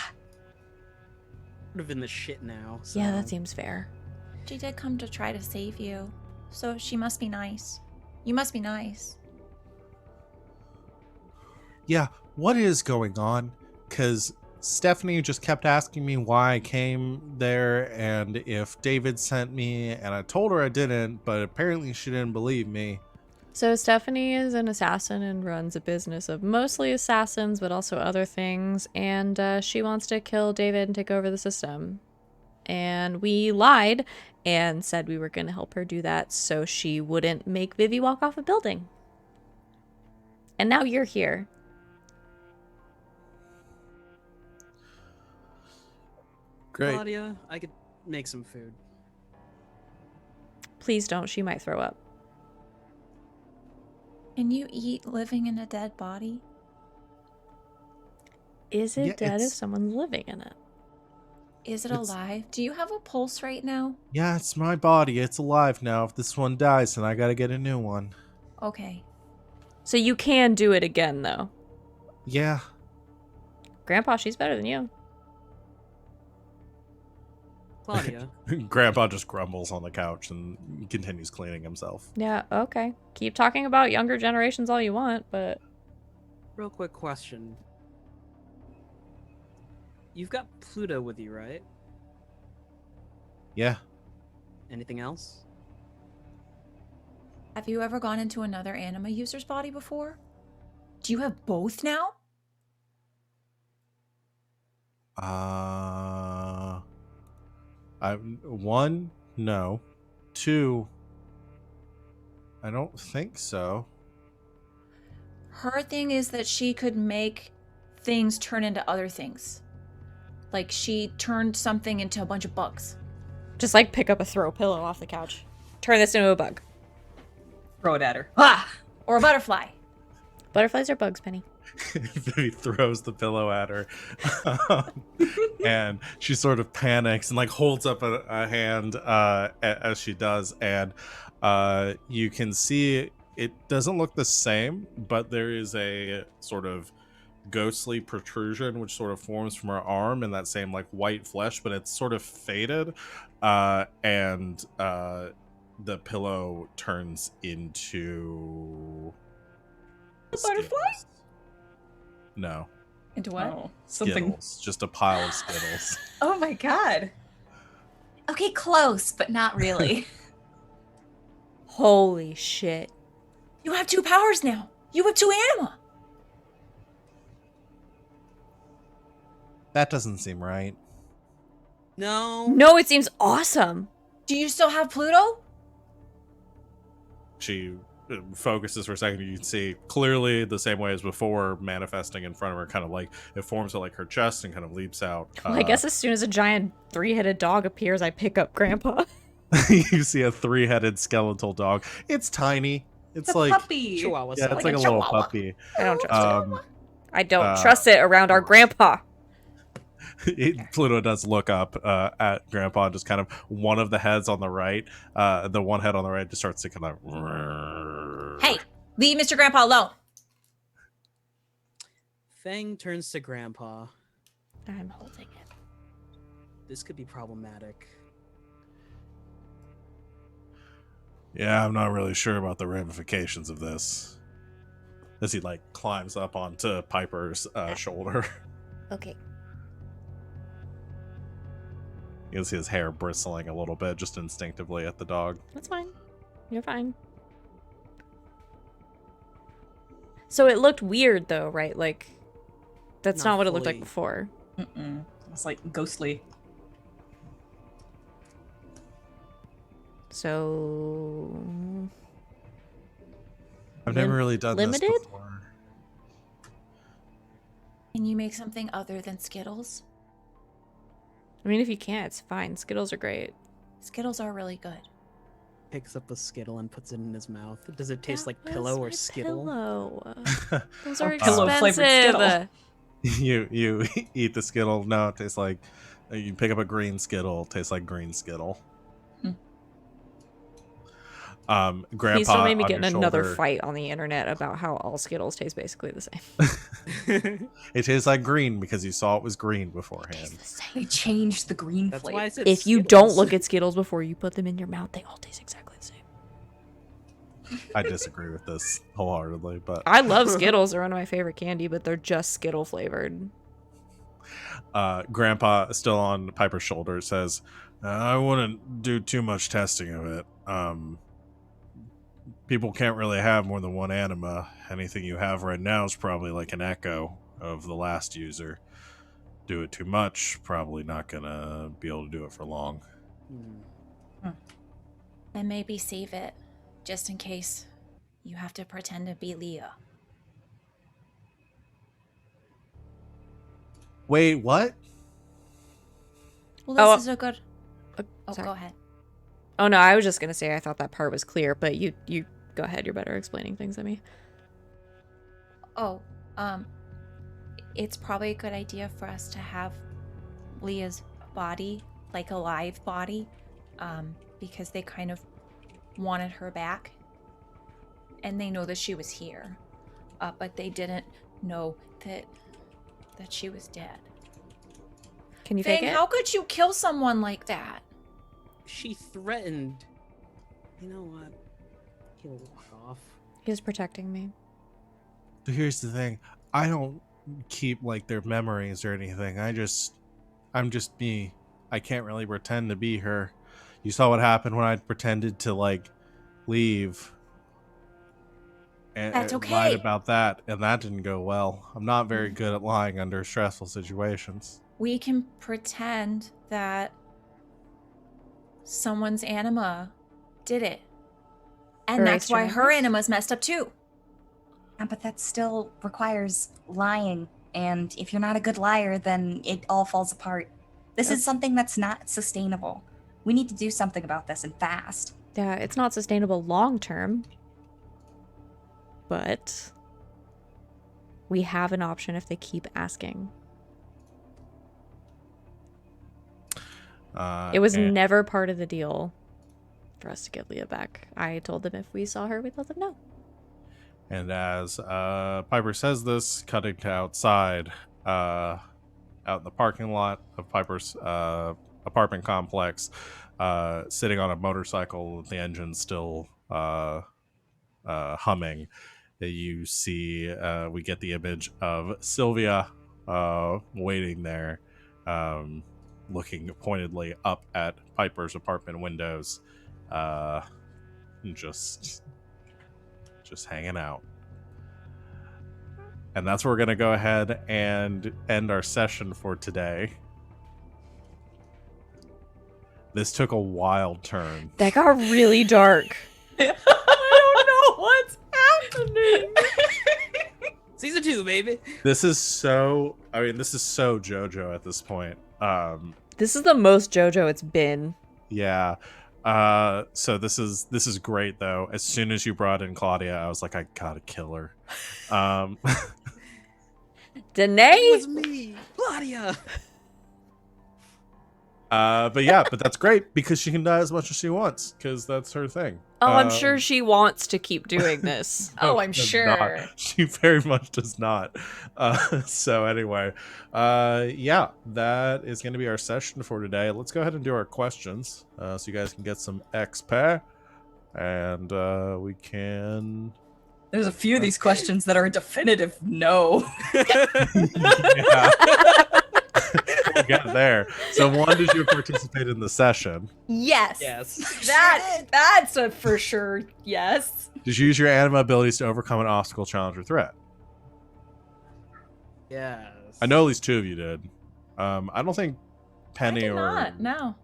Would have been the shit now. Yeah, so- that seems fair. She did come to try to save you, so she must be nice. You must be nice. Yeah, what is going on? Because Stephanie just kept asking me why I came there and if David sent me, and I told her I didn't, but apparently she didn't believe me. So Stephanie is an assassin and runs a business of mostly assassins, but also other things. And she wants to kill David and take over the system. And we lied and said we were going to help her do that so she wouldn't make Vivi walk off a building. And now you're here. Great. Claudia, I could make some food. Please don't. She might throw up. Can you eat living in a dead body? Is it Yeah, dead if it's- someone's living in it? Is it It's- alive? Do you have a pulse right now? Yeah, it's my body. It's alive now. If this one dies, then I gotta get a new one. Okay. So you can do it again, though. Yeah. Grandpa, she's better than you. Claudia, Grandpa just grumbles on the couch and continues cleaning himself. Yeah, okay. Keep talking about younger generations all you want, but real quick question. You've got Pluto with you, right? Yeah. Anything else? Have you ever gone into another anima user's body before? Do you have both now? One, no. Two, I don't think so. Her thing is that she could make things turn into other things. Like she turned something into a bunch of bugs. Just like pick up a throw pillow off the couch. Turn this into a bug. Throw it at her. Ah! Or a butterfly. Butterflies are bugs, Penny. Vivi throws the pillow at her. And she sort of panics and like holds up a hand as she does. And you can see it doesn't look the same, but there is a sort of ghostly protrusion which sort of forms from her arm in that same like white flesh, but it's sort of faded. And the pillow turns into A butterfly? Skittles. No. Into what? Oh, something. Skittles. Just a pile of Skittles. Oh my god. Okay, close, but not really. Holy shit. You have 2 powers now. You have 2 anima. That doesn't seem right. No. No, it seems awesome. Do you still have Pluto? She focuses for a second. You can see clearly the same way as before manifesting in front of her, kind of like it forms at like her chest and kind of leaps out. Well, I guess as soon as a giant 3-headed dog appears, I pick up Grandpa. You see a 3-headed skeletal dog. It's tiny. It's It's a like puppy. Chihuahua. yeah, size. it's like a little chihuahua. puppy. I don't trust it. I don't uh, trust it around our Grandpa. Pluto does look up at Grandpa, and just kind of one of the heads on the right, the one head on the right just starts to kind of. Hey, leave Mr. Grandpa alone. Feng turns to Grandpa. I'm holding it. This could be problematic. Yeah, I'm not really sure about the ramifications of this. As he like climbs up onto Piper's shoulder. Okay. You can see his hair bristling a little bit, just instinctively at the dog. That's fine. You're fine. So it looked weird though, right? Like, that's Not not what it looked like fully. before. Mm-mm. It's like ghostly. So... I've never really done limited? this before. Can you make something other than Skittles? I mean, if you can't, it's fine. Skittles are great. Skittles are really good. Picks up a Skittle and puts it in his mouth. Does it taste like That pillow was or my Skittle? Pillow. Those are pillow-flavored expensive. Skittle. You eat the Skittle. No, it tastes like you pick up a green Skittle. It tastes like green Skittle. Grandpa Please don't make me on get in your another shoulder, fight on the internet about how all Skittles taste basically the same. It tastes like green because you saw it was green beforehand. They changed the green That's flavor. why I said If you Skittles. don't look at Skittles before you put them in your mouth, they all taste exactly the same. I disagree with this wholeheartedly, but I love Skittles. They're one of my favorite candy, but they're just Skittle flavored. Grandpa, still on Piper's shoulder, says, "I wouldn't do too much testing of it. People can't really have more than one anima. Anything you have right now is probably like an echo of the last user. Do it too much, probably not gonna be able to do it for long." Hmm. Then maybe save it, just in case you have to pretend to be Leah. Wait, what? Well, Oh, this is a good... Oh, sorry. go ahead. Oh no, I was just gonna say I thought that part was clear, but you go ahead. You're better explaining things than me. Oh, it's probably a good idea for us to have Leah's body, like a live body, because they kind of wanted her back, and they know that she was here, but they didn't know that she was dead. Can you fake Feng, it? how could you kill someone like that? She threatened. You know what? He'll walk off. He was protecting me. Here's the thing. I don't keep like their memories or anything. I'm just me. I can't really pretend to be her. You saw what happened when I pretended to like leave. And That's lied okay. about that, and that didn't go well. I'm not very good at lying under stressful situations. We can pretend that someone's anima did it. And Her that's why her extra anima's messed up too. Yeah, but that still requires lying. And if you're not a good liar, then it all falls apart. This is something that's not sustainable. We need to do something about this and fast. Yeah, it's not sustainable long term. But we have an option if they keep asking. It was never part of the deal for us to get Leah back. I told them if we saw her, we'd let them know. And as Piper says this, cutting to outside, out in the parking lot of Piper's apartment complex, sitting on a motorcycle with the engine still humming, you see, we get the image of Sylvia waiting there, looking pointedly up at Piper's apartment windows, just hanging out. And that's where we're going to go ahead and end our session for today. This took a wild turn. That got really dark. I don't know what's happening. Season 2, baby. This is so JoJo at this point. This is the most JoJo it's been. Yeah. So this is great though. As soon as you brought in Claudia, I was like, I gotta kill her. Danae? It was me, Claudia. But that's great because she can die as much as she wants because that's her thing. Oh, I'm sure she wants to keep doing this. Oh, I'm does sure. not. She very much does not. So anyway, that is going to be our session for today. Let's go ahead and do our questions so you guys can get some XP, and we can. There's a few of these questions that are a definitive no. Yeah. We'll get there. So, one, did you participate in the session? Yes. Yes. That's a for sure yes. Did you use your anima abilities to overcome an obstacle, challenge, or threat? Yes. I know at least 2 of you did. I don't think Penny I did or not. No.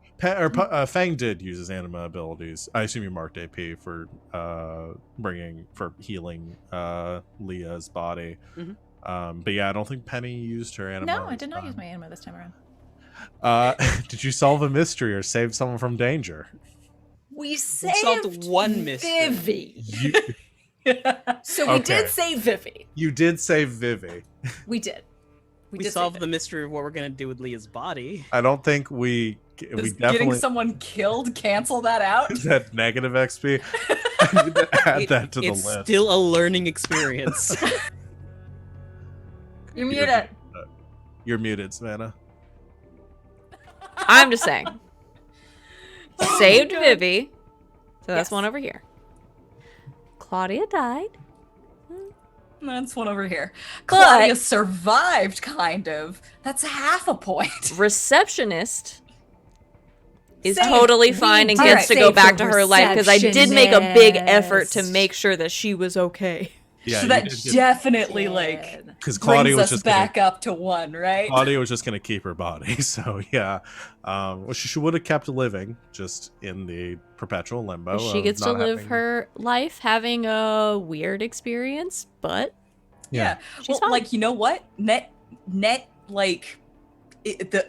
Feng did use his anima abilities. I assume you marked AP for healing Leah's body. Mhm. But yeah, I don't think Penny used her anima. No, I did not use my anima this time around. Did you solve a mystery or save someone from danger? We solved one mystery. Vivi. You, So we Okay. did save Vivi. you did save Vivi. We did. We did solved save the Vivi. mystery of what we're gonna do with Leah's body. I don't think we Does getting definitely someone killed cancel that out? that negative XP. I need to add that to the It's list. still a learning experience. You're muted. You're muted, Savannah. I'm just saying. Saved God. Vivi. So that's Yes. one over here. Claudia died. That's one over here. But- Claudia survived, kind of. That's half a point. Receptionist is Saved. totally We fine and did gets to go save back the to her life because I did make a big effort to receptionist. make sure that she was okay. Yeah, So you that did get- definitely, like, because Claudia brings was us just back up to 1, right? Claudia was just gonna keep her body. So yeah, well, she would have kept living, just in the perpetual limbo. She of gets to not live having- her life having a weird experience, but Yeah. She's Well, fine. like, you know what? Net, like,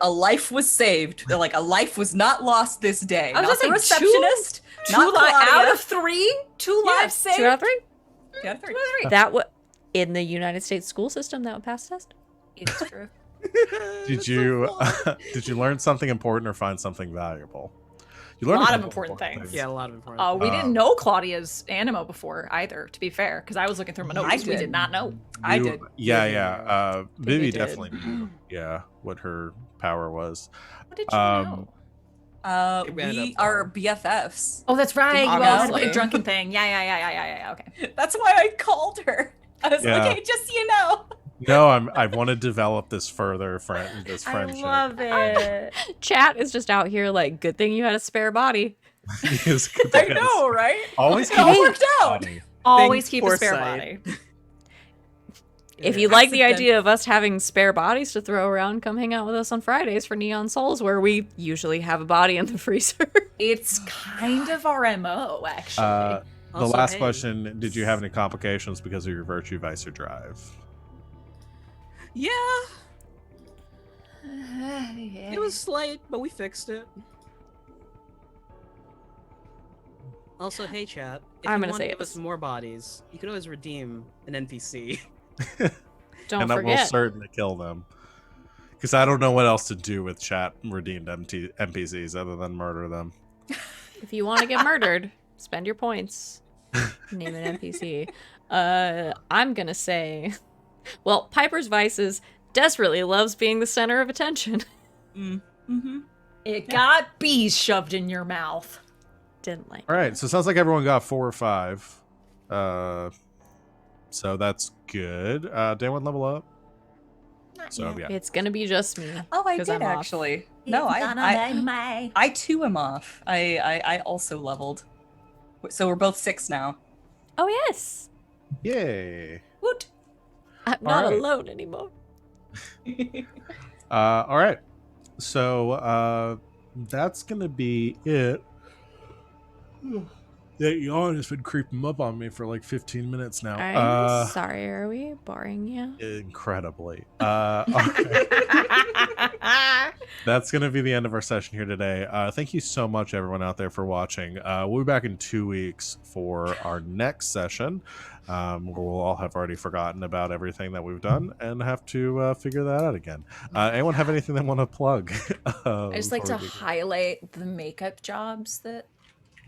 a life was saved. Like, a life was not lost this day. I was Not the gonna say, receptionist. Not Claudia. out of 3, 2 Yeah, lives saved. 2 out of 3. Yeah, 3. That would in the United States school system that would pass the test. It's true. Did you did you learn something important or find something valuable? You A lot couple of important things. Yeah, a lot of important. We didn't know Claudia's anima before either, to be fair, because I was looking through my notes. I We did. did not know. I You- did. Yeah. Vivi Vivi did. definitely knew. Yeah, what her power was. What did you Um, know? It ended We up are far. BFFs. Oh, that's right. You all had Obviously. the drunken thing. Yeah. Okay. That's why I called her. I was Yeah. like, hey, just so you know. No, I want to develop this further, this friendship. I love it. Chat is just out here like, good thing you had a spare body. Yes, I know, right? Always It all keep worked out. body. Always keep a spare foresight. body. If you like the idea of us having spare bodies to throw around, come hang out with us on Fridays for Neon Souls, where we usually have a body in the freezer. It's kind of our MO, actually. The Also, last hey. question: did you have any complications because of your Virtue Vice or Drive? Yeah, it was slight, but we fixed it. Also, hey chat, if I'm you gonna want say to it give us was- more bodies, you could always redeem an NPC. Don't And that will forget. certainly kill them. Because I don't know what else to do with chat redeemed NPCs other than murder them. If you want to get murdered, spend your points. Name an NPC. I'm gonna say, well, Piper's Vices desperately loves being the center of attention. Mm-hmm. It got bees shoved in your mouth. Didn't like. All right, so it sounds like everyone got 4 or 5. So that's good. Did anyone level up? So yeah. It's gonna be just me. Oh, I 'cause did I'm off. actually. No, I too am off. I also leveled. So we're both 6 now. Oh yes, Yay. Woot. I'm not All right. alone anymore. All right. So that's gonna be it. That yawn has been creeping up on me for like 15 minutes now. I'm sorry. Are we boring you? Incredibly. All right. That's going to be the end of our session here today. Thank you so much, everyone out there, for watching. We'll be back in 2 weeks for our next session, where we'll all have already forgotten about everything that we've done and have to figure that out again. Anyone have anything they want to plug? I just like to before we begin? highlight the makeup jobs that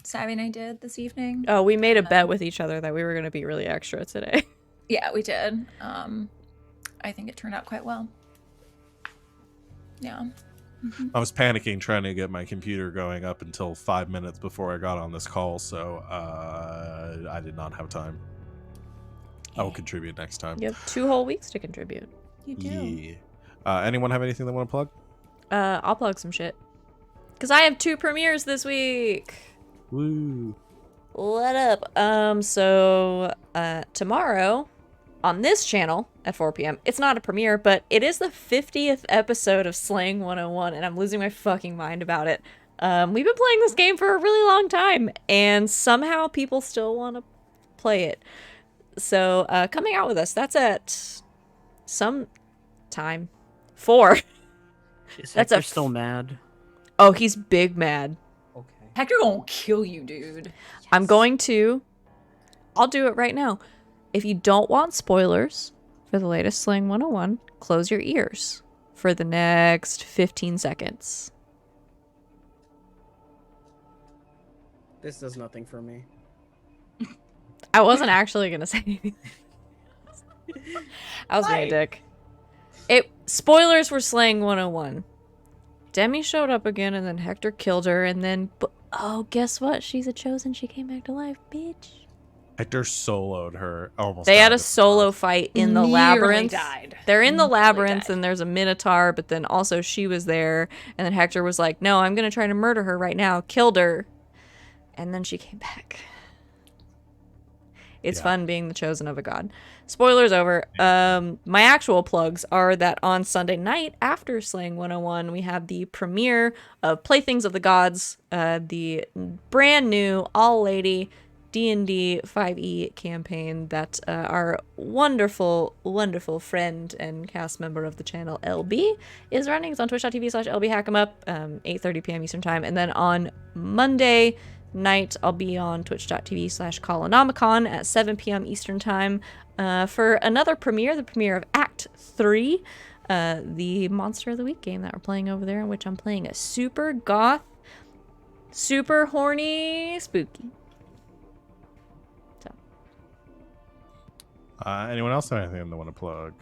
Savvy and I did this evening. Oh, we made a bet with each other that we were gonna be really extra today. Yeah, we did. I think it turned out quite well. Yeah. I was panicking trying to get my computer going up until 5 minutes before I got on this call, so I did not have time. I will contribute next time. You have 2 whole weeks to contribute. You do. Yeah. Anyone have anything they want to plug? I'll plug some shit. Cause I have 2 premieres this week. Woo. What up? So tomorrow on this channel at 4 p.m. It's not a premiere, but it is the 50th episode of Slaying 101, and I'm losing my fucking mind about it. We've been playing this game for a really long time, and somehow people still want to play it. So coming out with us, that's at some time. 4. Is That's a Hector still mad? Oh, he's big mad. Okay. Hector gonna kill you, dude. I'm going to. I'll do it right now. If you don't want spoilers for the latest Slaying 101, close your ears for the next 15 seconds. This does nothing for me. I wasn't actually going to say anything. I was being a dick. Spoilers for Slaying 101. Demi showed up again, and then Hector killed her, and then... Oh, guess what? She's a chosen. She came back to life, bitch. Hector soloed her. Almost. They had died. a solo fight in the Nearly labyrinth. died. They're in the Nearly labyrinth, died. and there's a minotaur, but then also she was there, and then Hector was like, no, I'm going to try to murder her right now. Killed her. And then she came back. It's fun being the chosen of a god. Spoilers over. My actual plugs are that on Sunday night after Slaying 101, we have the premiere of Playthings of the Gods, the brand new all-lady D&D 5e campaign that our wonderful, wonderful friend and cast member of the channel, LB, is running. It's on twitch.tv/LBHack'emUp, 8:30 p.m. Eastern Time. And then on Monday night, I'll be on twitch.tv/Colonomicon at 7 p.m. Eastern Time for another premiere, the premiere of Act 3, the Monster of the Week game that we're playing over there, in which I'm playing a super goth, super horny spooky. Anyone else have anything they want to plug?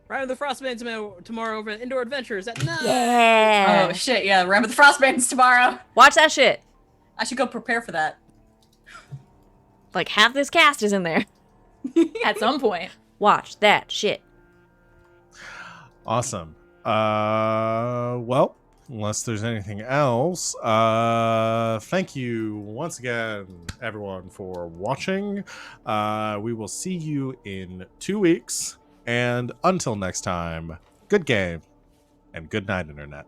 Ride with the Frostbane tomorrow over at Indoor Adventures at 9. Yeah. Oh shit, yeah, remember the Frostbands tomorrow. Watch that shit. I should go prepare for that. Like half this cast is in there. At some point. watch that shit. Awesome. Well, unless there's anything else, thank you once again, everyone, for watching. We will see you in 2 weeks. And until next time, good game and good night, Internet.